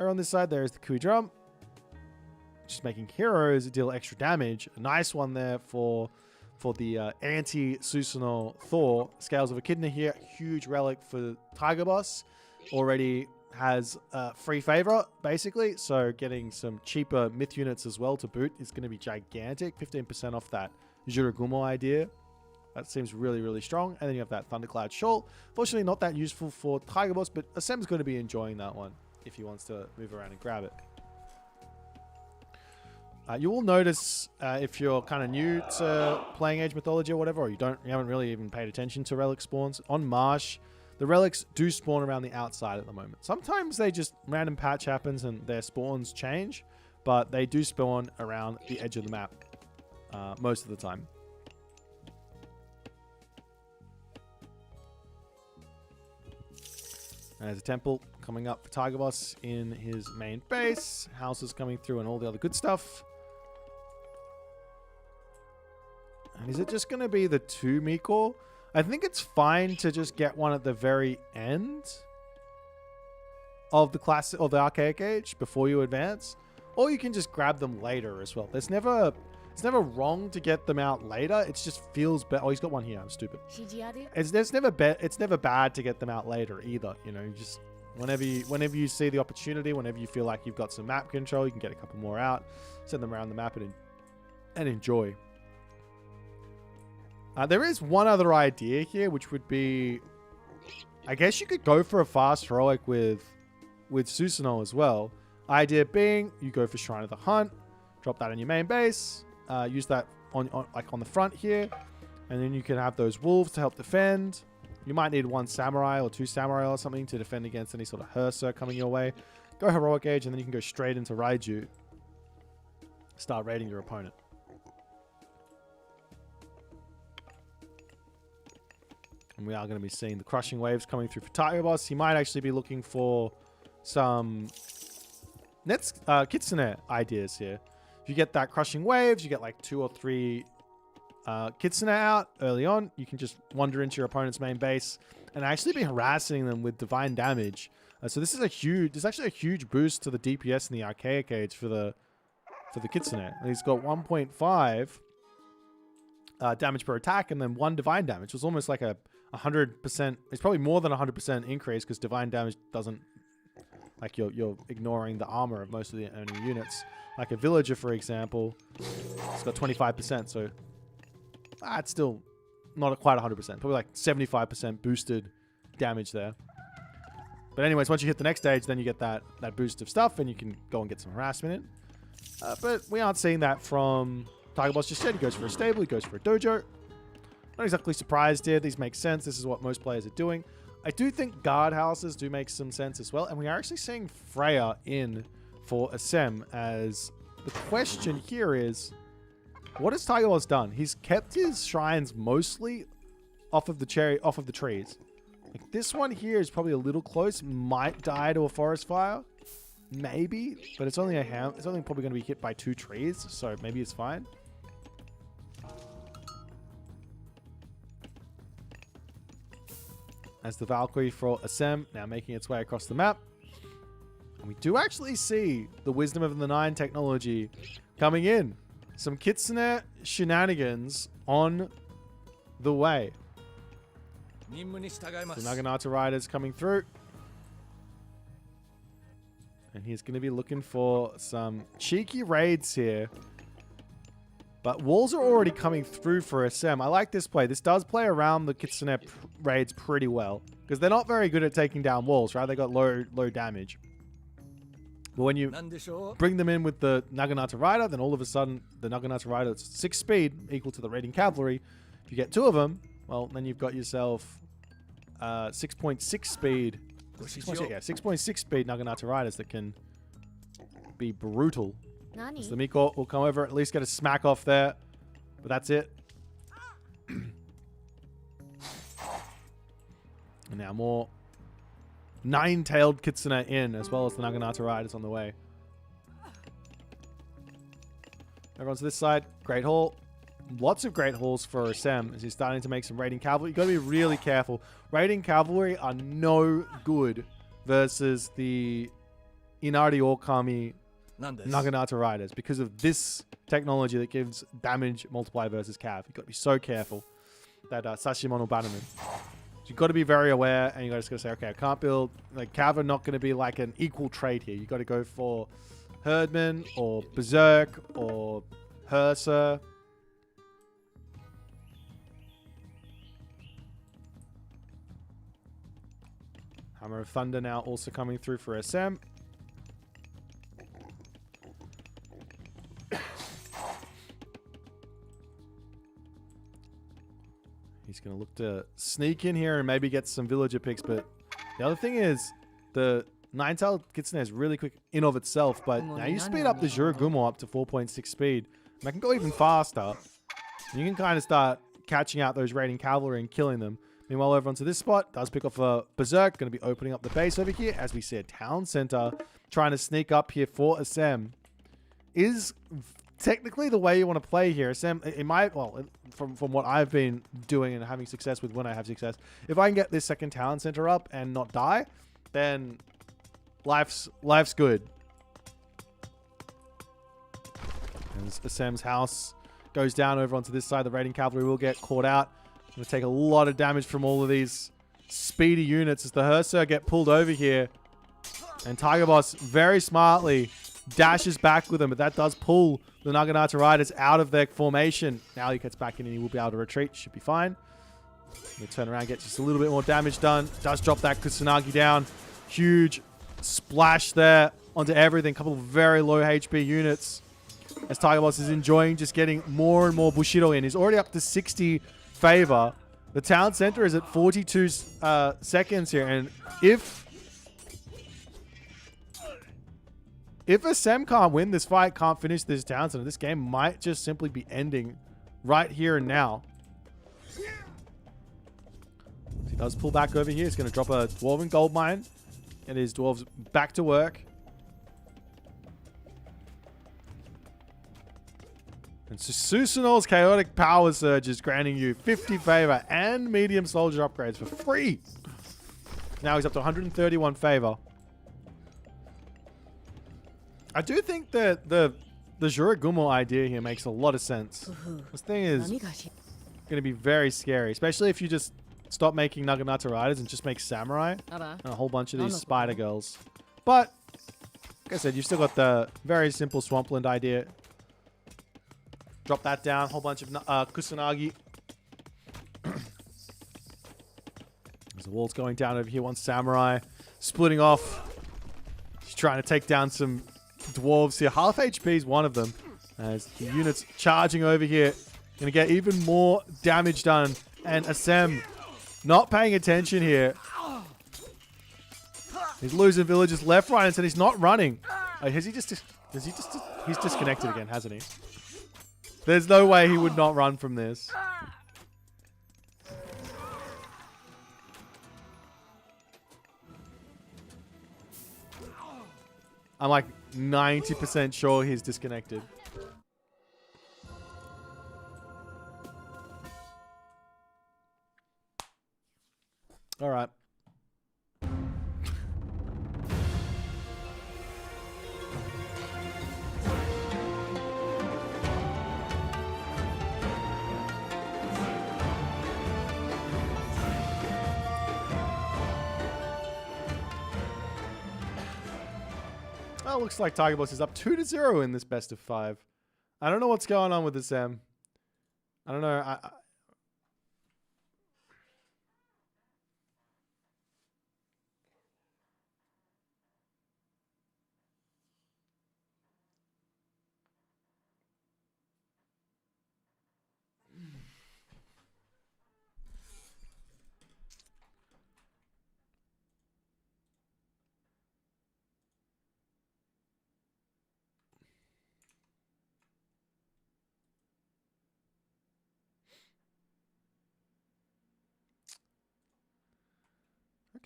Over on this side, there is the Kui Drum, just making heroes deal extra damage. A nice one there for the anti-Susanoo Thor. Scales of Echidna here, huge relic for Tigerboss. Already has free favor, basically. So getting some cheaper myth units as well to boot is going to be gigantic. 15% off that Juragumo idea. That seems really, really strong. And then you have that Thundercloud Shawl. Fortunately, not that useful for Tigerboss, but Assem's going to be enjoying that one if he wants to move around and grab it. You will notice if you're kind of new to playing Age Mythology or whatever, or you haven't really even paid attention to relic spawns on Marsh, the relics do spawn around the outside at the moment. Sometimes they just random patch happens and their spawns change, but they do spawn around the edge of the map most of the time. There's a temple coming up for Tigerboss in his main base. Houses coming through and all the other good stuff. And is it just going to be the 2 Miko? I think it's fine to just get one at the very end of the classic or the archaic age before you advance, or you can just grab them later as well. It's never wrong to get them out later. It just feels better. Oh, he's got one here. I'm stupid. It's never bad to get them out later either. You know, just whenever you see the opportunity, whenever you feel like you've got some map control, you can get a couple more out, send them around the map and enjoy. There is one other idea here, which would be, I guess you could go for a fast heroic with Susanoo as well. Idea being, you go for Shrine of the Hunt, drop that on your main base, use that on the front here, and then you can have those wolves to help defend. You might need 1 samurai or 2 samurai or something to defend against any sort of Herser coming your way. Go heroic age, and then you can go straight into Raiju. Start raiding your opponent. And we are going to be seeing the crushing waves coming through for Tigerboss. He might actually be looking for some Kitsune ideas here. If you get that crushing waves, you get like 2 or 3 Kitsune out early on. You can just wander into your opponent's main base and actually be harassing them with divine damage. So this is actually a huge boost to the DPS in the Archaic Age for the Kitsune. He's got 1.5 damage per attack and then 1 divine damage. It was almost like a 100%. It's probably more than 100% increase because divine damage doesn't, like, you're ignoring the armor of most of the enemy units. Like a villager, for example, it's got 25%. So it's still not quite 100%. Probably like 75% boosted damage there. But anyways, once you hit the next stage, then you get that boost of stuff, and you can go and get some harassment in. But we aren't seeing that from Tigerboss just yet. He goes for a stable, he goes for a dojo. Not exactly surprised here. These make sense. This is what most players are doing. I do think guard houses do make some sense as well. And we are actually seeing Freya in for Assem, as the question here is, what has Tigerboss done? He's kept his shrines mostly off of the trees. Like this one here is probably a little close. Might die to a forest fire. Maybe. But it's only it's only probably going to be hit by 2 trees. So maybe it's fine. As the Valkyrie for Assem now making its way across the map. And we do actually see the Wisdom of the Nine technology coming in. Some Kitsune shenanigans on the way. The Naginata Riders coming through. And he's going to be looking for some cheeky raids here. But walls are already coming through for Assem. I like this play. This does play around the Kitsune raids pretty well. Because they're not very good at taking down walls, right? They got low damage. But when you bring them in with the Naginata Rider, then all of a sudden, the Naginata Rider is 6 speed, equal to the raiding cavalry. If you get 2 of them, well, then you've got yourself 6.6 speed. 6.6 speed Naginata Riders that can be brutal. So the Miko will come over, at least get a smack off there. But that's it. And now more 9-tailed Kitsune in, as well as the Naginata Riders on the way. Everyone's this side. Great Hall. Lots of great hauls for Assem as he's starting to make some raiding cavalry. You've got to be really careful. Raiding cavalry are no good versus the Inari Okami Naginata Riders because of this technology that gives damage multiply versus Cav. You've got to be so careful. That Sashimono Bannerman. So you've got to be very aware, and you've just got to say, okay, I can't build, like, Cav are not going to be like an equal trade here. You've got to go for Herdman or Berserk or Herser. Hammer of Thunder now also coming through for Assem. He's going to look to sneak in here and maybe get some villager picks. But the other thing is, the 9-tailed Kitsune is really quick in of itself. But now you speed up the Juragumo up to 4.6 speed. And I can go even faster. You can kind of start catching out those raiding cavalry and killing them. Meanwhile, over onto this spot, does pick off a Berserk. Going to be opening up the base over here. As we see a town center trying to sneak up here for Assem. Is technically the way you want to play here. Assem, from what I've been doing and having success with when I have success, if I can get this second town center up and not die, then life's good. As Assem's house goes down over onto this side, the raiding cavalry will get caught out. Going to take a lot of damage from all of these speedy units as the Herser get pulled over here. And Tigerboss very smartly dashes back with him, but that does pull the Naginata Riders out of their formation. Now he gets back in and he will be able to retreat. Should be fine. They turn around, gets just a little bit more damage done. Does drop that Kusanagi down. Huge splash there onto everything. Couple of very low HP units. As Tigerboss is enjoying just getting more and more Bushido in. He's already up to 60 favor. The town center is at 42 seconds here. And if Assem can't win this fight, can't finish this town center, this game might just simply be ending right here and now. He does pull back over here. He's going to drop a Dwarven Gold Mine. And his Dwarves back to work. And Susanol's Chaotic Power Surge is granting you 50 favor and medium soldier upgrades for free. Now he's up to 131 favor. I do think that the Juragumo idea here makes a lot of sense. This thing is going to be very scary, especially if you just stop making Naginata Riders and just make Samurai and a whole bunch of these Spider Girls. But, like I said, you've still got the very simple Swampland idea. Drop that down. Whole bunch of Kusanagi. As the wall's going down over here. One Samurai splitting off. He's trying to take down some Dwarves here. Half HP is one of them. As the units charging over here. Going to get even more damage done. And Assem not paying attention here. He's losing villages left, right, and center. He's not running. He's disconnected again, hasn't he? There's no way he would not run from this. I'm like 90% sure he's disconnected. All right. Oh, looks like Tigerboss is up 2-0 in this best of 5. I don't know what's going on with this, Sam. I don't know.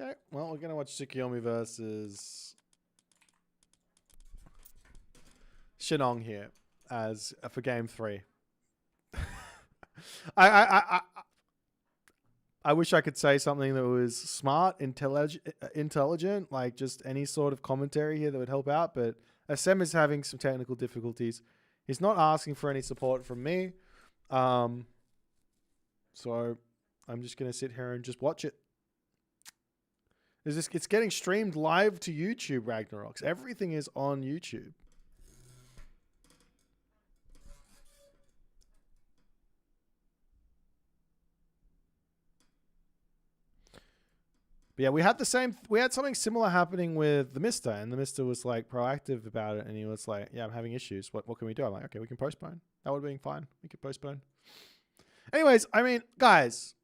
Okay, well, we're going to watch Tsukiyomi versus Shinong here as for game 3. I wish I could say something that was smart, intelligent, like just any sort of commentary here that would help out, but Assem is having some technical difficulties. He's not asking for any support from me. So I'm just going to sit here and just watch it. It's getting streamed live to YouTube, Ragnaroks. Everything is on YouTube. But yeah, we had something similar happening with the Mister, and the Mister was like proactive about it, and he was like, yeah, I'm having issues. What can we do? I'm like, okay, we can postpone. That would have been fine. We could postpone. Anyways, I mean, guys,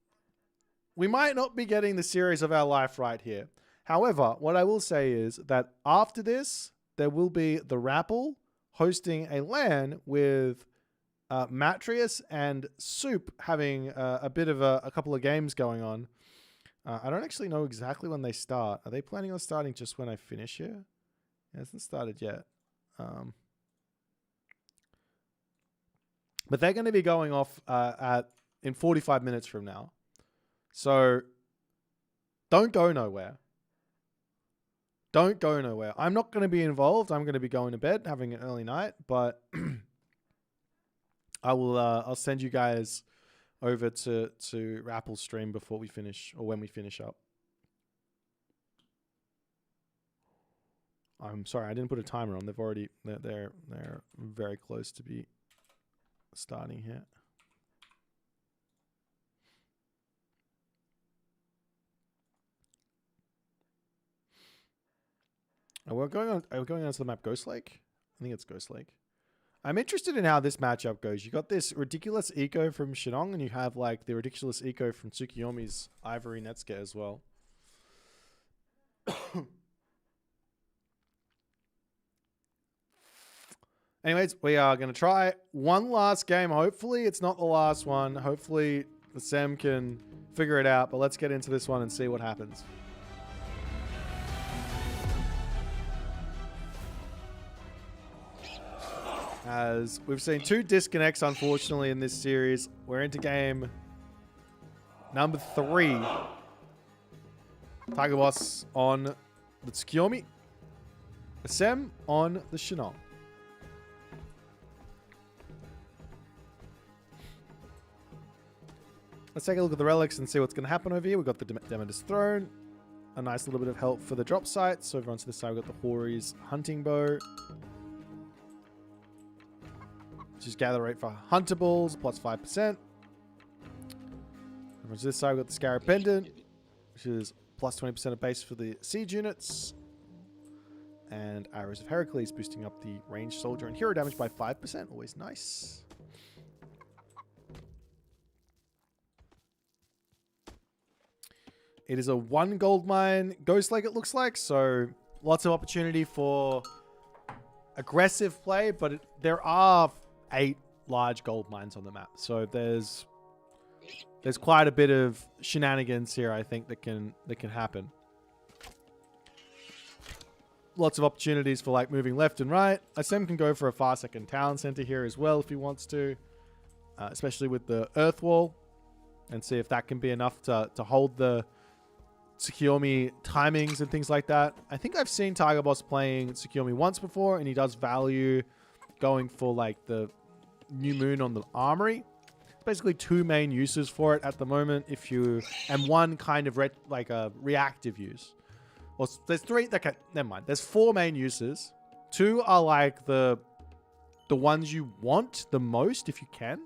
we might not be getting the series of our life right here. However, what I will say is that after this, there will be the Rapple hosting a LAN with Matrius and Soup having a bit of a couple of games going on. I don't actually know exactly when they start. Are they planning on starting just when I finish here? It hasn't started yet. But they're going to be going off in 45 minutes from now. So don't go nowhere. Don't go nowhere. I'm not going to be involved. I'm going to be going to bed, having an early night, but I'll send you guys over to Rapple's stream before we finish, or when we finish up. I'm sorry, I didn't put a timer on. They've already they're very close to be starting here. We're going on. Are we going on to the map Ghost Lake? I think it's Ghost Lake. I'm interested in how this matchup goes. You got this ridiculous eco from Shinong, and you have like the ridiculous eco from Tsukiyomi's Ivory Netsuke as well. Anyways, we are going to try one last game. Hopefully, it's not the last one. Hopefully, Assem can figure it out. But let's get into this one and see what happens. As we've seen 2 disconnects, unfortunately, in this series. We're into game number 3. Tigerboss on the Tsukiyomi. Assem on the Shinong. Let's take a look at the relics and see what's going to happen over here. We've got the Demeter's Throne. A nice little bit of help for the drop sites. So over onto this side, we've got the Hori's Hunting Bow. Just gather rate for Huntables, plus 5%. Over to this side, we've got the Scarab Pendant, which is plus 20% of base for the siege units. And Arrows of Heracles, boosting up the ranged soldier and hero damage by 5%. Always nice. It is a 1 gold mine Ghost Lake, it looks like. So lots of opportunity for aggressive play, but there are 8 large gold mines on the map. So there's quite a bit of shenanigans here, I think, that can happen. Lots of opportunities for like moving left and right. Assem can go for a far second town center here as well if he wants to, especially with the earth wall, and see if that can be enough to hold the Tsukiyomi timings and things like that. I think I've seen Tigerboss playing Tsukiyomi once before, and he does value going for like the new moon on the armory. It's basically 2 main uses for it at the moment. And 1 kind of like a reactive use. Well, there's 3. Okay, never mind. There's 4 main uses. 2 are like the ones you want the most if you can.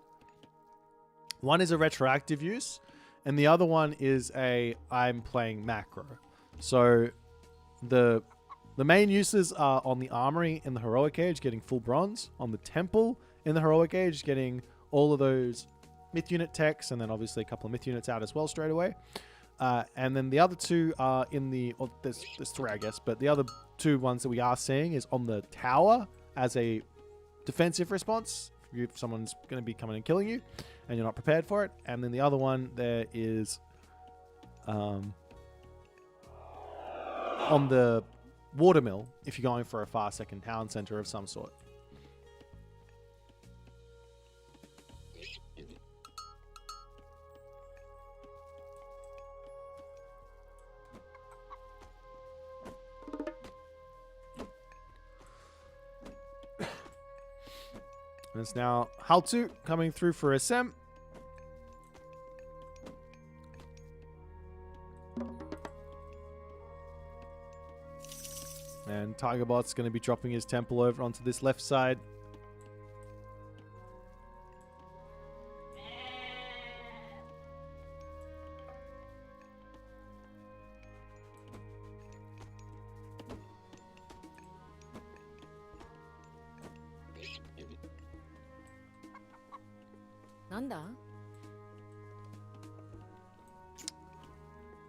1 is a retroactive use, and the other one is I'm playing macro. So the main uses are on the armory in the heroic age, getting full bronze. On the temple in the heroic age, getting all of those myth unit techs, and then obviously a couple of myth units out as well straight away. And then the other 2 are in the... Well, there's 3, I guess, but the other 2 ones that we are seeing is on the tower as a defensive response. If someone's going to be coming and killing you, and you're not prepared for it. And then the other one there is on the watermill if you're going for a far second town center of some sort. And it's now Haltu coming through for Assem. And Tigerboss going to be dropping his temple over onto this left side.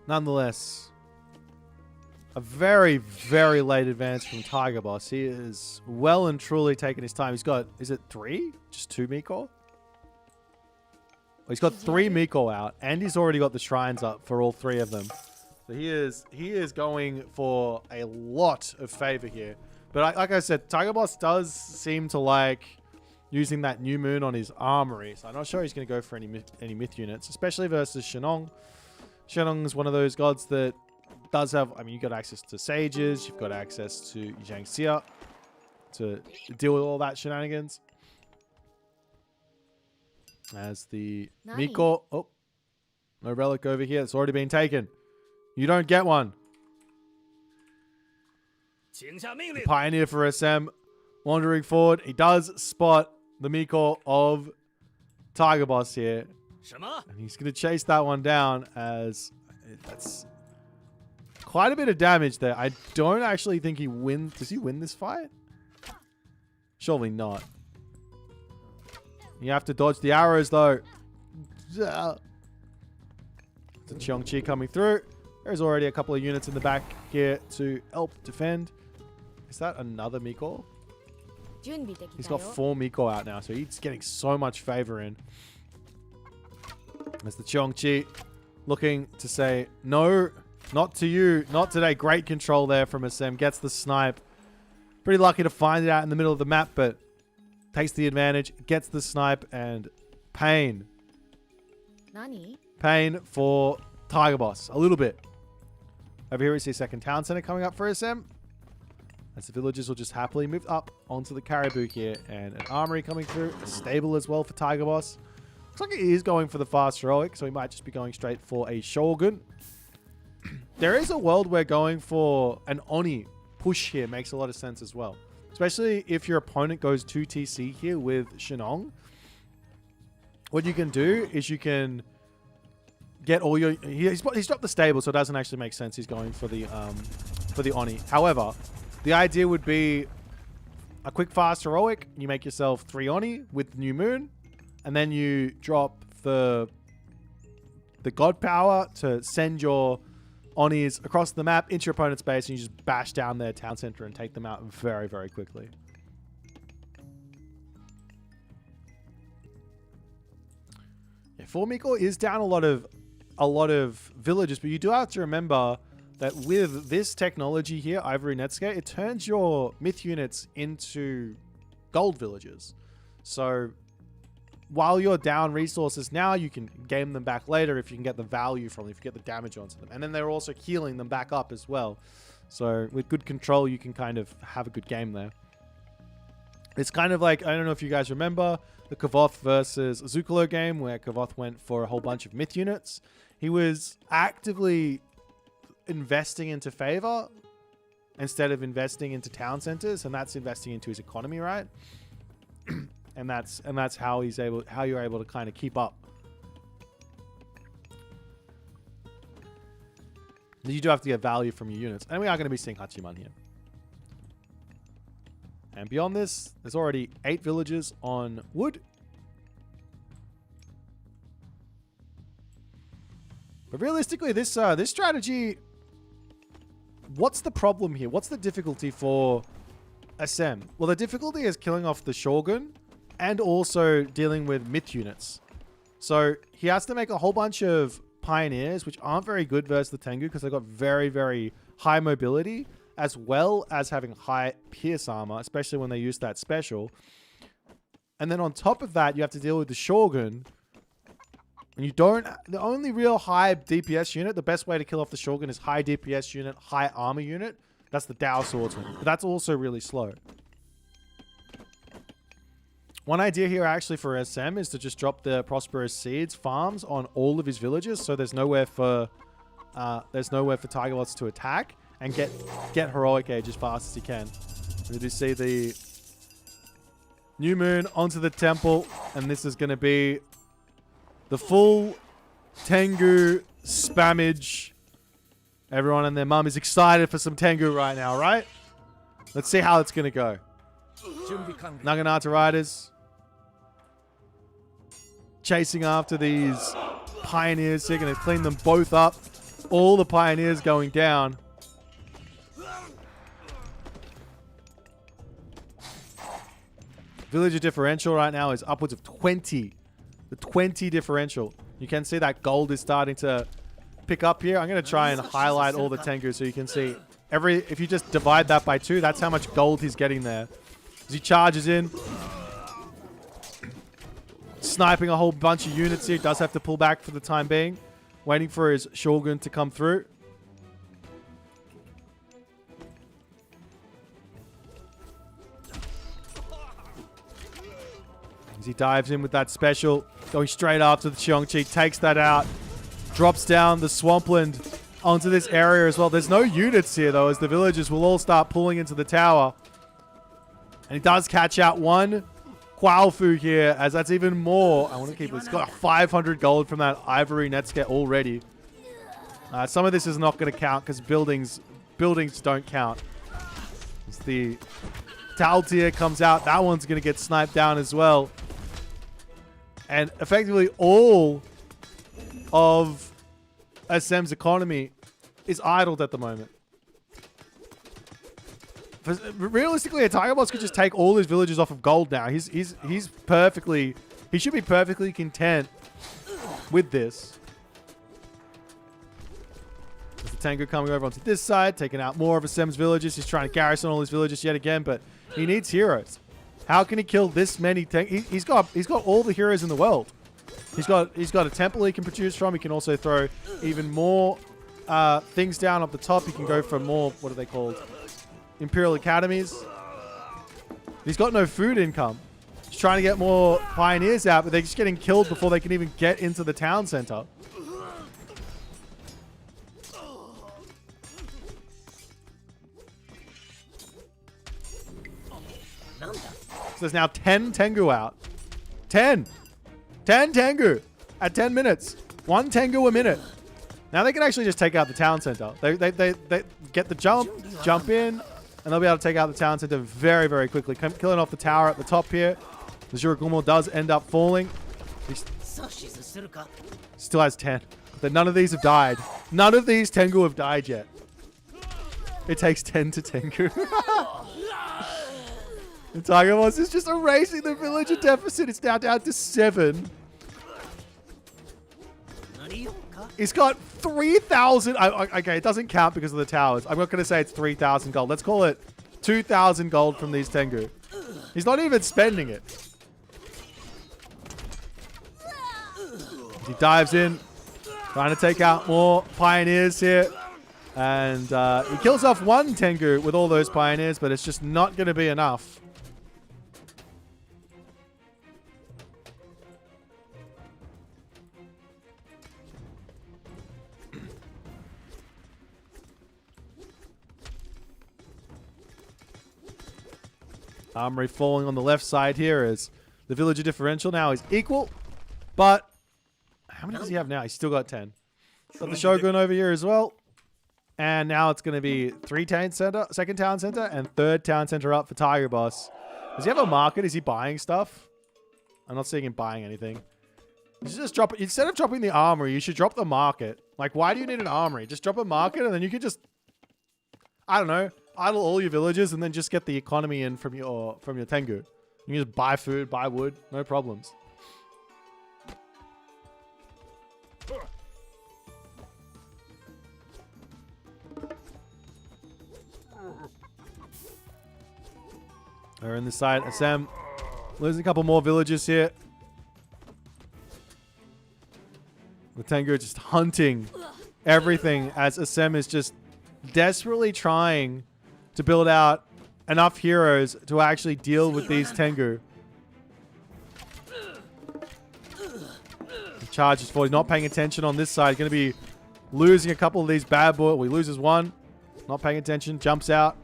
Nonetheless, a very, very late advance from Tigerboss. He is well and truly taking his time. He's got, is it 3? Just 2 Miko? Well, he's got 3 Miko out, and he's already got the shrines up for all 3 of them. So he is going for a lot of favor here. But like I said, Tigerboss does seem to like using that new moon on his armory. So I'm not sure he's going to go for any myth units, especially versus Shinong. Shinong is one of those gods that does have, I mean, you've got access to sages, you've got access to Yijang Xia to deal with all that shenanigans. As the Miko, oh, no relic over here. It's already been taken. You don't get one. Pioneer for SM. Wandering forward. He does spot the Miko of Tigerboss here. And he's going to chase that one down as that's quite a bit of damage there. I don't actually think he wins. Does he win this fight? Surely not. You have to dodge the arrows though. The Cheongchi coming through. There's already a couple of units in the back here to help defend. Is that another Miko? He's got 4 Miko out now, so he's getting so much favor in. As the Cheongchi looking to say, no, not to you, not today. Great control there from Assem. Gets the snipe. Pretty lucky to find it out in the middle of the map, but takes the advantage, gets the snipe, and pain. Pain for Tigerboss. A little bit. Over here we see a second town center coming up for Assem. As the villagers will just happily move up onto the Caribou here. And an armory coming through. A stable as well for Tigerboss. Looks like he is going for the fast heroic, so he might just be going straight for a Shogun. There is a world where going for an Oni push here makes a lot of sense as well. Especially if your opponent goes 2 TC here with Shenong. What you can do is you can get all your... He's dropped the stable, so it doesn't actually make sense. He's going for the Oni. However, the idea would be a quick fast heroic. You make yourself 3 Oni with New Moon. And then you drop the God Power to send your Onis across the map into your opponent's base, and you just bash down their town center and take them out very, very quickly. Yeah, 4 Miko is down a lot of villages, but you do have to remember that with this technology here, Ivory Netsuke, it turns your myth units into gold villages. So while you're down resources now, you can game them back later if you can get the value from them, if you get the damage onto them. And then they're also healing them back up as well. So with good control, you can kind of have a good game there. It's kind of like, I don't know if you guys remember the Kavoth versus Zukalo game where Kavoth went for a whole bunch of myth units. He was actively investing into favor instead of investing into town centers, and that's investing into his economy, right? And that's how you're able to kind of keep up. You do have to get value from your units. And we are going to be seeing Hachiman here. And beyond this, there's already 8 villages on wood. But realistically, this strategy, what's the problem here? What's the difficulty for Assem? Well, the difficulty is killing off the Shogun and also dealing with myth units. So he has to make a whole bunch of pioneers, which aren't very good versus the Tengu because they've got very, very high mobility, as well as having high pierce armor, especially when they use that special. And then on top of that, you have to deal with the Shogun. And you don't... The only real high DPS unit, the best way to kill off the Shogun is high DPS unit, high armor unit. That's the Dao Swordsman. But that's also really slow. One idea here actually for SM is to just drop the Prosperous Seeds farms on all of his villages, so there's nowhere for Tigerboss to attack and get Heroic Age as fast as he can. We do see the New Moon onto the temple, and this is going to be the full Tengu spammage. Everyone and their mum is excited for some Tengu right now, right? Let's see how it's going to go. Naginata Riders chasing after these pioneers. They're going to clean them both up. All the pioneers going down. Villager differential right now is upwards of 20. The 20 differential. You can see that gold is starting to pick up here. I'm going to try and highlight all the Tengu so you can see if you just divide that by 2, that's how much gold he's getting there. As he charges in, sniping a whole bunch of units here. He does have to pull back for the time being, waiting for his Shogun to come through. As he dives in with that special, going straight after the Cheongchi, takes that out, drops down the Swampland onto this area as well. There's no units here, though, as the villagers will all start pulling into the tower. And he does catch out one Quaofu here, as that's even more. I want to keep it. It's got 500 gold from that ivory Netsuke already. Some of this is not going to count because buildings don't count. As the Taltier comes out, that one's going to get sniped down as well. And effectively all of Assem's economy is idled at the moment. Realistically, a Tigerboss could just take all his villagers off of gold now. He should be perfectly content with this. There's the Tengu coming over onto this side, taking out more of Assem's villagers. He's trying to garrison all his villagers yet again, but he needs heroes. How can he kill this many Tengu? He's got all the heroes in the world. He's got a temple he can produce from. He can also throw even more things down up the top. He can go for more, what are they called? Imperial Academies. He's got no food income. He's trying to get more pioneers out, but they're just getting killed before they can even get into the town center. So there's now 10 Tengu out. 10 Tengu at 10 minutes. 1 Tengu a minute. Now they can actually just take out the town center. They get the jump in, and they'll be able to take out the town center very, very quickly. Killing off the tower at the top here. The Jiragumo does end up falling. He still has 10. But none of these have died. None of these Tengu have died yet. It takes 10 to Tengu. The Tigerboss is just erasing the villager deficit. It's now down to 7. He's got 3,000. Okay, it doesn't count because of the towers. I'm not going to say it's 3,000 gold. Let's call it 2,000 gold from these Tengu. He's not even spending it. He dives in, trying to take out more pioneers here. And he kills off 1 Tengu with all those pioneers, but it's just not going to be enough. Armory falling on the left side here as the villager differential now is equal. But how many does he have now? He's still got 10. Got the Shogun over here as well. And now it's going to be 2nd town center, and 3rd town center up for Tigerboss. Does he have a market? Is he buying stuff? I'm not seeing him buying anything. You should just drop it. Instead of dropping the armory, you should drop the market. Like, why do you need an armory? Just drop a market and then you can just, I don't know, idle all your villagers and then just get the economy in from your Tengu. You can just buy food, buy wood, no problems. They're in the side. Assem losing a couple more villagers here. The Tengu just hunting everything as Assem is just desperately trying to build out enough heroes to actually deal with these Tengu. The charge is forward. He's not paying attention on this side. Going to be losing a couple of these bad boys. Well, he loses 1. Not paying attention. Jumps out.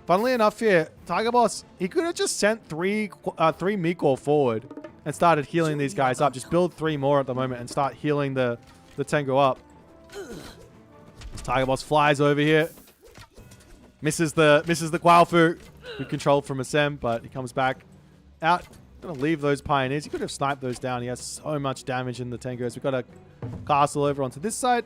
Funnily enough here, Tigerboss, he could have just sent 3 Miko forward and started healing these guys up. Just build 3 more at the moment and start healing the Tengu up. This Tigerboss flies over here. Misses the Quaofu. Good control from Assem, but he comes back out. Gonna leave those pioneers. He could have sniped those down. He has so much damage in the Tengu. We've got a castle over onto this side.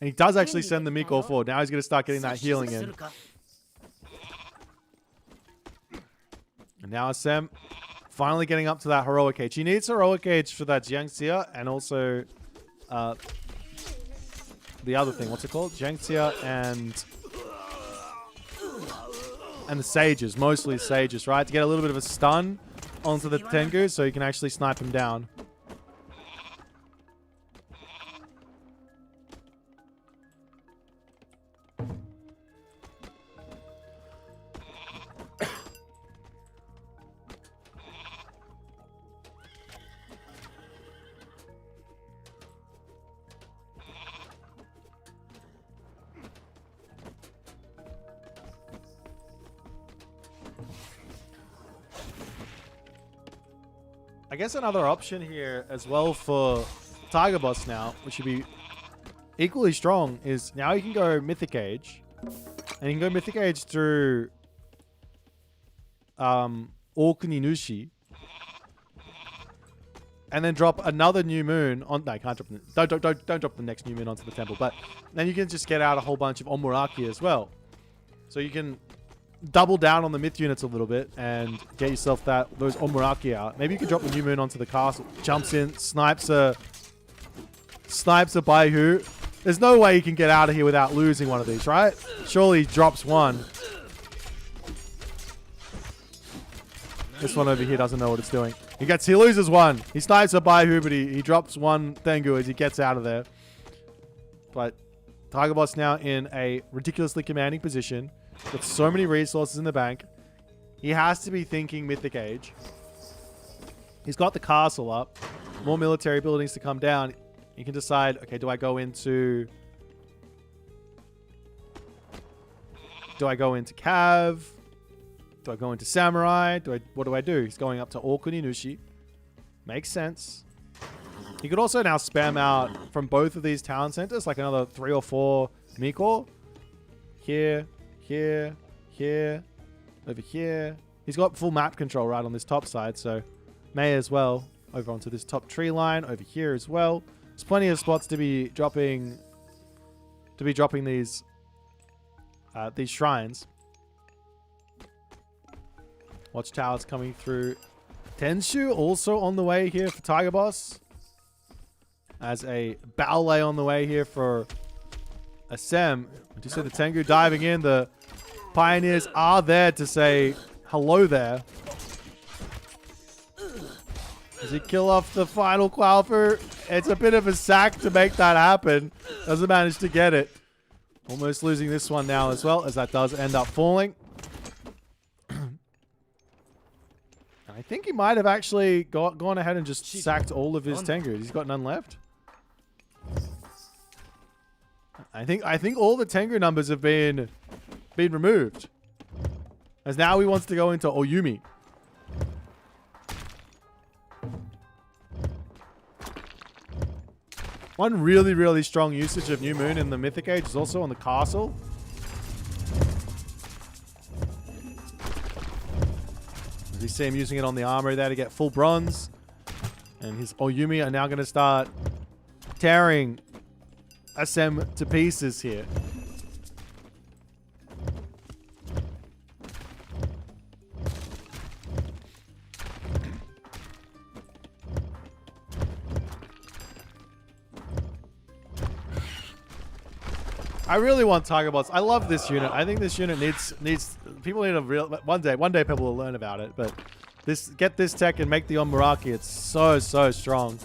And he does actually send the Miko forward. Now he's going to start getting that healing in. And now Assem finally getting up to that heroic age. He needs heroic age for that Jiangxia and also the other thing. What's it called? Jiangxia and the sages. Mostly sages, right? To get a little bit of a stun onto the Tengu so you can actually snipe him down. I guess another option here as well for Tigerboss now, which should be equally strong, is now you can go Mythic Age. And you can go Mythic Age through Okuninushi. And then drop another new moon on. No, you can't drop. Don't drop the next new moon onto the temple. But then you can just get out a whole bunch of Omuraki as well. So you can double down on the myth units a little bit and get yourself those Omuraki out. Maybe you can drop the new moon onto the castle. Jumps in, snipes a Baihu. There's no way you can get out of here without losing one of these, right? Surely he drops one. This one over here doesn't know what it's doing. He loses one. He snipes a Baihu, but he drops one Tengu as he gets out of there. But Tigerboss now in a ridiculously commanding position. With so many resources in the bank. He has to be thinking Mythic Age. He's got the castle up. More military buildings to come down. He can decide, okay, do I go into Cav? Do I go into Samurai? What do I do? He's going up to Okuninushi. Makes sense. He could also now spam out from both of these town centers, like another 3 or 4 Miko. Here, over here. He's got full map control right on this top side, so may as well over onto this top tree line over here as well. There's plenty of spots to be dropping these shrines. Watchtowers coming through. Tenshu also on the way here for Tigerboss. As a ballet on the way here for Assem. You see the Tengu diving in. The Pioneers are there to say hello there. Does he kill off the final Qualfer? It's a bit of a sack to make that happen. Doesn't manage to get it. Almost losing this one now as well, as that does end up falling. I think he might have actually gone ahead and just sacked all of his Tengu. He's got none left. I think all the Tengu numbers have been removed. As now he wants to go into Oyumi. One really, really strong usage of New Moon in the Mythic Age is also on the castle. We see him using it on the armory there to get full bronze. And his Oyumi are now going to start tearing Assem to pieces here. I really want Tigerboss. I love this unit. I think this unit needs people need a real one day people will learn about it, but get this tech and make the Omuraki. It's so strong.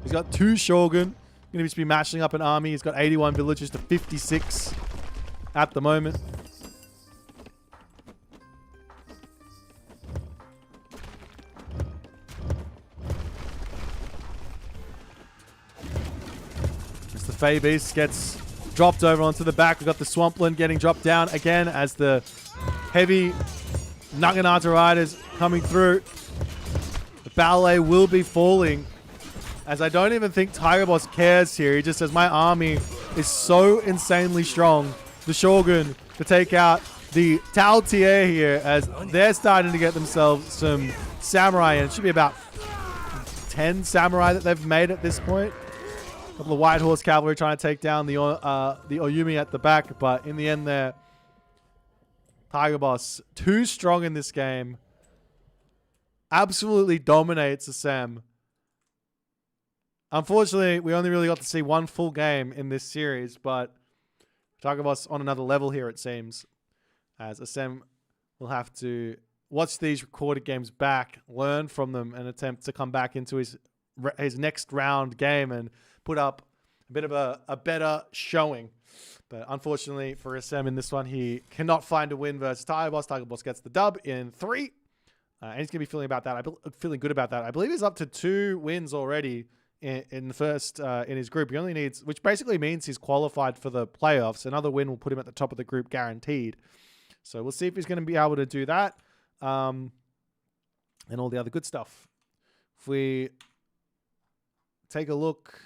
He's got 2 Shogun. Going to just be matching up an army. He's got 81 villagers to 56 at the moment. As the Fey Beast gets dropped over onto the back, we've got the Swampland getting dropped down again as the heavy Naginata riders coming through. The ballet will be falling. As I don't even think Tigerboss cares here. He just says, my army is so insanely strong. The Shogun to take out the Tao Tie here as they're starting to get themselves some samurai. And it should be about 10 samurai that they've made at this point. A couple of White Horse cavalry trying to take down the Oyumi at the back. But in the end there, Tigerboss, too strong in this game. Absolutely dominates Assem. Unfortunately, we only really got to see one full game in this series, but Tigerboss on another level here, it seems. As Assem will have to watch these recorded games back, learn from them, and attempt to come back into his next round game and put up a bit of a better showing. But unfortunately for Assem in this one, he cannot find a win versus Tigerboss. Tigerboss gets the dub in 3. And he's going to be feeling good about that. I believe he's up to 2 wins already in the first in his group. He only needs, which basically means he's qualified for the playoffs. Another win will put him at the top of the group guaranteed. So we'll see if he's going to be able to do that. and all the other good stuff. If we take a look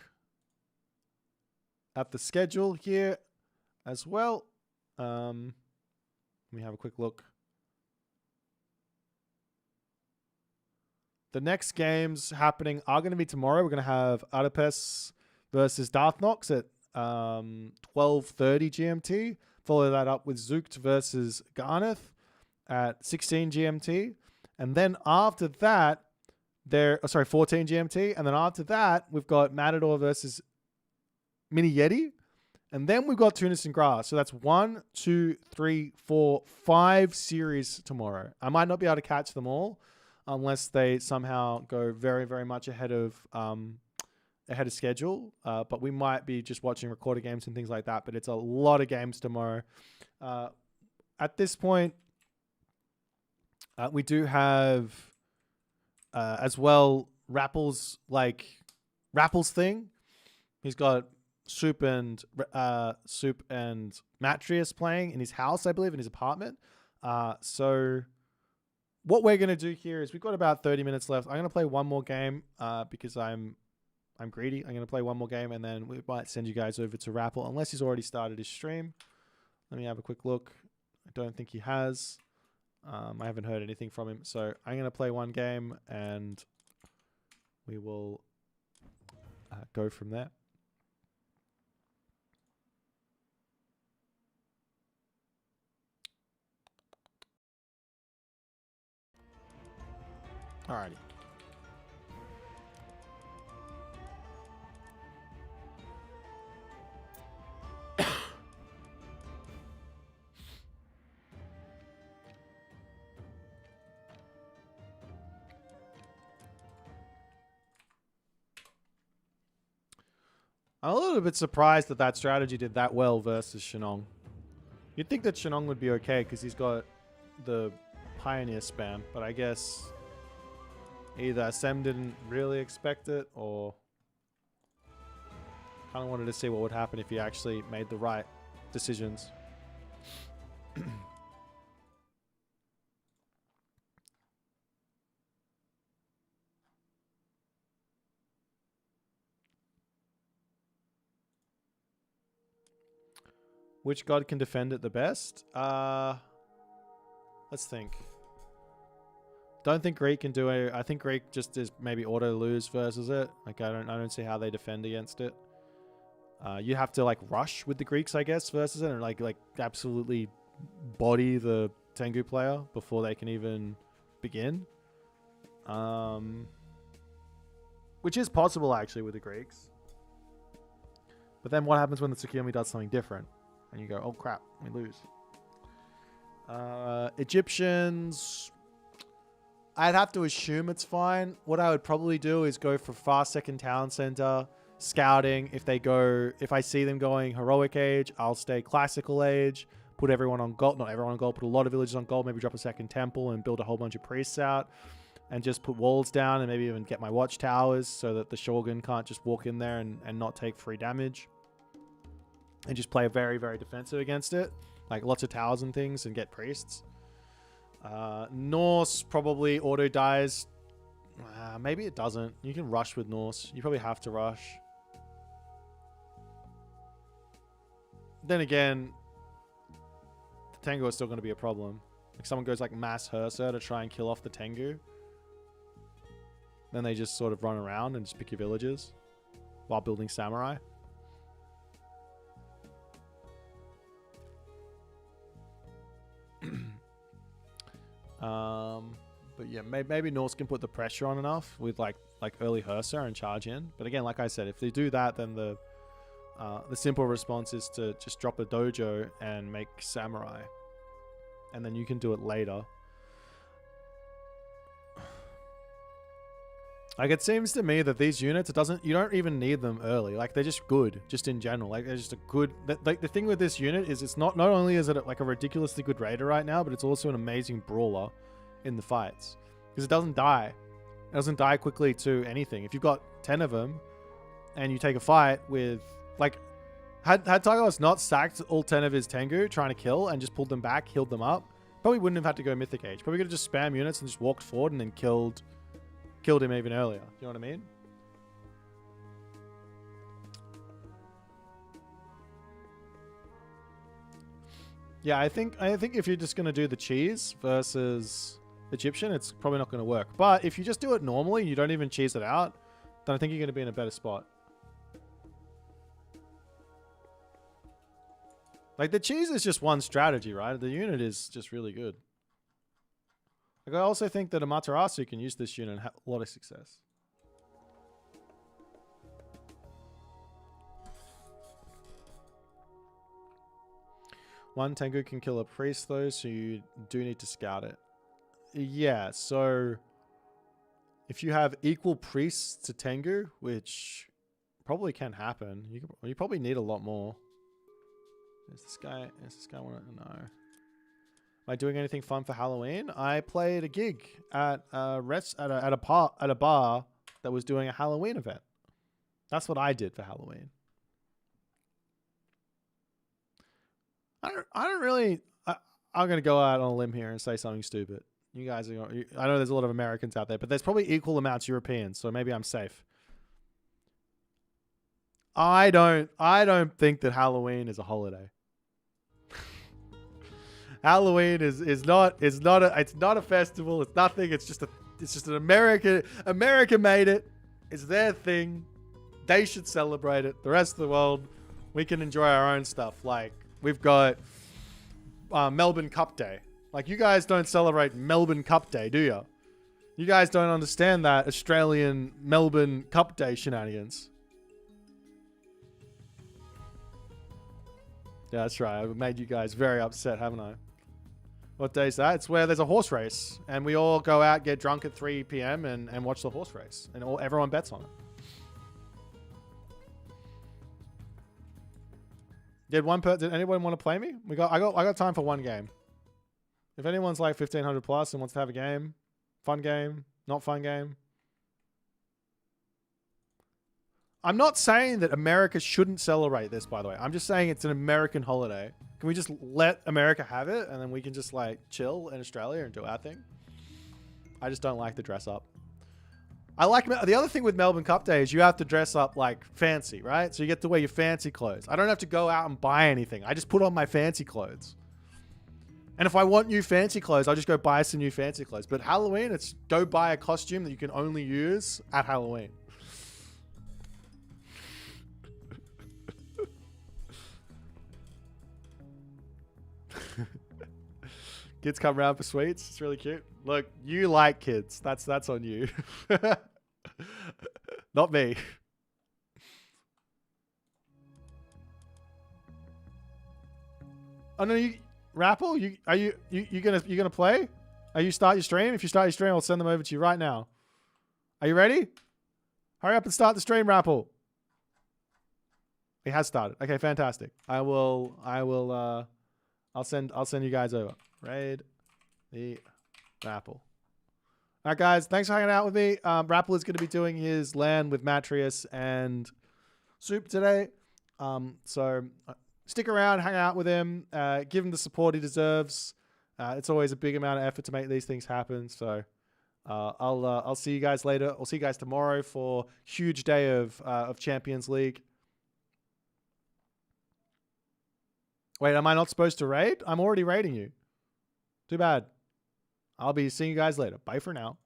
at the schedule here as well, let me have a quick look. The next games happening are going to be tomorrow. We're going to have Adipes versus Darthnox at 12:30 GMT. Follow that up with Zucht versus Garneth at 16 GMT. And then after that, 14 GMT. And then after that, we've got Matador versus Mini Yeti. And then we've got Tunis and Grass. So that's 1, 2, 3, 4, 5 series tomorrow. I might not be able to catch them all unless they somehow go very, very much ahead of schedule. But we might be just watching recorded games and things like that. But it's a lot of games tomorrow. At this point, we do have as well Rappel's thing. He's got Soup and Matrius playing in his house, I believe, in his apartment. So what we're going to do here is we've got about 30 minutes left. I'm going to play one more game because I'm greedy. I'm going to play one more game and then we might send you guys over to Rappel unless he's already started his stream. Let me have a quick look. I don't think he has. I haven't heard anything from him. So I'm going to play one game and we will go from there. Alrighty. I'm a little bit surprised that that strategy did that well versus Shenong. You'd think that Shenong would be okay because he's got the Pioneer spam, but I guess either Assem didn't really expect it or kind of wanted to see what would happen if he actually made the right decisions. Which god can defend it the best? Let's think. Don't think Greek can do it. I think Greek just is maybe auto lose versus it. Like I don't see how they defend against it. You have to like rush with the Greeks, I guess, versus it, and like absolutely body the Tengu player before they can even begin. Which is possible actually with the Greeks. But then what happens when the Tsukiyomi does something different? And you go, oh crap, we lose. Egyptians, I'd have to assume it's fine. What I would probably do is go for fast second town center, scouting. If I see them going heroic age, I'll stay classical age, put everyone on gold, not everyone on gold, put a lot of villages on gold, maybe drop a second temple and build a whole bunch of priests out and just put walls down and maybe even get my watchtowers so that the Shogun can't just walk in there and not take free damage. And just play very, very defensive against it. Like lots of towers and things and get priests. Norse probably auto dies. Maybe it doesn't. You can rush with Norse. You probably have to rush. Then again, the Tengu is still going to be a problem. Like someone goes like mass Hersa to try and kill off the Tengu. Then they just sort of run around and just pick your villages while building samurai. But yeah, maybe Norse can put the pressure on enough with like early Hersa and charge in. But again, like I said, if they do that, then the simple response is to just drop a dojo and make samurai, and then you can do it later. Like it seems to me that these units, you don't even need them early. Like they're just good, just in general. Like they're just a good. Like the thing with this unit is it's not only is it like a ridiculously good raider right now, but it's also an amazing brawler in the fights because it doesn't die. It doesn't die quickly to anything. If you've got 10 of them and you take a fight with like, had Tigerboss not sacked all 10 of his Tengu trying to kill and just pulled them back, healed them up, Probably wouldn't have had to go Mythic Age. Probably could have just spam units and just walked forward and then killed him even earlier. You know what I mean? Yeah, I think if you're just gonna do the cheese versus Egyptian, it's probably not gonna work. But if you just do it normally, you don't even cheese it out, then I think you're gonna be in a better spot. Like, the cheese is just one strategy, right? The unit is just really good. Like, I also think that Amaterasu can use this unit and have a lot of success. One Tengu can kill a priest, though, so you do need to scout it. Yeah, so if you have equal priests to Tengu, which probably can happen, you probably need a lot more. Is this guy want to know? Am I doing anything fun for Halloween? I played a gig at a bar that was doing a Halloween event. That's what I did for Halloween. I don't really. I'm gonna go out on a limb here and say something stupid. You guys are. I know there's a lot of Americans out there, but there's probably equal amounts Europeans, so maybe I'm safe. I don't think that Halloween is a holiday. Halloween is not a festival. It's nothing. It's just an America made it. It's their thing. They should celebrate it. The rest of the world, we can enjoy our own stuff. Like, we've got Melbourne Cup Day. Like, you guys don't celebrate Melbourne Cup Day, do you? You guys don't understand that Australian Melbourne Cup Day shenanigans. Yeah, that's right. I've made you guys very upset, haven't I? What day is that? It's where there's a horse race, and we all go out, get drunk at 3 p.m. and watch the horse race, and everyone bets on it. Did anyone want to play me? I got time for one game. If anyone's like 1500 plus and wants to have a game, fun game, not fun game. I'm not saying that America shouldn't celebrate this, by the way. I'm just saying it's an American holiday. Can we just let America have it, and then we can just like chill in Australia and do our thing? I just don't like the dress up. The other thing with Melbourne Cup Day is you have to dress up like fancy, right? So you get to wear your fancy clothes. I don't have to go out and buy anything. I just put on my fancy clothes. And if I want new fancy clothes, I'll just go buy some new fancy clothes. But Halloween, it's go buy a costume that you can only use at Halloween. Kids come around for sweets. It's really cute. Look, you like kids. That's on you. Not me. Oh no, Rapple, you gonna play? Are you start your stream? If you start your stream, I'll send them over to you right now. Are you ready? Hurry up and start the stream, Rapple. It has started. Okay, fantastic. I'll send you guys over. Raid the Rapple. All right, guys. Thanks for hanging out with me. Rapple is going to be doing his LAN with Matrius and Soup today. So stick around, hang out with him, give him the support he deserves. It's always a big amount of effort to make these things happen. So I'll see you guys later. I'll see you guys tomorrow for huge day of Champions League. Wait, am I not supposed to raid? I'm already raiding you. Too bad. I'll be seeing you guys later. Bye for now.